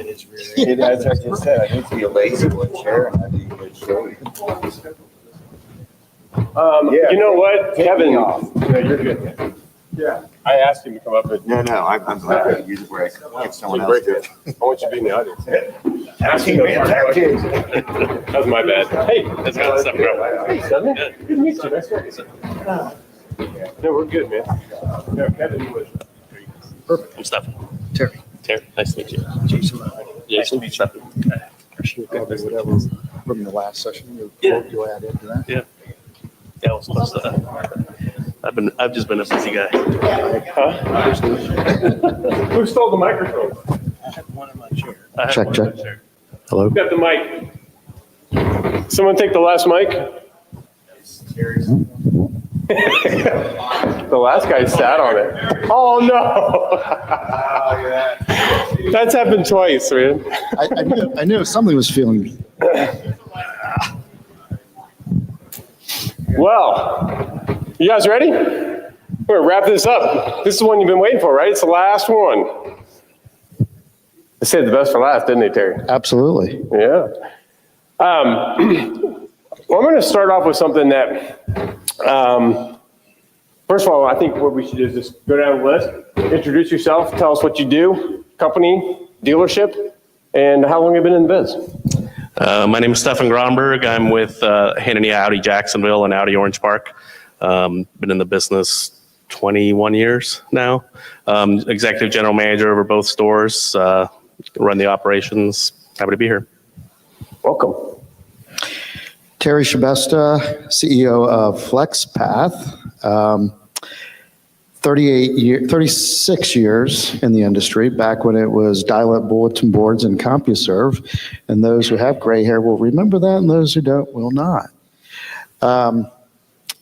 his rear end. That's what I just said. I need to be a lazy one chair and I need to show you. You know what, Kevin? No, you're good. Yeah. I asked him to come up, but No, I'm glad to use a break. Give someone else to. I want you to be in the audience. Ask him, man. Thank you. That was my bad. Hey, that's got stuff going. Hey, Southern. Good to meet you. Nice to meet you. No, we're good, man. No, Kevin was. Perfect. I'm Stefan. Terry. Terry, nice to meet you. Jason. Jason, nice to meet you. Whatever from the last session, you add into that? Yeah. Yeah, well, plus, I've just been a busy guy. Huh? Who stole the microphone? I have one in my chair. Check. Hello? Who got the mic? Someone take the last mic? The last guy sat on it. Oh, no. That's happened twice, man. I knew somebody was feeling. Well, you guys ready? We're going to wrap this up. This is the one you've been waiting for, right? It's the last one. They saved the best for last, didn't they, Terry? Absolutely. Yeah. Well, I'm going to start off with something that, first of all, I think what we should do is just go down the list, introduce yourself, tell us what you do, company, dealership, and how long you've been in the biz. My name is Stefan Gronberg. I'm with Hannity Audi Jacksonville and Audi Orange Park. Been in the business 21 years now. Executive general manager over both stores, run the operations. Happy to be here. Welcome. Terry Shabesta, CEO of FlexPath. 36 years in the industry, back when it was dial-up bulletin boards and CompuServe. And those who have gray hair will remember that, and those who don't will not.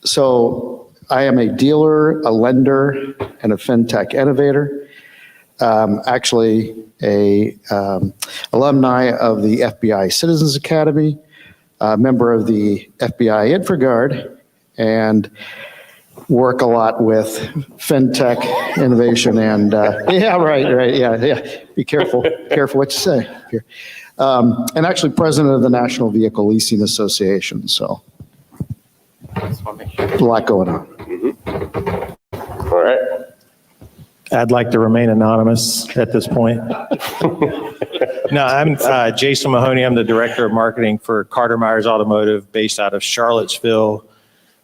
So I am a dealer, a lender, and a fintech innovator. Actually, a alumni of the FBI Citizens Academy, a member of the FBI InfraGuard, and work a lot with fintech innovation and yeah. Be careful what you say here. And actually president of the National Vehicle Leasing Association. So a lot going on. Mm-hmm. All right. I'd like to remain anonymous at this point. No, I'm Jason Mahoney. I'm the director of marketing for Carter Myers Automotive based out of Charlottesville,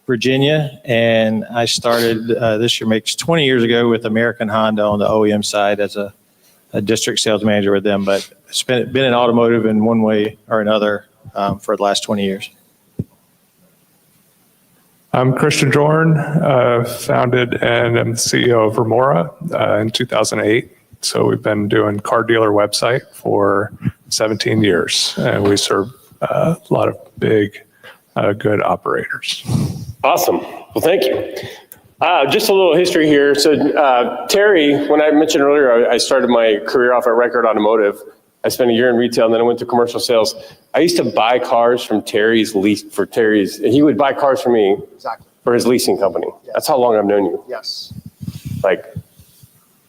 Virginia. And I started this year, makes 20 years ago with American Honda on the OEM side as a district sales manager with them, but been in automotive in one way or another for the last 20 years. I'm Christian Dorn, founded and am the CEO of Remora in 2008. So we've been doing car dealer website for 17 years, and we serve a lot of big, good operators. Awesome. Well, thank you. Just a little history here. So Terry, when I mentioned earlier, I started my career off at Record Automotive. I spent a year in retail, and then I went to commercial sales. I used to buy cars from Terry's and he would buy cars for me or his leasing company. That's how long I've known you. Yes. Like,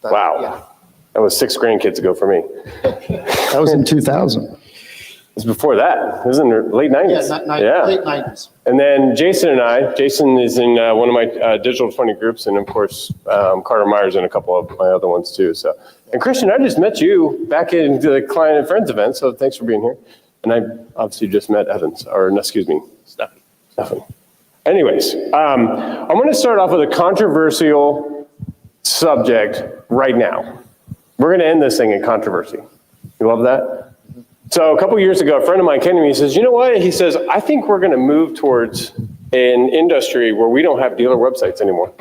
wow. Yeah. That was 6 grandkids ago for me. That was in 2000. It's before that. It was in the late 90s. Late 90s. And then Jason is in one of my digital 20 groups, and of course, Carter Myers and a couple of my other ones too. So, and Christian, I just met you back in the Client and Friends event, so thanks for being here. And I obviously just met Stefan. Anyways, I'm going to start off with a controversial subject right now. We're going to end this thing in controversy. You love that? So a couple years ago, a friend of mine came to me, he says, you know what? He says, I think we're going to move towards an industry where we don't have dealer websites anymore.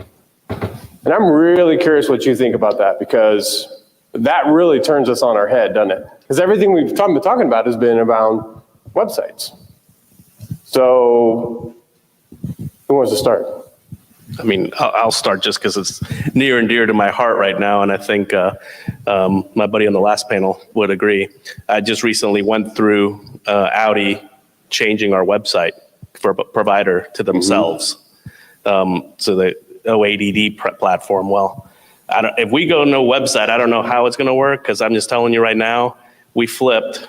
And I'm really curious what you think about that, because that really turns us on our head, doesn't it? Because everything we've been talking about has been around websites. So who wants to start? I mean, I'll start just because it's near and dear to my heart right now, and I think my buddy on the last panel would agree. I just recently went through Audi changing our website for provider to themselves, so the OADD platform. Well, if we go no website, I don't know how it's going to work, because I'm just telling you right now, we flipped.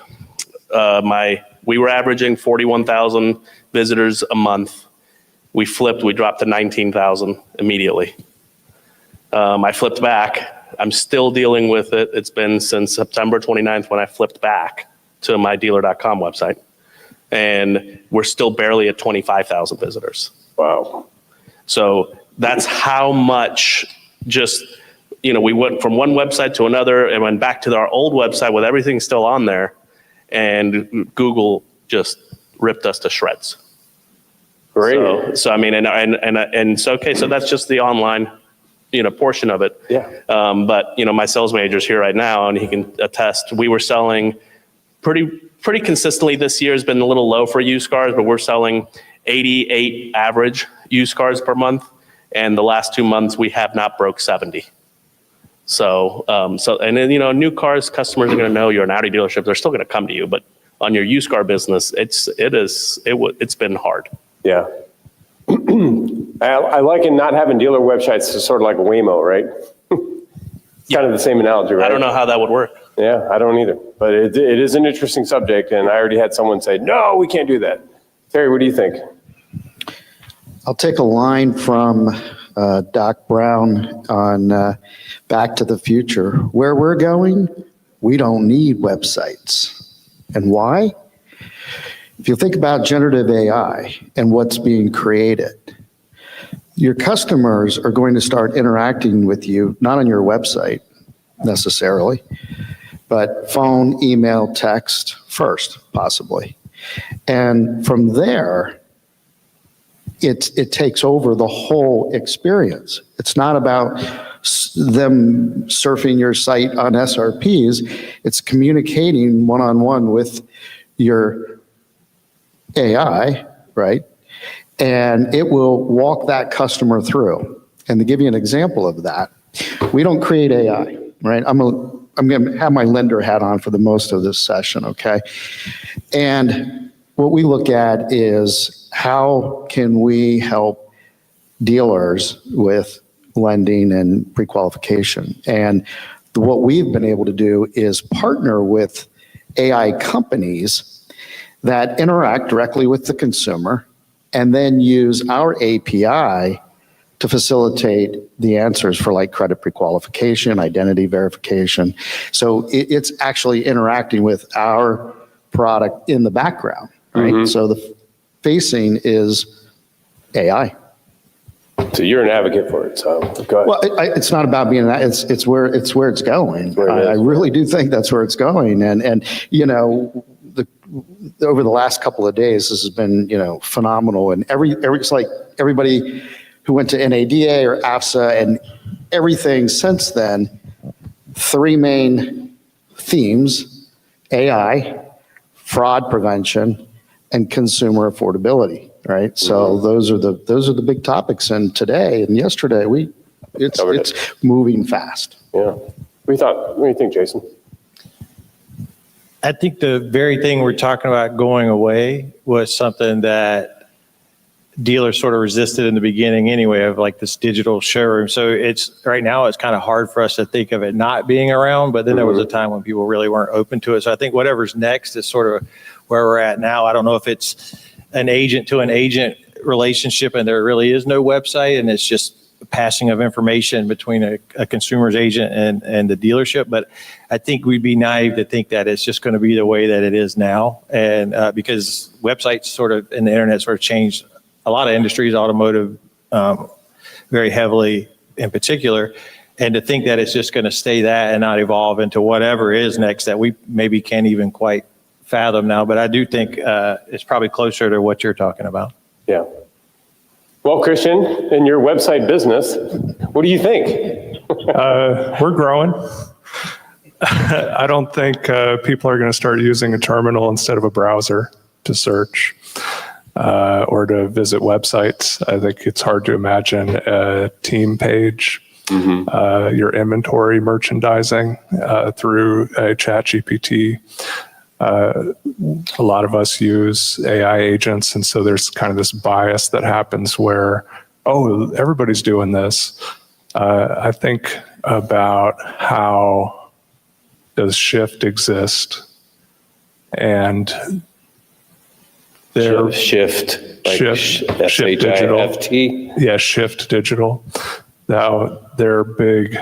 We were averaging 41,000 visitors a month. We dropped to 19,000 immediately. I flipped back. I'm still dealing with it. It's been since September 29th when I flipped back to my dealer.com website. And we're still barely at 25,000 visitors. Wow. So that's how much we went from one website to another and went back to our old website with everything still on there. And Google just ripped us to shreds. Great. So I mean, so that's just the online, portion of it. Yeah. But my sales manager's here right now, and he can attest. We were selling pretty consistently this year. Has been a little low for used cars, but we're selling 88 average used cars per month, and the last 2 months we have not broke 70. So and then new cars, customers are going to know you're an Audi dealership. They're still going to come to you, but on your used car business, it's been hard. Yeah. I liken not having dealer websites to sort of like a Waymo, right? Kind of the same analogy, right? I don't know how that would work. Yeah, I don't either. But it is an interesting subject, and I already had someone say, no, we can't do that. Terry, what do you think? I'll take a line from Doc Brown on Back to the Future. Where we're going, we don't need websites. And why? If you think about generative AI and what's being created, your customers are going to start interacting with you, not on your website necessarily, but phone, email, text first, possibly. And from there, it takes over the whole experience. It's not about them surfing your site on SRPs. It's communicating one-on-one with your AI, right? And it will walk that customer through. And to give you an example of that, we don't create AI, right? I'm going to have my lender hat on for the most of this session, okay? And what we look at is how can we help dealers with lending and pre-qualification. And what we've been able to do is partner with AI companies that interact directly with the consumer and then use our API to facilitate the answers for like credit pre-qualification, identity verification. So it's actually interacting with our product in the background, right? Mm-hmm. So the facing is AI. So you're an advocate for it, so go ahead. Well, it's not about being that. It's where it's going. I really do think that's where it's going. And over the last couple of days, this has been phenomenal. And it's like everybody who went to NADA or AFSA and everything since then. 3 main themes: AI, fraud prevention, and consumer affordability. Right. So those are the big topics. And today and yesterday, it's moving fast. Yeah. What do you think, Jason? I think the very thing we're talking about going away was something that dealers sort of resisted in the beginning anyway of like this digital showroom. So right now it's kind of hard for us to think of it not being around, but then there was a time when people really weren't open to it. So I think whatever's next is sort of where we're at now. I don't know if it's an agent to an agent relationship and there really is no website and it's just passing of information between a consumer's agent and the dealership. But I think we'd be naive to think that it's just going to be the way that it is now. And because websites sort of and the internet sort of changed a lot of industries, automotive very heavily in particular. And to think that it's just going to stay that and not evolve into whatever is next that we maybe can't even quite fathom now. But I do think it's probably closer to what you're talking about. Yeah. Well, Christian, in your website business, what do you think? We're growing. I don't think people are going to start using a terminal instead of a browser to search or to visit websites. I think it's hard to imagine a team page, your inventory merchandising through a ChatGPT. A lot of us use AI agents, and so there's kind of this bias that happens where, oh, everybody's doing this. I think about how does Shift exist, and their Shift, like Shift Digital. S-H-I-F-T? Yeah, Shift Digital. Now, their big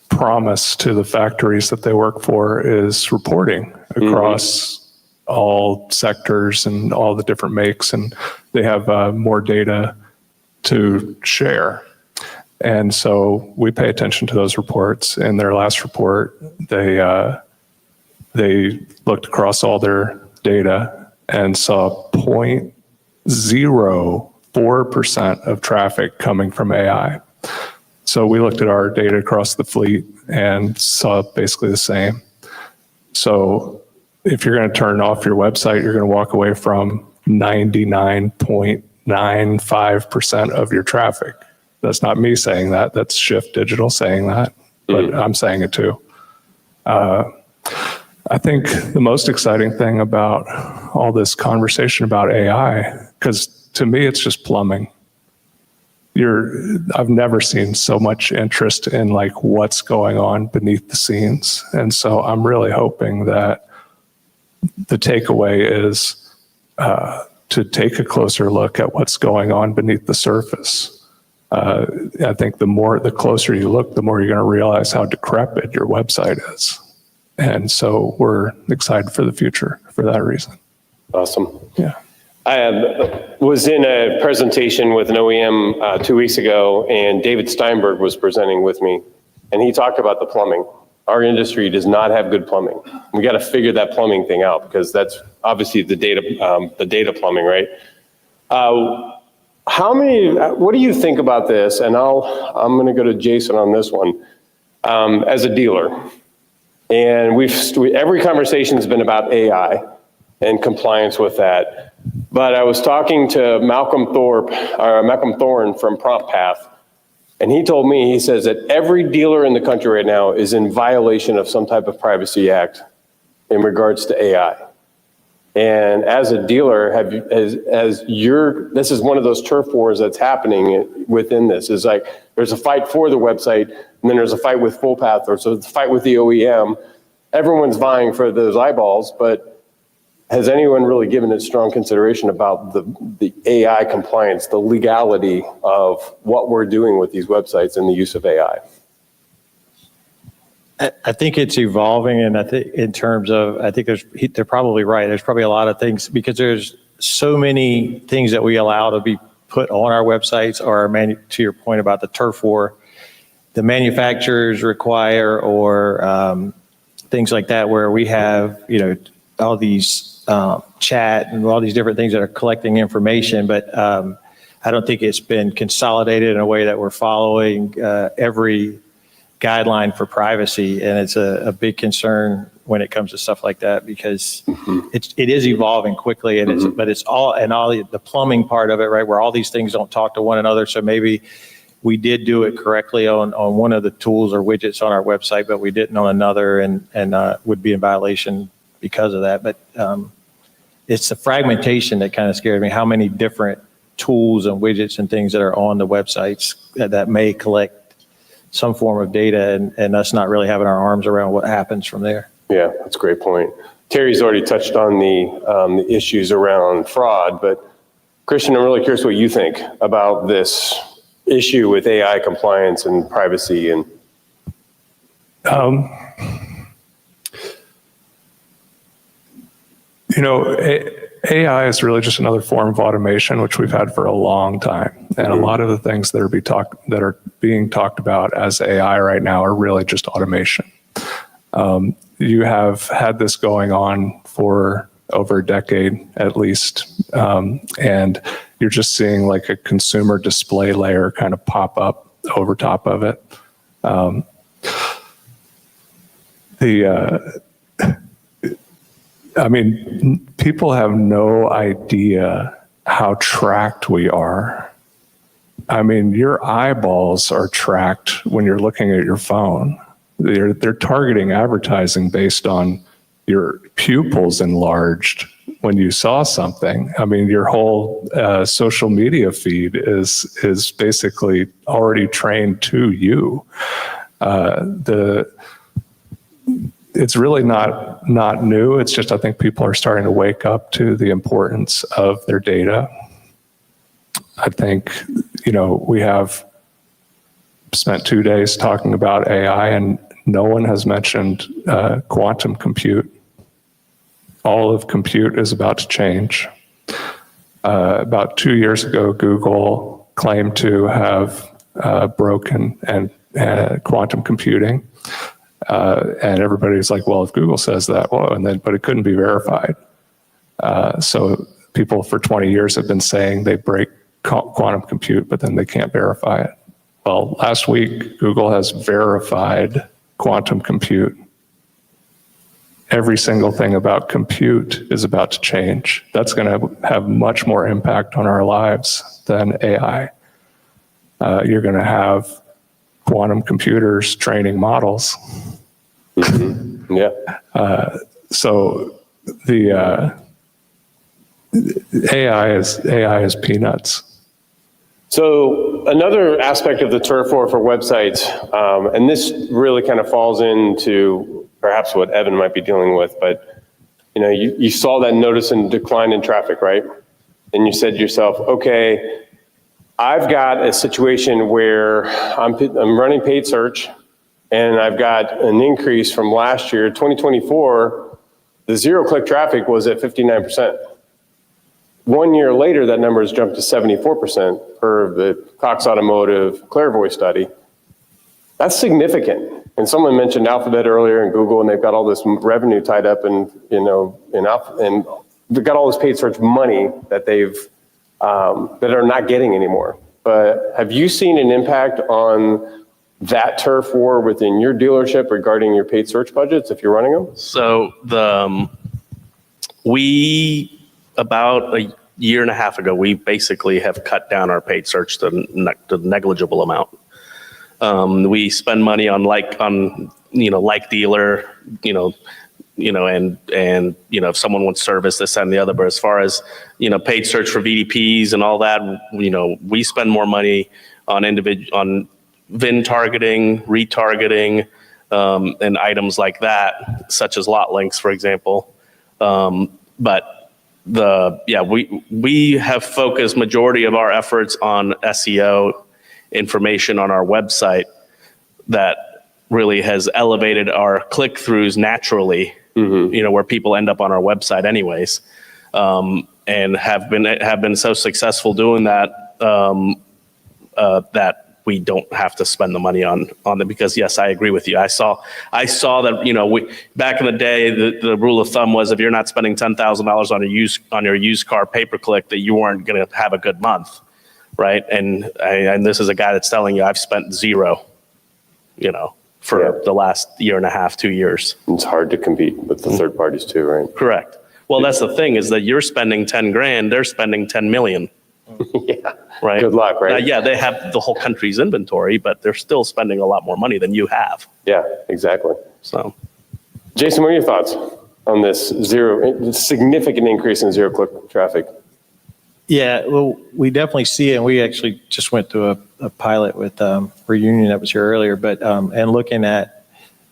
promise to the factories that they work for is reporting across all sectors and all the different makes, and they have more data to share. And so we pay attention to those reports. In their last report, they looked across all their data and saw 0.04% of traffic coming from AI. So we looked at our data across the fleet and saw basically the same. So if you're going to turn off your website, you're going to walk away from 99.95% of your traffic. That's not me saying that. That's Shift Digital saying that, but I'm saying it too. I think the most exciting thing about all this conversation about AI, because to me, it's just plumbing. I've never seen so much interest in like what's going on beneath the scenes. And so I'm really hoping that the takeaway is to take a closer look at what's going on beneath the surface. I think the closer you look, the more you're going to realize how decrepit your website is. And so we're excited for the future for that reason. Awesome. Yeah. I was in a presentation with an OEM 2 weeks ago, and David Steinberg was presenting with me, and he talked about the plumbing. Our industry does not have good plumbing. We got to figure that plumbing thing out because that's obviously the data plumbing, right? What do you think about this? And I'm going to go to Jason on this one. As a dealer, and every conversation has been about AI and compliance with that. But I was talking to Malcolm Thorne from PromptPath, and he told me, he says that every dealer in the country right now is in violation of some type of privacy act in regards to AI. And as a dealer, this is one of those turf wars that's happening within this. Is like there's a fight for the website, and then there's a fight with FullPath, or so it's a fight with the OEM. Everyone's vying for those eyeballs, but has anyone really given it strong consideration about the AI compliance, the legality of what we're doing with these websites and the use of AI? I think it's evolving, and I think in terms of, they're probably right. There's probably a lot of things because there's so many things that we allow to be put on our websites, or to your point about the turf war, the manufacturers require, or things like that, where we have all these chat and all these different things that are collecting information, but I don't think it's been consolidated in a way that we're following every guideline for privacy, and it's a big concern when it comes to stuff like that because it is evolving quickly, and but it's all the plumbing part of it, right, where all these things don't talk to one another. So maybe we did do it correctly on one of the tools or widgets on our website, but we didn't on another, and would be in violation because of that. But it's the fragmentation that kind of scares me, how many different tools and widgets and things that are on the websites that may collect some form of data and us not really having our arms around what happens from there. Yeah, that's a great point. Terry's already touched on the issues around fraud, but Christian, I'm really curious what you think about this issue with AI compliance and privacy and. AI is really just another form of automation, which we've had for a long time. And a lot of the things that are being talked about as AI right now are really just automation. You have had this going on for over a decade at least, and you're just seeing like a consumer display layer kind of pop up over top of it. People have no idea how tracked we are. Your eyeballs are tracked when you're looking at your phone. They're targeting advertising based on your pupils enlarged when you saw something. Your whole social media feed is basically already trained to you. It's really not new. It's just I think people are starting to wake up to the importance of their data. I think, we have spent 2 days talking about AI and no one has mentioned quantum compute. All of compute is about to change. About 2 years ago, Google claimed to have broken quantum computing. And everybody's like, well, if Google says that, well, but it couldn't be verified. So people for 20 years have been saying they break quantum compute, but then they can't verify it. Well, last week, Google has verified quantum compute. Every single thing about compute is about to change. That's going to have much more impact on our lives than AI. You're going to have quantum computers training models. Mm-hmm. Yeah. So the AI is peanuts. So another aspect of the turf war for websites, and this really kind of falls into perhaps what Evan might be dealing with, but you saw that notice and decline in traffic, right? And you said to yourself, okay, I've got a situation where I'm running paid search and I've got an increase from last year, 2024, the zero-click traffic was at 59%. 1 year later, that number has jumped to 74% per the Cox Automotive Clairvoy study. That's significant. And someone mentioned Alphabet earlier and Google, and they've got all this revenue tied up and they've got all this paid search money that that are not getting anymore. But have you seen an impact on that turf war within your dealership regarding your paid search budgets if you're running them? So about a year and a half ago, we basically have cut down our paid search to negligible amount. We spend money on like dealer, and if someone wants service, this and the other. But as far as paid search for VDPs and all that, we spend more money on VIN targeting, retargeting, and items like that, such as lot links, for example. But we have focused majority of our efforts on SEO information on our website that really has elevated our click-throughs naturally, where people end up on our website anyways, and have been so successul doing that that we don't have to spend the money on them, because yes, I agree with you. I saw that, back in the day, the rule of thumb was if you're not spending $10,000 on your used car pay-per-click, that you weren't going to have a good month, right? And this is a guy that's telling you I've spent zero, for the last year and a half, 2 years. It's hard to compete with the third parties too, right? Correct. Well, that's the thing, is that you're spending 10 grand, they're spending 10 million. Yeah. Right. Good luck, right? Yeah, they have the whole country's inventory, but they're still spending a lot more money than you have. Yeah, exactly. So, Jason, what are your thoughts? on this significant increase in zero-click traffic? Yeah, well, we definitely see it, and we actually just went through a pilot with Reunion that was here earlier, but and looking at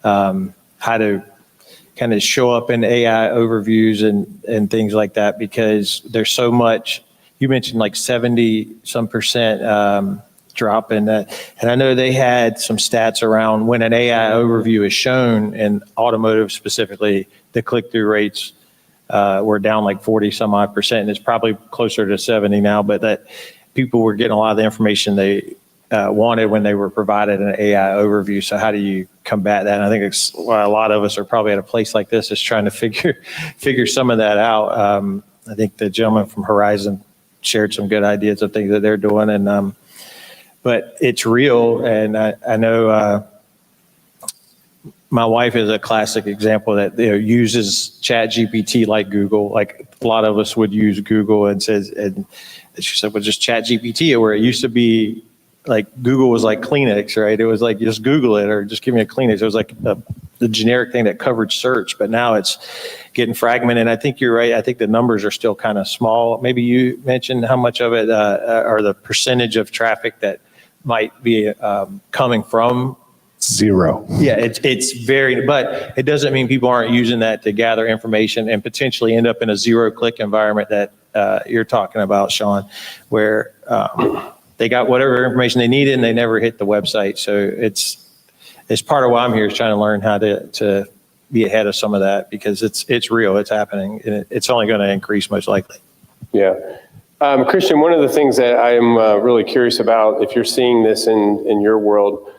how to kind of show up in AI overviews and things like that, because there's so much. You mentioned like 70% drop in that, and I know they had some stats around when an AI overview is shown in automotive specifically, the click-through rates were down like 40 some odd percent, and it's probably closer to 70 now, but that people were getting a lot of the information they wanted when they were provided an AI overview. So how do you combat that? And I think it's why a lot of us are probably at a place like this, is trying to figure some of that out. I think the gentleman from Horizon shared some good ideas of things that they're doing, and but it's real. And I know my wife is a classic example that uses Chat GPT like Google. Like a lot of us would use Google, and she said, well, just Chat GPT, where it used to be like Google was like Kleenex, right? It was like, just Google it or just give me a Kleenex. It was like the generic thing that covered search, but now it's getting fragmented. And I think you're right. I think the numbers are still kind of small. Maybe you mentioned how much of it or the percentage of traffic that might be coming from. Zero. Yeah, it's very, but it doesn't mean people aren't using that to gather information and potentially end up in a zero-click environment that you're talking about, Sean, where they got whatever information they needed and they never hit the website. So it's part of why I'm here, is trying to learn how to be ahead of some of that, because it's real, it's happening, and it's only going to increase most likely. Yeah. Christian, one of the things that I'm really curious about, if you're seeing this in your world,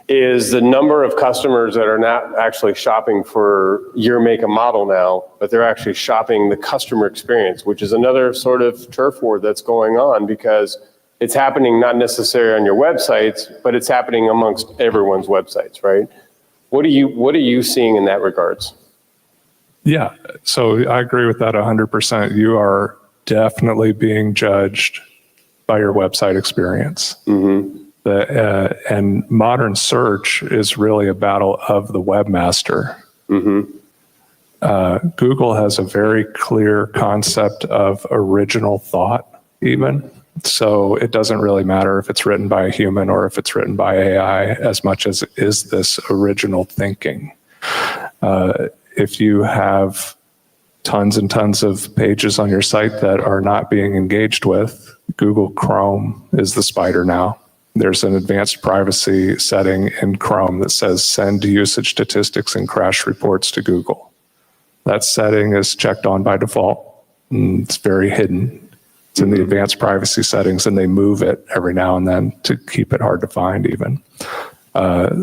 is the number of customers that are not actually shopping for your make and model now, but they're actually shopping the customer experience, which is another sort of turf war that's going on, because it's happening not necessarily on your websites, but it's happening amongst everyone's websites, right? What are you seeing in that regards? Yeah, so I agree with that 100%. You are definitely being judged by your website experience. Mm-hmm. And modern search is really a battle of the webmaster. Mm-hmm. Google has a very clear concept of original thought, even. So it doesn't really matter if it's written by a human or if it's written by AI, as much as it is this original thinking. If you have tons and tons of pages on your site that are not being engaged with, Google Chrome is the spider now. There's an advanced privacy setting in Chrome that says send usage statistics and crash reports to Google. That setting is checked on by default. It's very hidden. It's in the advanced privacy settings, and they move it every now and then to keep it hard to find even.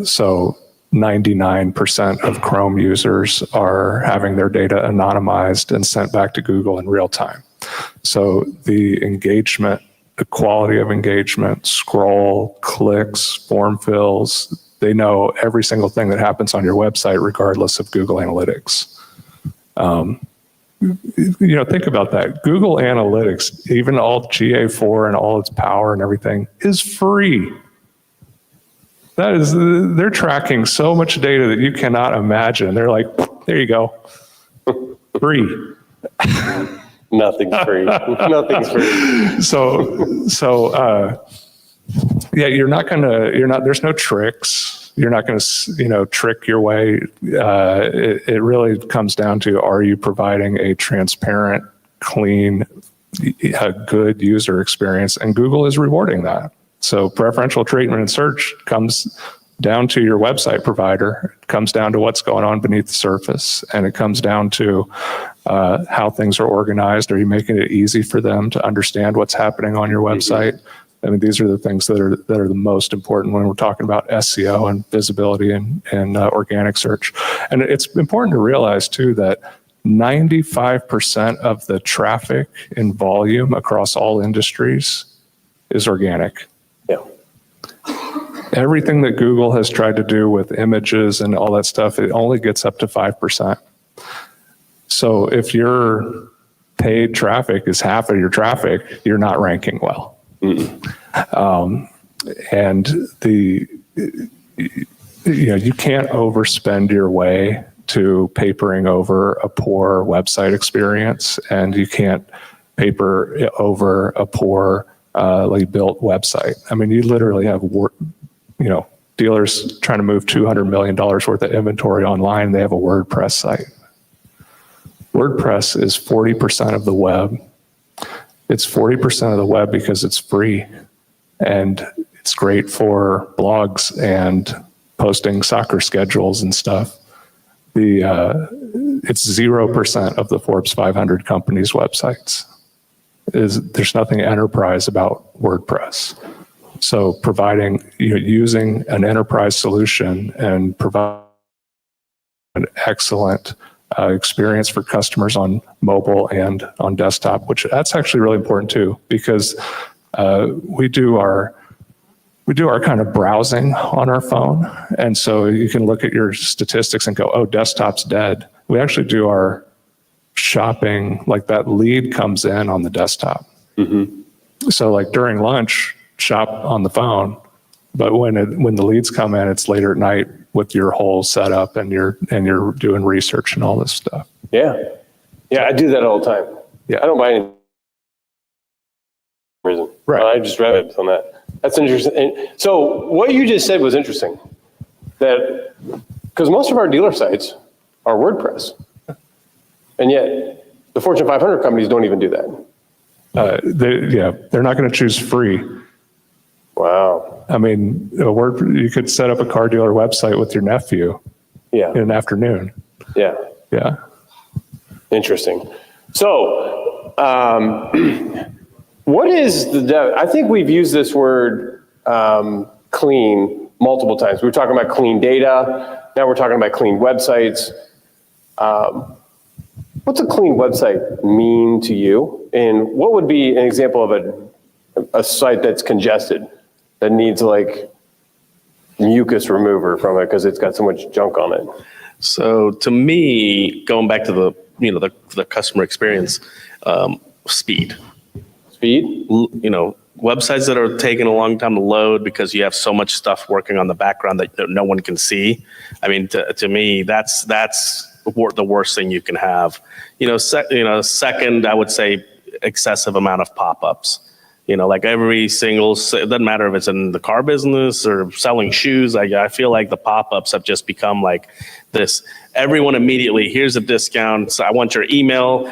So 99% of Chrome users are having their data anonymized and sent back to Google in real time. So the engagement, the quality of engagement, scroll, clicks, form fills, they know every single thing that happens on your website, regardless of Google Analytics. Think about that. Google Analytics, even all GA4 and all its power and everything, is free. They're tracking so much data that you cannot imagine. They're like, there you go, free. Nothing's free. Nothing's free. There's no tricks. You're not going to, trick your way. It really comes down to, are you providing a transparent, clean, a good user experience? And Google is rewarding that. So preferential treatment in search comes down to your website provider. It comes down to what's going on beneath the surface. And it comes down to how things are organized. Are you making it easy for them to understand what's happening on your website? Mm-hmm. I mean, these are the things that are the most important when we're talking about SEO and visibility and organic search. And it's important to realize too that 95% of the traffic in volume across all industries is organic. Yeah. Everything that Google has tried to do with images and all that stuff, it only gets up to 5%. So if your paid traffic is half of your traffic, you're not ranking well. And you can't overspend your way to papering over a poor website experience, and you can't paper over a poor built website. I mean, you literally have dealers trying to move $200 million worth of inventory online. They have a WordPress site. WordPress is 40% of the web. It's 40% of the web because it's free, and it's great for blogs and posting soccer schedules and stuff. It's 0% of the Forbes 500 companies' websites. There's nothing enterprise about WordPress. So using an enterprise solution and provide an excellent experience for customers on mobile and on desktop, which that's actually really important too, because we do our kind of browsing on our phone. And so you can look at your statistics and go, oh, desktop's dead. We actually do our shopping, like that lead comes in on the desktop. So like during lunch, shop on the phone, but when the leads come in, it's later at night with your whole setup and you're doing research and all this stuff. Yeah, I do that all the time. Yeah, I don't buy any reason. Right. I just read it on that. That's interesting. And so what you just said was interesting. That because most of our dealer sites are WordPress, and yet the Fortune 500 companies don't even do that. They're not going to choose free. Wow. I mean, you could set up a car dealer website with your nephew in an afternoon. Yeah. Yeah. Interesting. So, what is I think we've used this word clean multiple times. We were talking about clean data. Now we're talking about clean websites. What's a clean website mean to you? And what would be an example of a site that's congested, that needs like mucus remover from it because it's got so much junk on it? So to me, going back to the customer experience, speed. Websites that are taking a long time to load because you have so much stuff working on the background that no one can see. I mean, to me, that's the worst thing you can have. Second, I would say excessive amount of pop-ups. Like every single, it doesn't matter if it's in the car business or selling shoes. I feel like the pop-ups have just become like this. Everyone immediately, here's a discount. So I want your email,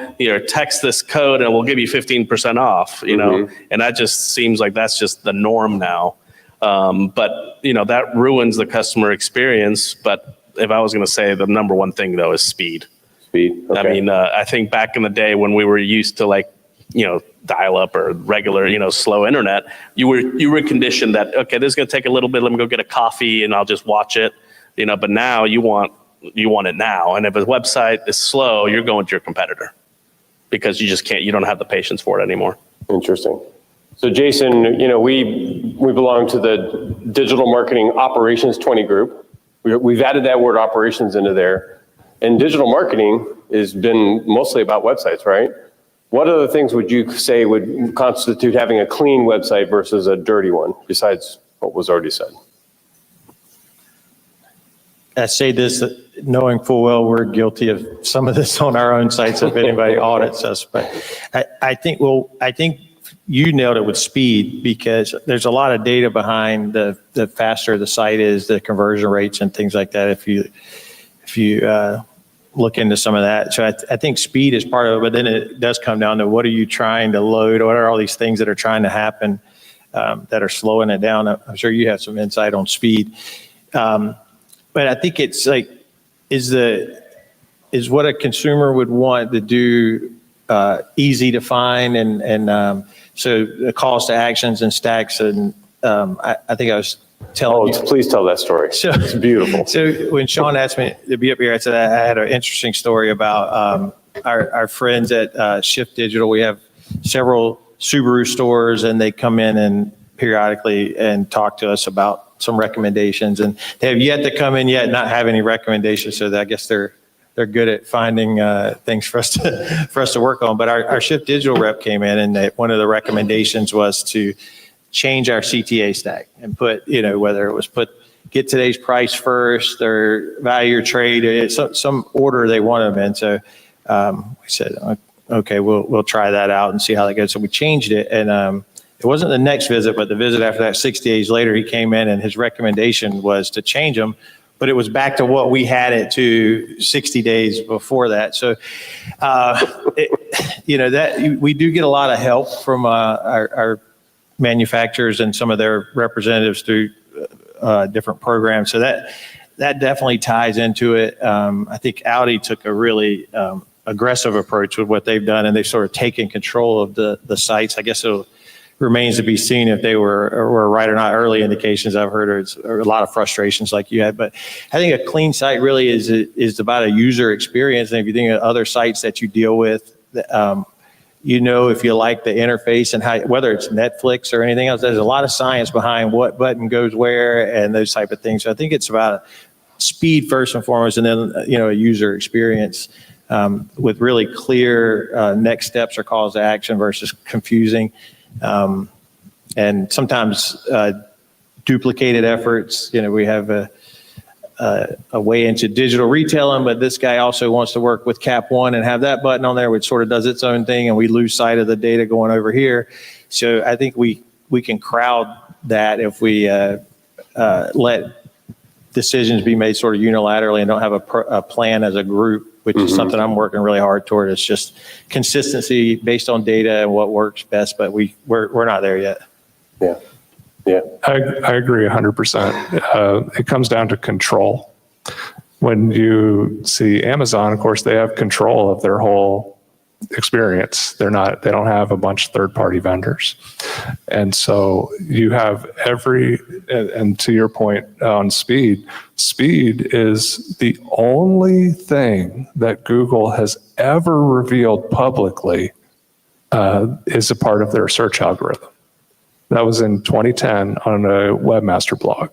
text this code and we'll give you 15% off, and that just seems like that's just the norm now. But that ruins the customer experience. But if I was going to say the number one thing though is speed. Okay. I mean, I think back in the day when we were used to dial up or regular, slow internet, you were conditioned that, okay, this is going to take a little bit. Let me go get a coffee and I'll just watch it, but now you want it now. And if a website is slow, you're going to your competitor because you just can't, you don't have the patience for it anymore. Interesting. So Jason, we belong to the Digital Marketing Operations 20 group. We've added that word operations into there. And digital marketing has been mostly about websites, right? What other things would you say would constitute having a clean website versus a dirty one, besides what was already said? I say this knowing full well we're guilty of some of this on our own sites if anybody audits us. But I think you nailed it with speed, because there's a lot of data behind the faster the site is, the conversion rates and things like that. If you look into some of that. So I think speed is part of it, but then it does come down to what are you trying to load? What are all these things that are trying to happen that are slowing it down? I'm sure you have some insight on speed. But I think it's like, is what a consumer would want to do easy to find, and so the calls to actions and stacks, and I think I was telling you. Please tell that story. So, it's beautiful. So when Sean asked me to be up here, I said I had an interesting story about our friends at Shift Digital. We have several Subaru stores, and they come in and periodically and talk to us about some recommendations, and they have yet to come in yet not have any recommendations. So I guess they're good at finding things for us to work on. But our Shift Digital rep came in, and one of the recommendations was to change our CTA stack and put, whether it was put get today's price first or value your trade. It's some order they want them in. So we said, okay, we'll try that out and see how that goes. So we changed it, and it wasn't the next visit, but the visit after that, 60 days later, he came in and his recommendation was to change them, but it was back to what we had it to 60 days before that. So, that we do get a lot of help from our manufacturers and some of their representatives through different programs. So that definitely ties into it. I think Audi took a really aggressive approach with what they've done, and they've sort of taken control of the sites. I guess it remains to be seen if they were right or not. Early indications I've heard are a lot of frustrations like you had, but I think a clean site really is about a user experience. And if you think of other sites that you deal with, if you like the interface and how, whether it's Netflix or anything else, there's a lot of science behind what button goes where and those type of things. So I think it's about speed first and foremost, and then, a user experience with really clear next steps or calls to action versus confusing. And sometimes duplicated efforts. We have a way into digital retailing, but this guy also wants to work with Cap One and have that button on there, which sort of does its own thing, and we lose sight of the data going over here. So I think we can crowd that if we let decisions be made sort of unilaterally and don't have a plan as a group, which is something I'm working really hard toward. It's just consistency based on data and what works best, but we're not there yet. Yeah. Yeah. I agree 100%. It comes down to control. When you see Amazon, of course, they have control of their whole experience. They don't have a bunch of third-party vendors. And so you have and to your point on speed is the only thing that Google has ever revealed publicly is a part of their search algorithm. That was in 2010 on a webmaster blog.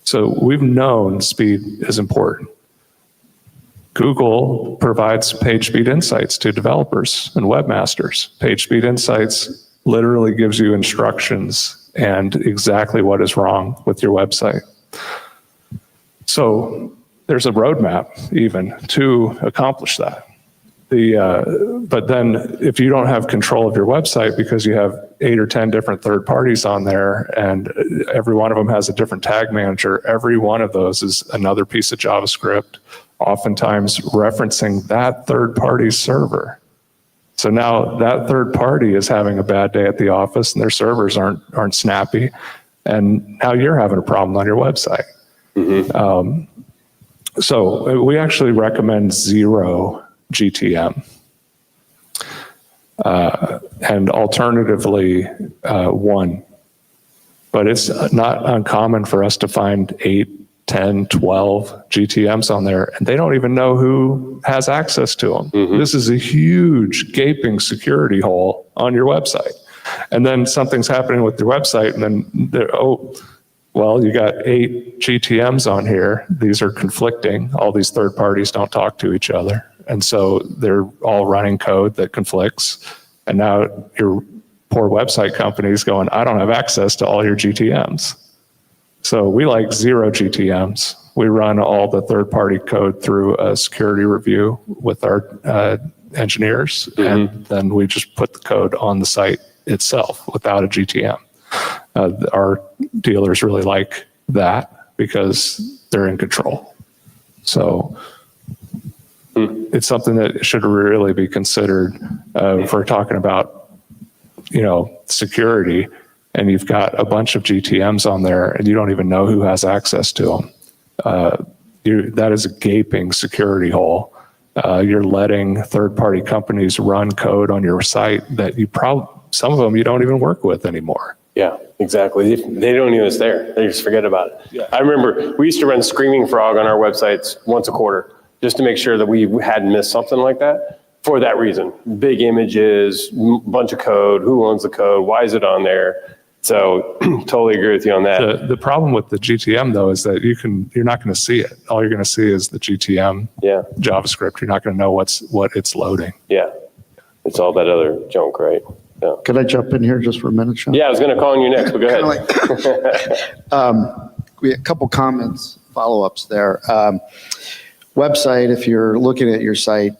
So we've known speed is important. Google provides page speed insights to developers and webmasters. Page speed insights literally gives you instructions and exactly what is wrong with your website. So there's a roadmap even to accomplish that. But then if you don't have control of your website because you have 8 or 10 different third parties on there and every one of them has a different tag manager, every one of those is another piece of JavaScript, oftentimes referencing that third party server. So now that third party is having a bad day at the office and their servers aren't snappy. And now you're having a problem on your website. So we actually recommend 0 GTM. And alternatively, 1. But it's not uncommon for us to find 8, 10, 12 GTMs on there, and they don't even know who has access to them. This is a huge gaping security hole on your website. And then something's happening with your website, and then you got 8 GTMs on here. These are conflicting. All these third parties don't talk to each other. And so they're all running code that conflicts. And now your poor website company is going, I don't have access to all your GTMs. So we like 0 GTMs. We run all the third-party code through a security review with our engineers, and then we just put the code on the site itself without a GTM. Our dealers really like that because they're in control. So it's something that should really be considered if we're talking about, security. And you've got a bunch of GTMs on there and you don't even know who has access to them. That is a gaping security hole. You're letting third-party companies run code on your site that some of them you don't even work with anymore. Yeah, exactly. They don't know it's there. They just forget about it. Yeah. I remember we used to run Screaming Frog on our websites once a quarter just to make sure that we hadn't missed something like that. For that reason, big images, bunch of code, who owns the code, why is it on there? So totally agree with you on that. The problem with the GTM though is that you're not going to see it. All you're going to see is the GTM JavaScript. You're not going to know what it's loading. Yeah, it's all that other junk, right? Yeah. Could I jump in here just for a minute, Sean? Yeah, I was going to call on you next, but go ahead. a couple comments, follow-ups there. Website, if you're looking at your site,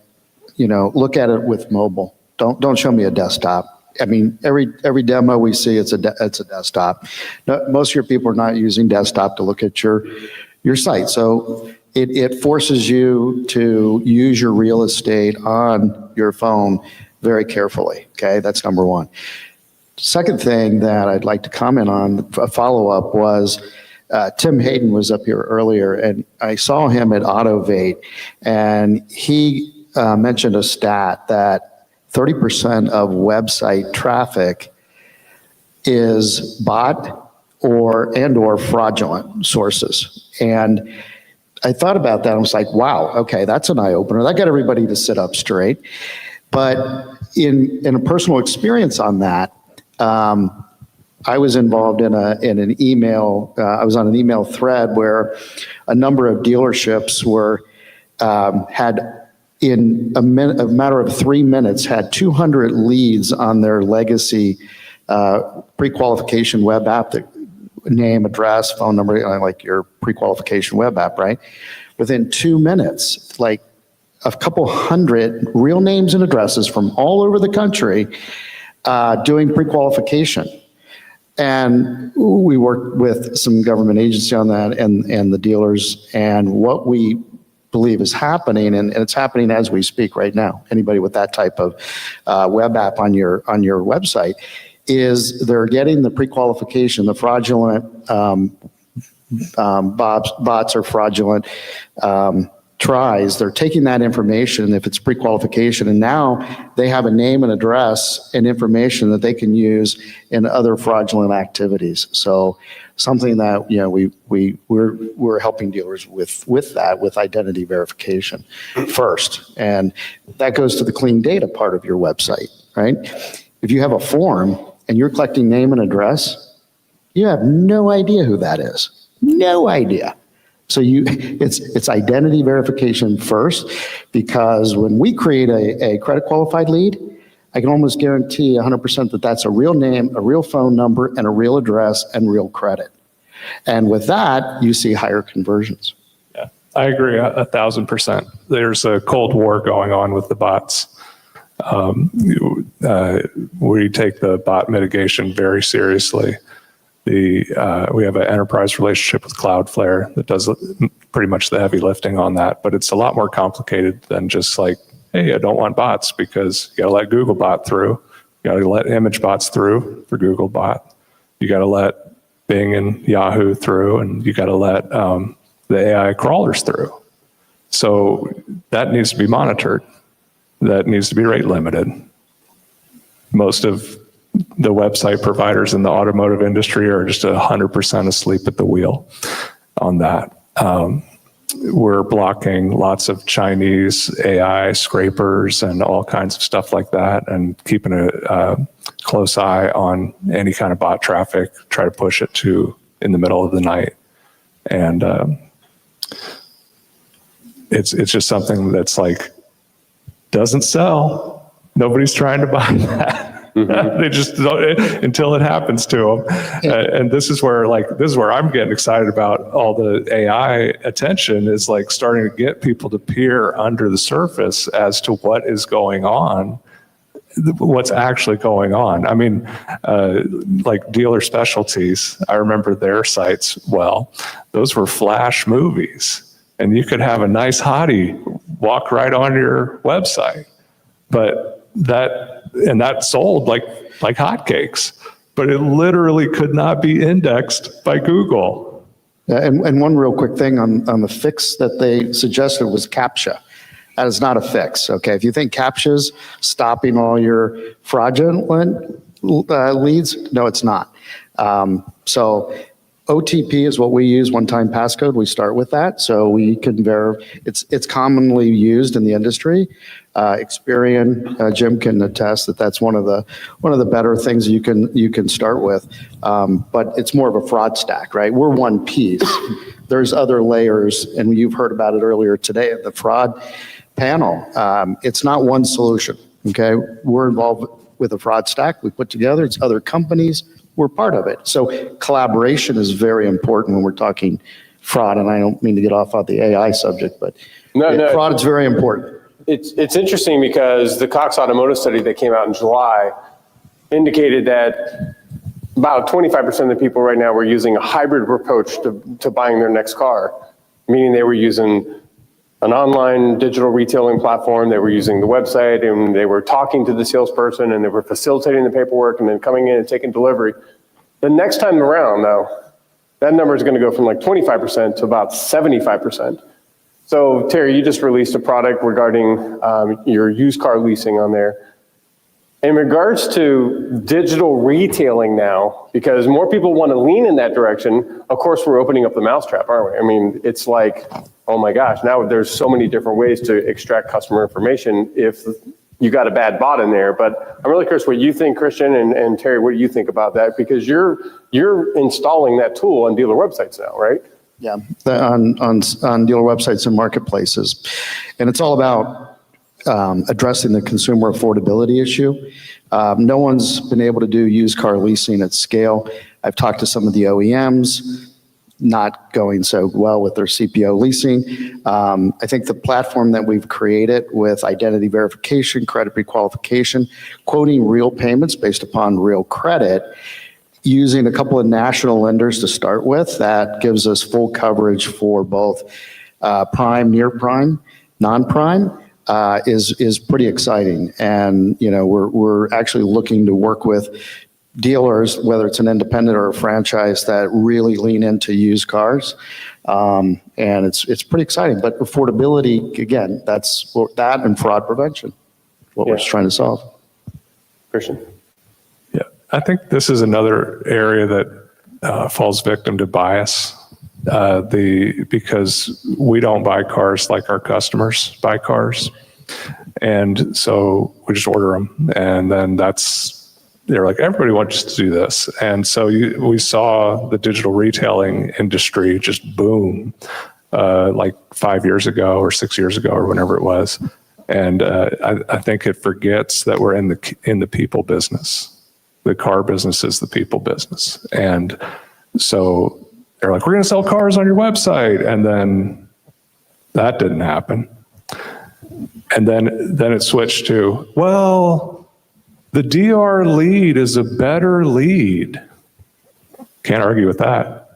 look at it with mobile. Don't show me a desktop. I mean, every demo we see, it's a desktop. No, most of your people are not using desktop to look at your site. So it forces you to use your real estate on your phone very carefully. Okay, that's number one. Second thing that I'd like to comment on, a follow-up, was Tim Hayden was up here earlier, and I saw him at Autovate, and he mentioned a stat that 30% of website traffic is bot or fraudulent sources. And I thought about that. I was like, wow, okay, that's an eye-opener. That got everybody to sit up straight. But in a personal experience on that, I was involved in an email. I was on an email thread where a number of dealerships had, in a matter of 3 minutes, had 200 leads on their legacy pre-qualification web app, the name, address, phone number, like your pre-qualification web app, right? Within 2 minutes, like a couple hundred real names and addresses from all over the country doing pre-qualification. And we worked with some government agency on that and the dealers, and what we believe is happening, and it's happening as we speak right now. Anybody with that type of web app on your website, is they're getting the pre-qualification, the fraudulent bots or fraudulent tries. They're taking that information, if it's pre-qualification, and now they have a name and address and information that they can use in other fraudulent activities. So something that we're helping dealers with that, with identity verification first, and that goes to the clean data part of your website, right? If you have a form and you're collecting name and address, you have no idea who that is, no idea. So it's identity verification first, because when we create a credit qualified lead, I can almost guarantee 100% that that's a real name, a real phone number, and a real address and real credit. And with that, you see higher conversions. Yeah, I agree 1,000%. There's a Cold War going on with the bots. We take the bot mitigation very seriously. We have an enterprise relationship with Cloudflare that does pretty much the heavy lifting on that, but it's a lot more complicated than just like, hey, I don't want bots, because you got to let Googlebot through. You got to let ImageBots through for Googlebot. You got to let Bing and Yahoo through, and you got to let the AI crawlers through. So that needs to be monitored. That needs to be rate limited. Most of the website providers in the automotive industry are just 100% asleep at the wheel on that. We're blocking lots of Chinese AI scrapers and all kinds of stuff like that, and keeping a close eye on any kind of bot traffic, try to push it to in the middle of the night. And it's just something that's like, doesn't sell. Nobody's trying to buy that. They just don't, until it happens to them. And this is where I'm getting excited about all the AI attention, is like starting to get people to peer under the surface as to what is going on, what's actually going on. I mean, like Dealer Specialties, I remember their sites well. Those were flash movies, and you could have a nice hottie walk right on your website, but that sold like hotcakes, but it literally could not be indexed by Google. And one real quick thing on the fix that they suggested was CAPTCHA. That is not a fix, okay? If you think CAPTCHA's stopping all your fraudulent leads, no, it's not. So OTP is what we use, one-time passcode. We start with that, so we can verify. It's commonly used in the industry. Experian, Jim can attest that that's one of the better things you can start with. But it's more of a fraud stack, right? We're one piece. There's other layers, and you've heard about it earlier today at the fraud panel. It's not one solution. Okay, we're involved with a fraud stack we put together. It's other companies, we're part of it. So collaboration is very important when we're talking fraud, and I don't mean to get off on the AI subject, but fraud is very important. It's interesting because the Cox Automotive study that came out in July indicated that about 25% of the people right now were using a hybrid approach to buying their next car, meaning they were using an online digital retailing platform, they were using the website, and they were talking to the salesperson, and they were facilitating the paperwork and then coming in and taking delivery. The next time around, though, that number is going to go from like 25% to about 75%. So Terry, you just released a product regarding your used car leasing on there. In regards to digital retailing now, because more people want to lean in that direction, of course, we're opening up the mousetrap, aren't we? I mean, it's like, oh my gosh, now there's so many different ways to extract customer information if you got a bad bot in there. But I'm really curious what you think, Christian, and Terry, what do you think about that? Because you're installing that tool on dealer websites now, right? Yeah, on dealer websites and marketplaces. And it's all about addressing the consumer affordability issue. No one's been able to do used car leasing at scale. I've talked to some of the OEMs, not going so well with their CPO leasing. I think the platform that we've created with identity verification, credit prequalification, quoting real payments based upon real credit, using a couple of national lenders to start with, that gives us full coverage for both prime, near prime, non-prime, is pretty exciting. And, you know, we're actually looking to work with dealers, whether it's an independent or a franchise, that really lean into used cars. And it's pretty exciting. But affordability, again, that's that and fraud prevention, what we're just trying to solve. Christian? Yeah, I think this is another area that falls victim to bias. Because we don't buy cars like our customers buy cars. And so we just order them. And then they're like, everybody wants to do this. And so we saw the digital retailing industry just boom, like 5 years ago or 6 years ago or whenever it was. And I think it forgets that we're in the people business. The car business is the people business. And so they're like, we're going to sell cars on your website. And then that didn't happen. And then it switched to, well, the DR lead is a better lead. Can't argue with that.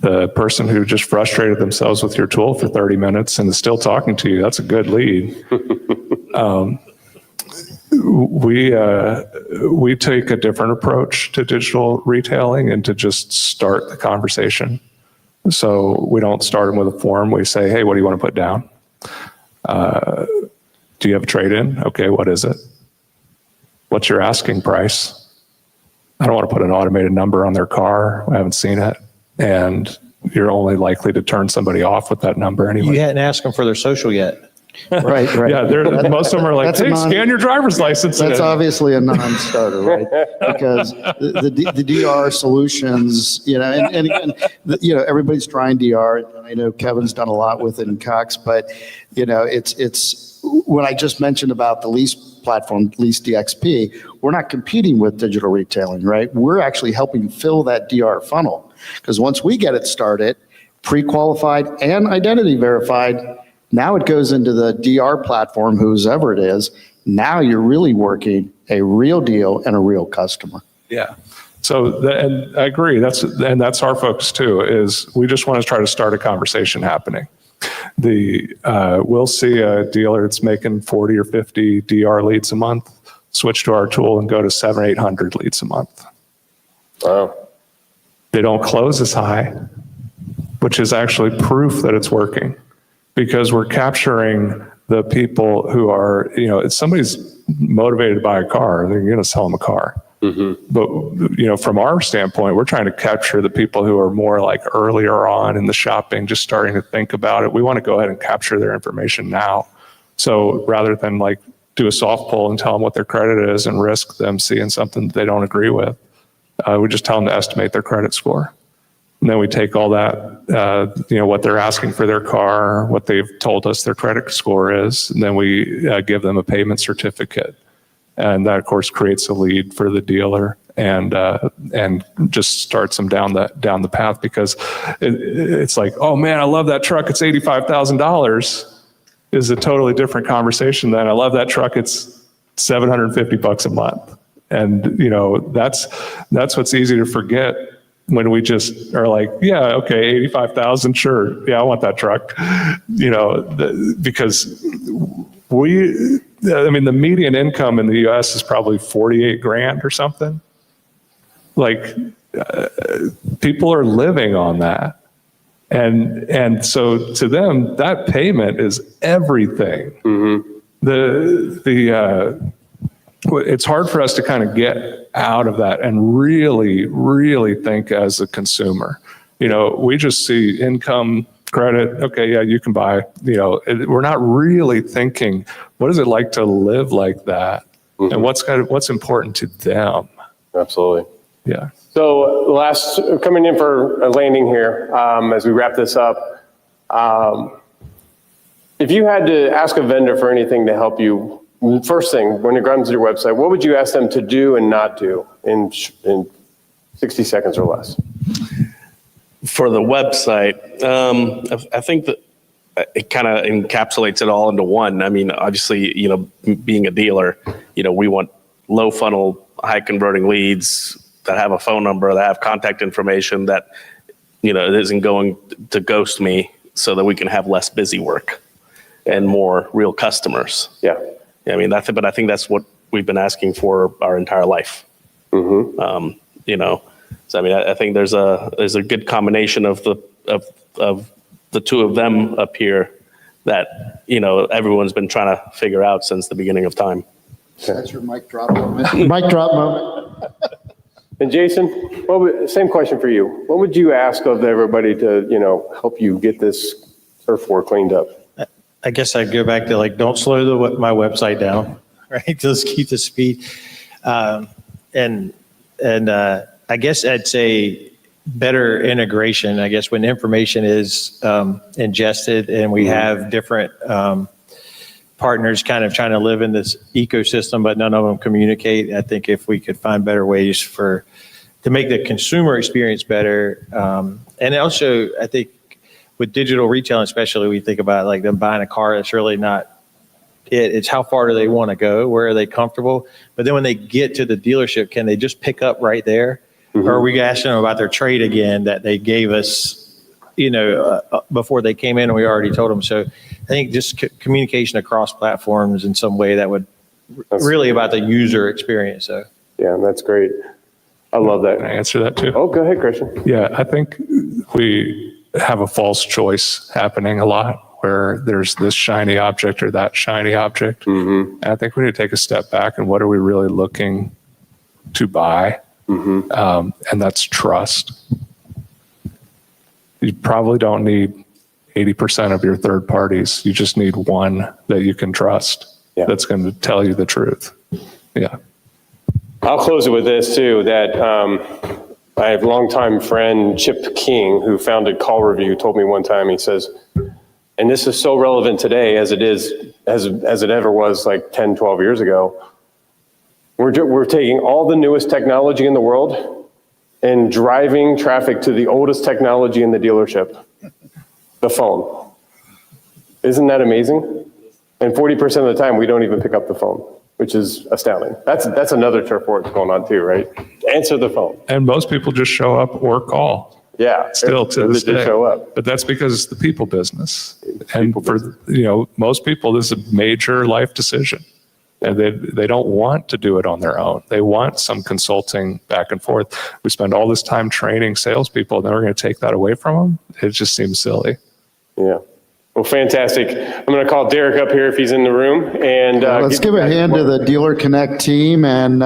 The person who just frustrated themselves with your tool for 30 minutes and is still talking to you, that's a good lead. We take a different approach to digital retailing and to just start the conversation. So we don't start them with a form. We say, hey, what do you want to put down? Do you have a trade-in? Okay, what is it? What's your asking price? I don't want to put an automated number on their car. I haven't seen it. And you're only likely to turn somebody off with that number anyway. You hadn't asked them for their social yet. Right. Yeah, most of them are like, hey, scan your driver's license. That's obviously a non-starter, right? Because the DR solutions, you know, and again, you know, everybody's trying DR, and I know Kevin's done a lot with it in Cox, but, you know, it's when I just mentioned about the lease platform, Lease DXP, we're not competing with digital retailing, right? We're actually helping fill that DR funnel, because once we get it started, pre-qualified and identity verified, now it goes into the DR platform, whoever it is. Now you're really working a real deal and a real customer. Yeah. So, and I agree. That's our focus too, is we just want to try to start a conversation happening. We'll see a dealer that's making 40 or 50 DR leads a month, switch to our tool and go to 700 or 800 leads a month. Wow. They don't close as high, which is actually proof that it's working. Because we're capturing the people who are, you know, if somebody's motivated to buy a car, they're going to sell them a car. Mm-hmm. But, you know, from our standpoint, we're trying to capture the people who are more like earlier on in the shopping, just starting to think about it. We want to go ahead and capture their information now. So rather than like do a soft pull and tell them what their credit is and risk them seeing something that they don't agree with, we just tell them to estimate their credit score. And then we take all that, you know, what they're asking for their car, what they've told us their credit score is, and then we give them a payment certificate. And that, of course, creates a lead for the dealer. and just starts them down the path, because it's like, oh man, I love that truck. It's $85,000 is a totally different conversation than I love that truck. It's $750 a month. And that's what's easy to forget when we just are like, yeah, okay, 85,000, sure. Yeah, I want that truck. Because the median income in the US is probably 48 grand or something. Like, people are living on that. And so to them, that payment is everything. It's hard for us to kind of get out of that and really, really think as a consumer. We just see income, credit. Okay, yeah, you can buy. We're not really thinking, what is it like to live like that, and what's important to them. Absolutely. Yeah. So coming in for a landing here, as we wrap this up, if you had to ask a vendor for anything to help you, first thing, when it comes to your website, what would you ask them to do and not do in 60 seconds or less? For the website, I think that it kind of encapsulates it all into one. I mean, obviously, being a dealer, we want low funnel, high converting leads that have a phone number, that have contact information, that, it isn't going to ghost me, so that we can have less busy work and more real customers. Yeah. But I think that's what we've been asking for our entire life. So I think there's a good combination of the two of them up here that everyone's been trying to figure out since the beginning of time. That's your mic drop moment. Mic drop moment. And Jason, same question for you. What would you ask of everybody to help you get this turf war cleaned up? I guess I'd go back to don't slow my website down, right? Just keep the speed. And I guess I'd say better integration. I guess when information is ingested and we have different partners kind of trying to live in this ecosystem, but none of them communicate. I think if we could find better ways to make the consumer experience better. And also, I think with digital retailing, especially, we think about them buying a car, that's really not it. It's how far do they want to go? Where are they comfortable? But then when they get to the dealership, can they just pick up right there? Or are we asking them about their trade again that they gave us, before they came in and we already told them? So I think just communication across platforms in some way that would really about the user experience. So yeah, that's great. I love that. Can I answer that too? Oh, go ahead, Christian. Yeah, I think we have a false choice happening a lot, where there's this shiny object or that shiny object. And I think we need to take a step back and what are we really looking to buy? And that's trust. You probably don't need 80% of your third parties. You just need one that you can trust, that's going to tell you the truth. Yeah. I'll close it with this too, that I have a longtime friend, Chip King, who founded Call Review, told me one time, he says, and this is so relevant today as it ever was 10, 12 years ago. We're taking all the newest technology in the world and driving traffic to the oldest technology in the dealership, the phone. Isn't that amazing? And 40% of the time, we don't even pick up the phone, which is astounding. That's another turf war going on too, right? Answer the phone. And most people just show up or call. Yeah. Still to this day. Show up. But that's because it's the people business. Most people, this is a major life decision. And they don't want to do it on their own. They want some consulting back and forth. We spend all this time training salespeople, and then we're going to take that away from them. It just seems silly. Yeah. Well, fantastic. I'm going to call Derek up here if he's in the room. And let's give a hand to the DealerConnect team and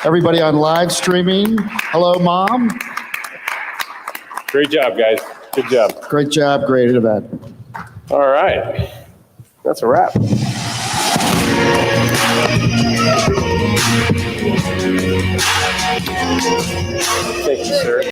everybody on live streaming. Hello, Mom. Great job, guys. Good job. Great job. Great event. All right. That's a wrap. Thank you, sir.